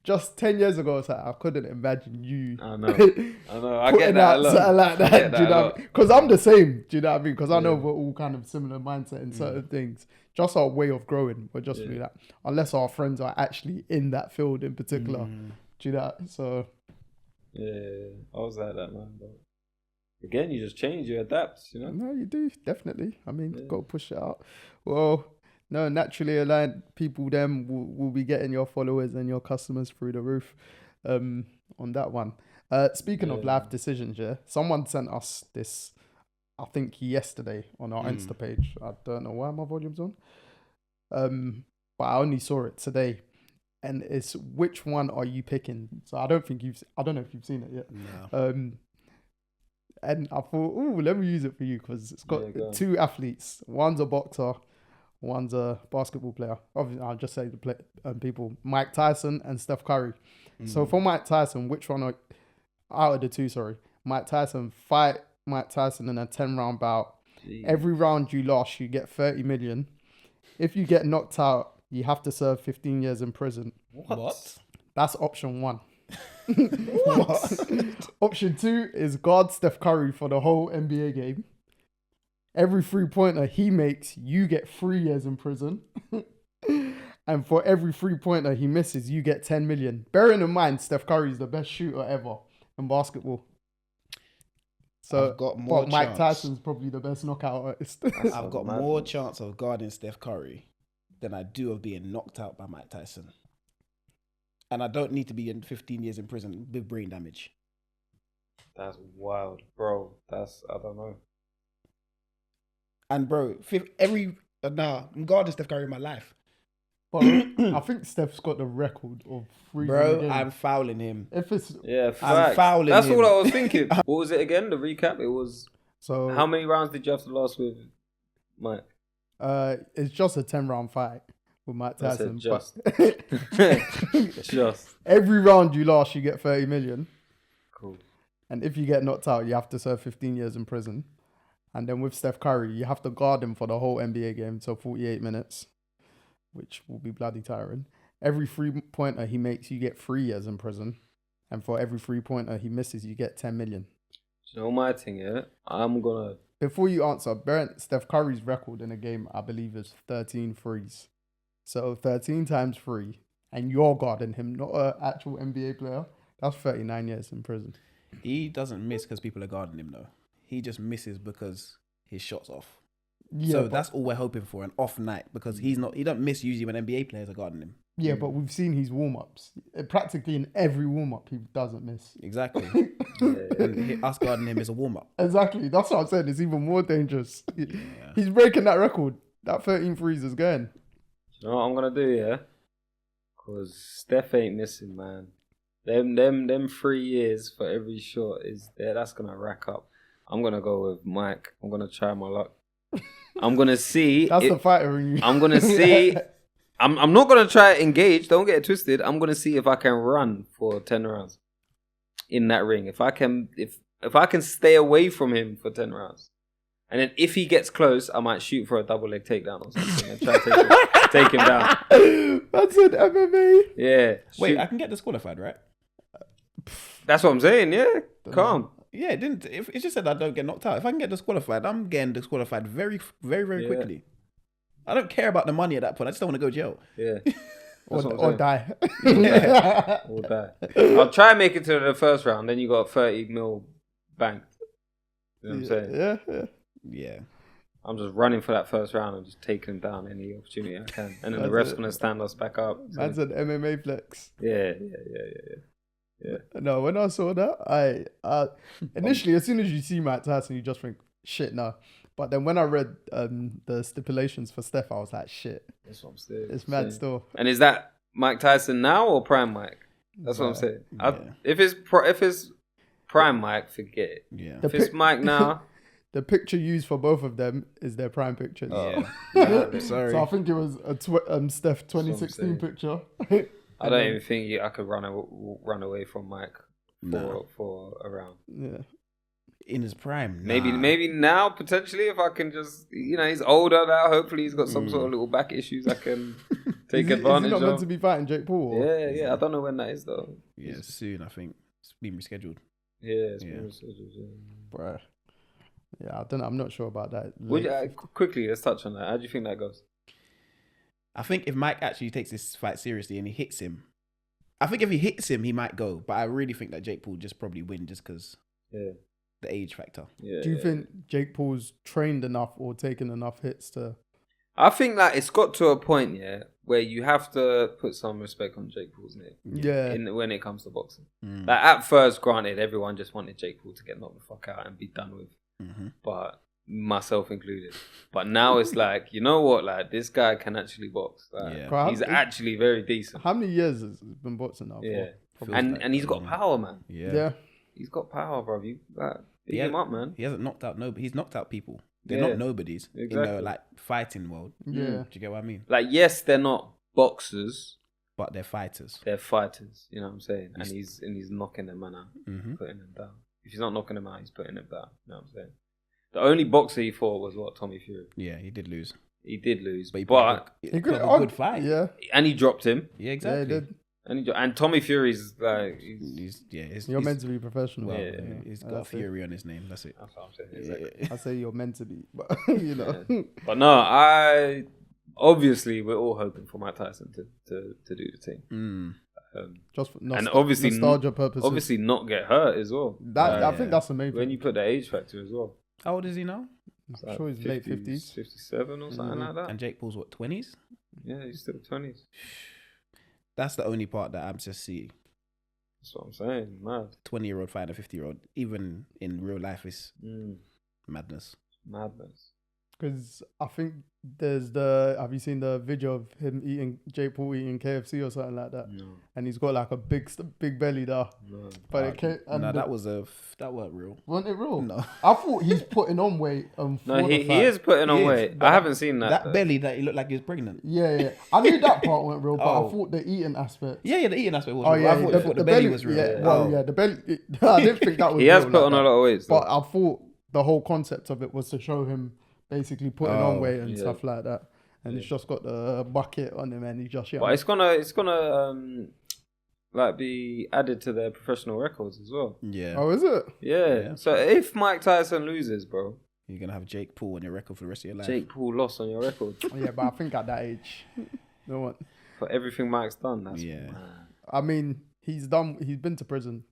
just 10 years ago, it's like, I couldn't imagine you. I know. I get that a lot. Like that, do you know what I mean? Because I'm the same, do you know what I mean? Because I know we're all kind of similar mindset in certain things. Just our way of growing, we're just really that. Unless our friends are actually in that field in particular, do you know? So. Yeah, I was like that, man. But again, you just change, you adapt, you know? No, you do, definitely. I mean, go push it out. Well, no, naturally aligned people then will be getting your followers and your customers through the roof on that one. Speaking of life decisions, someone sent us this, I think yesterday on our Insta page. I don't know why my volume's on. But I only saw it today. And it's which one are you picking? So I don't know if you've seen it yet. No. And I thought, let me use it for you because it's got two athletes. One's a boxer, one's a basketball player. Obviously, I'll just say the people: Mike Tyson and Steph Curry. So for Mike Tyson, which one are out of the two? Sorry, Mike Tyson fight Mike Tyson in a 10-round bout. Jeez. Every round you lost, you get 30 million. If you get knocked out, you have to serve 15 years in prison. What? That's option 1. What? Option 2 is guard Steph Curry for the whole NBA game. Every 3-pointer he makes, you get 3 years in prison. And for every 3-pointer he misses, you get 10 million. Bearing in mind, Steph Curry is the best shooter ever in basketball. So, but Mike Tyson's probably the best knockout artist. I've got more chance of guarding Steph Curry than I do of being knocked out by Mike Tyson. And I don't need to be in 15 years in prison with brain damage. That's wild, bro. I don't know. And bro, I'm guarding Steph Curry in my life. But I think Steph's got the record of 3. Bro, I'm fouling him. If it's I'm fouling That's him. all I was thinking. What was it again? The recap? It was. So how many rounds did you have to last with Mike? It's just a 10-round fight with Mike Tyson. Just. Every round you last, you get 30 million. Cool. And if you get knocked out, you have to serve 15 years in prison. And then with Steph Curry, you have to guard him for the whole NBA game, so 48 minutes, which will be bloody tiring. Every 3-pointer he makes, you get 3 years in prison. And for every 3-pointer he misses, you get 10 million. You know my thing, yeah? I'm going to... Before you answer, Steph Curry's record in a game, I believe, is 13 threes. So 13 times 3, and you're guarding him, not an actual NBA player. That's 39 years in prison. He doesn't miss because people are guarding him, though. He just misses because his shot's off. Yeah, so that's all we're hoping for, an off night, because he don't miss usually when NBA players are guarding him. Yeah, but we've seen his warm-ups. Practically in every warm-up, he doesn't miss. Exactly. And us guarding him is a warm-up. Exactly. That's what I'm saying. It's even more dangerous. Yeah. He's breaking that record. That 13 threes is going. You know what I'm going to do, yeah? Because Steph ain't missing, man. Them 3 years for every shot is there. That's going to rack up. I'm going to go with Mike. I'm going to try my luck. I'm going to see. That's the fighter in you. I'm going to see. I'm not going to try to engage. Don't get it twisted. I'm going to see if I can run for 10 rounds in that ring. If I can stay away from him for 10 rounds. And then if he gets close, I might shoot for a double leg takedown or something and try to take him down. That's an MMA. Yeah. Wait, I can get disqualified, right? That's what I'm saying, yeah. Calm. Yeah, it just said I don't get knocked out. If I can get disqualified, I'm getting disqualified very, very, very quickly. I don't care about the money at that point. I just don't want to go to jail. Yeah. or die. Yeah. Or die. I'll try and make it to the first round, then you got 30 mil banked. You know what I'm saying? Yeah. I'm just running for that first round and just taking him down any opportunity I can. And then the ref's going to stand us back up. So. That's an MMA flex. Yeah. Yeah. No, when I saw that, I initially, as soon as you see Mike Tyson, you just think, shit, no. But then when I read the stipulations for Steph, I was like, shit. That's what I'm saying. It's mad still. And is that Mike Tyson now or Prime Mike? That's what I'm saying. If it's Prime Mike, forget it. Yeah. If it's Mike now, the picture used for both of them is their prime pictures. Yeah. Sorry. So I think it was a Steph 2016 picture. I don't even think I could run away from Mike for a round. Yeah. In his prime. Maybe now potentially if I can just he's older now. Hopefully he's got some sort of little back issues I can take advantage is he not of. meant to be fighting Jake Paul? Or? Yeah. I don't know when that is though. Yeah, soon I think it's been rescheduled. Yeah, it's been rescheduled. Yeah. Bruh. Yeah, I don't know. I'm not sure about that. Quickly, let's touch on that. How do you think that goes? I think if Mike actually takes this fight seriously and he hits him, I think if he hits him, he might go. But I really think that Jake Paul just probably win just because the age factor. Yeah. Do you think Jake Paul's trained enough or taken enough hits to? I think that it's got to a point, where you have to put some respect on Jake Paul's name. Yeah. When it comes to boxing. Like at first, granted, everyone just wanted Jake Paul to get knocked the fuck out and be done with. But myself included. But now it's like, you know what? Like this guy can actually box. Like, he's actually very decent. How many years has he been boxing now? Yeah. And he's got power, man. Yeah. He's got power, bro. You beat him up, man. He hasn't knocked out nobody. He's knocked out people. They're not nobodies in the like fighting world. Yeah. Do you get what I mean? Like, yes, they're not boxers, but they're fighters. They're fighters. You know what I'm saying? And he's knocking them man out, putting them down. If he's not knocking them out, he's putting them down. You know what I'm saying? The only boxer he fought was Tommy Fury. Yeah, he did lose. He did lose, but he could have a good fight. Yeah, and he dropped him. Yeah, exactly. Yeah, he did. And Tommy Fury's like, you're meant to be professional. Well, he's got Fury on his name. That's it. That's what I'm saying. Exactly. I say you're meant to be, but you know. Yeah. But no, obviously we're all hoping for Mike Tyson to do the thing. Just for and obviously nostalgia purposes. Obviously not get hurt as well. I think that's the main thing. When you put the age factor as well. How old is he now? I'm sure he's late 50s. 57 or something like that. And Jake Paul's what, 20s? Yeah, he's still 20s. That's the only part that I'm just seeing. That's what I'm saying. Mad. 20-year-old fighting a 50-year-old, even in real life, is madness. Madness. Because I think there's have you seen the video of him Jake Paul eating KFC or something like that? No. And he's got like a big belly there. No. But it can't. No, that weren't real. Wasn't it real? No. I thought he's putting on weight. No, he is putting on weight. I haven't seen that. That belly that he looked like he was pregnant. Yeah. I knew that part wasn't real, but I thought the eating aspect. Yeah, the eating aspect was real. I thought the belly was real. Yeah, the belly. I didn't think that was He real. He has put on a lot of weight. But I thought the whole concept of it was to show him basically putting on weight and stuff like that. And it's just got the bucket on him and he's just But it's gonna like be added to their professional records as well. Yeah. Oh, is it? Yeah. So if Mike Tyson loses, bro, you're gonna have Jake Paul on your record for the rest of your life. Jake Paul lost on your record. Yeah, but I think at that age, no one. For everything Mike's done, that's I mean, he's been to prison.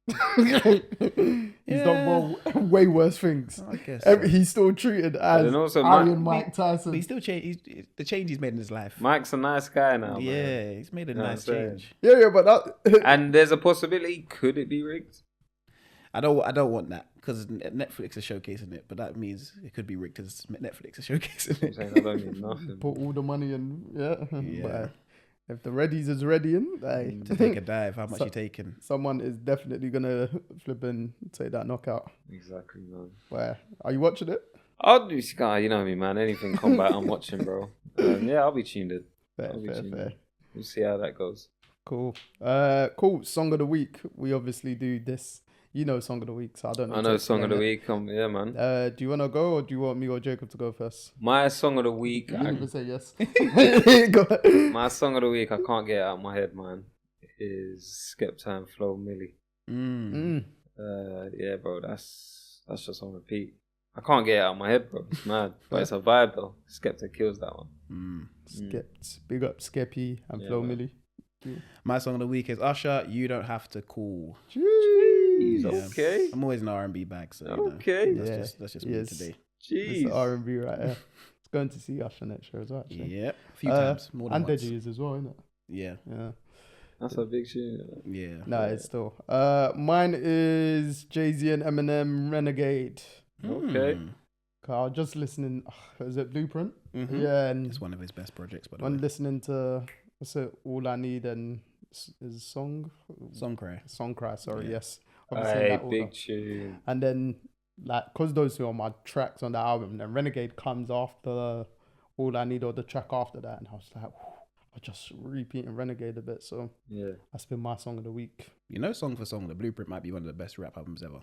He's done way worse things. I guess he's still treated as Iron Mike Tyson. But he still changed. The change he's made in his life. Mike's a nice guy now. Yeah, man. he's made a nice change. Yeah, but that. And there's a possibility. Could it be rigged? I don't want that because Netflix is showcasing it, but that means it could be rigged because Netflix is showcasing it. I don't need nothing. Put all the money in. But if the readies is readying, to take a dive, how much you taking? Someone is definitely gonna flip and take that knockout. Exactly, man. Where are you watching it? I'll do Sky. You know me, man. Anything combat, I'm watching, bro. I'll be tuned in. Fair. We'll see how that goes. Cool. Cool. Song of the week. We obviously do this. You know, song of the week, so I don't know. I know song of the week. Yeah, man. Do you want to go or do you want me or Jacob to go first? My song of the week. You didn't even say yes. My song of the week, I can't get it out of my head, man, is Skepta and Flo Milli. Yeah, bro, that's just on repeat. I can't get it out of my head, bro. It's mad. But it's a vibe, though. Skepta kills that one. Big up Skeppy and Flo Milli. My song of the week is Usher, You Don't Have to Call. Jeez, okay. I'm always in R&B bag, so okay. That's just me today. Jeez. It's R&B right there. It's going to see Usher next year as well, actually. Yeah, a few times. More than and once. Deji is as well, isn't it? Yeah. That's a big tune. Yeah. No, it's still. Mine is Jay-Z and Eminem, Renegade. Okay. I was just listening. Is it Blueprint? Mm-hmm. Yeah, and It's one of his best projects, by the I'm way. listening to what's it? All I Need and is Songcry. Sorry, Yeah. yes. Obviously in that order. Big tune. And then because those two are my tracks on the album, then Renegade comes after All I Need or the track after that, and I was like, I just repeating Renegade a bit. So yeah, that's been my song of the week. You know, song for song, The Blueprint might be one of the best rap albums ever.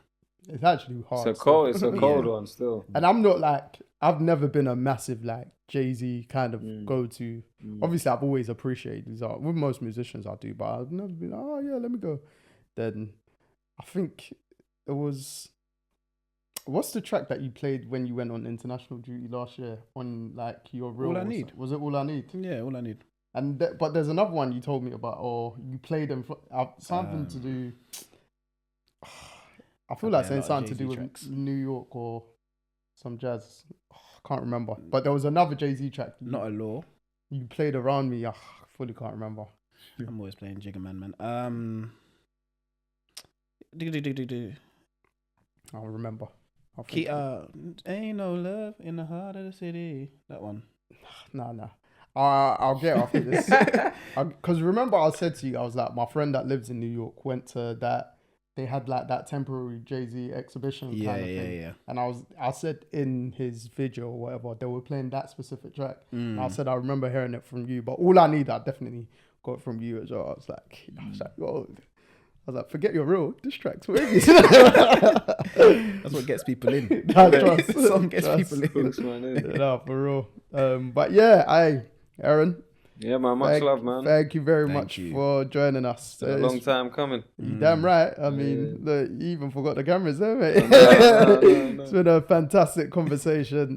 It's actually hard. It's a cold one still. And I'm not I've never been a massive Jay-Z kind of go-to. Obviously, I've always appreciated these art. With most musicians, I do, but I've never been, oh yeah, let me go. Then I think it was, what's the track that you played when you went on international duty last year on your real? All I Need. Was it All I Need? Yeah, All I Need. And but there's another one you told me about, or you played them for something to do. I feel like saying something to do with tracks. New York or some jazz. I can't remember. But there was another Jay-Z track. Not a Law. You played around me. I fully can't remember. I'm always playing Jigga Man. I'll remember. Ain't no love in the heart of the city. That one. Nah. I'll get after this. Because remember I said to you, I was like, my friend that lives in New York went to that. They had that temporary Jay-Z exhibition kind of thing. Yeah. And I said in his video or whatever, they were playing that specific track. And I said, I remember hearing it from you, but All I Need, I definitely got from you as well. I was like, whoa. I was like, forget your real, this track's for you. That's what gets people in. Trust. Song gets people in. No, for real. But yeah, Aaron. Yeah, man. Much love, man. Thank you very much for joining us. It's a long time coming. You damn right. I mean, look, you even forgot the cameras there, mate. No. It's been a fantastic conversation.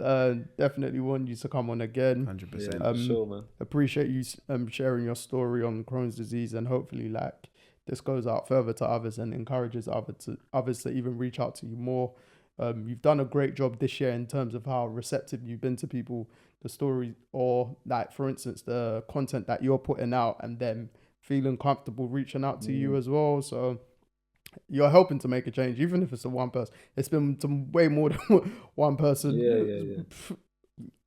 Definitely want you to come on again. 100%. Yeah, sure, man. Appreciate you sharing your story on Crohn's disease, and hopefully this goes out further to others and encourages others to even reach out to you more. You've done a great job this year in terms of how receptive you've been to people, the story, or for instance, the content that you're putting out and them feeling comfortable reaching out to you as well. So you're helping to make a change, even if it's to one person. It's been to way more than one person. Yeah.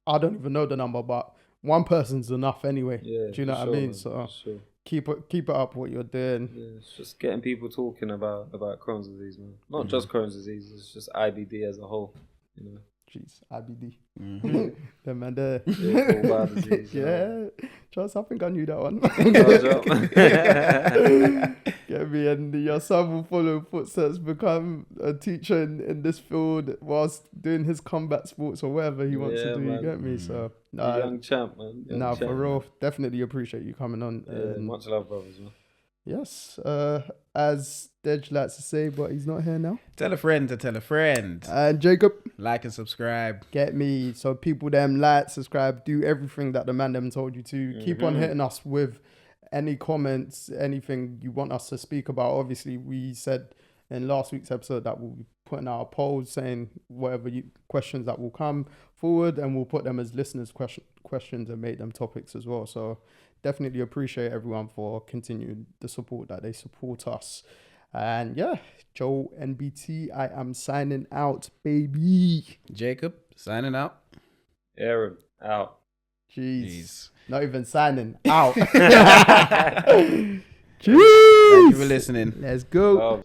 I don't even know the number, but one person's enough anyway. Yeah, do you know what I mean? Man. So sure. keep it up what you're doing. Yeah, it's just getting people talking about Crohn's disease, man. Not just Crohn's disease, it's just IBD as a whole, you know. Jeez, IBD. Mm-hmm. Man there. Yeah, bowel disease. Yeah. Trust, I think I knew that one. Get me, and your son will follow footsteps, become a teacher in this field whilst doing his combat sports or whatever he wants to do. Man. You get me? So, young champ, man. For real, definitely appreciate you coming on. Much love, brothers, man. Yes, as Deji likes to say, but he's not here now. Tell a friend to tell a friend. And Jacob, like and subscribe. Get me. So people them like, subscribe, do everything that the man them told you to. Keep on hitting us with any comments, anything you want us to speak about. Obviously, we said in last week's episode that we'll be putting out a poll saying whatever questions that will come forward, and we'll put them as listeners' questions and make them topics as well. So definitely appreciate everyone for continuing the support that they support us. And yeah, Joe NBT, I am signing out, baby. Jacob, signing out. Aaron, out. Jeez. Not even signing out. Jeez. Thank you for listening. Let's go.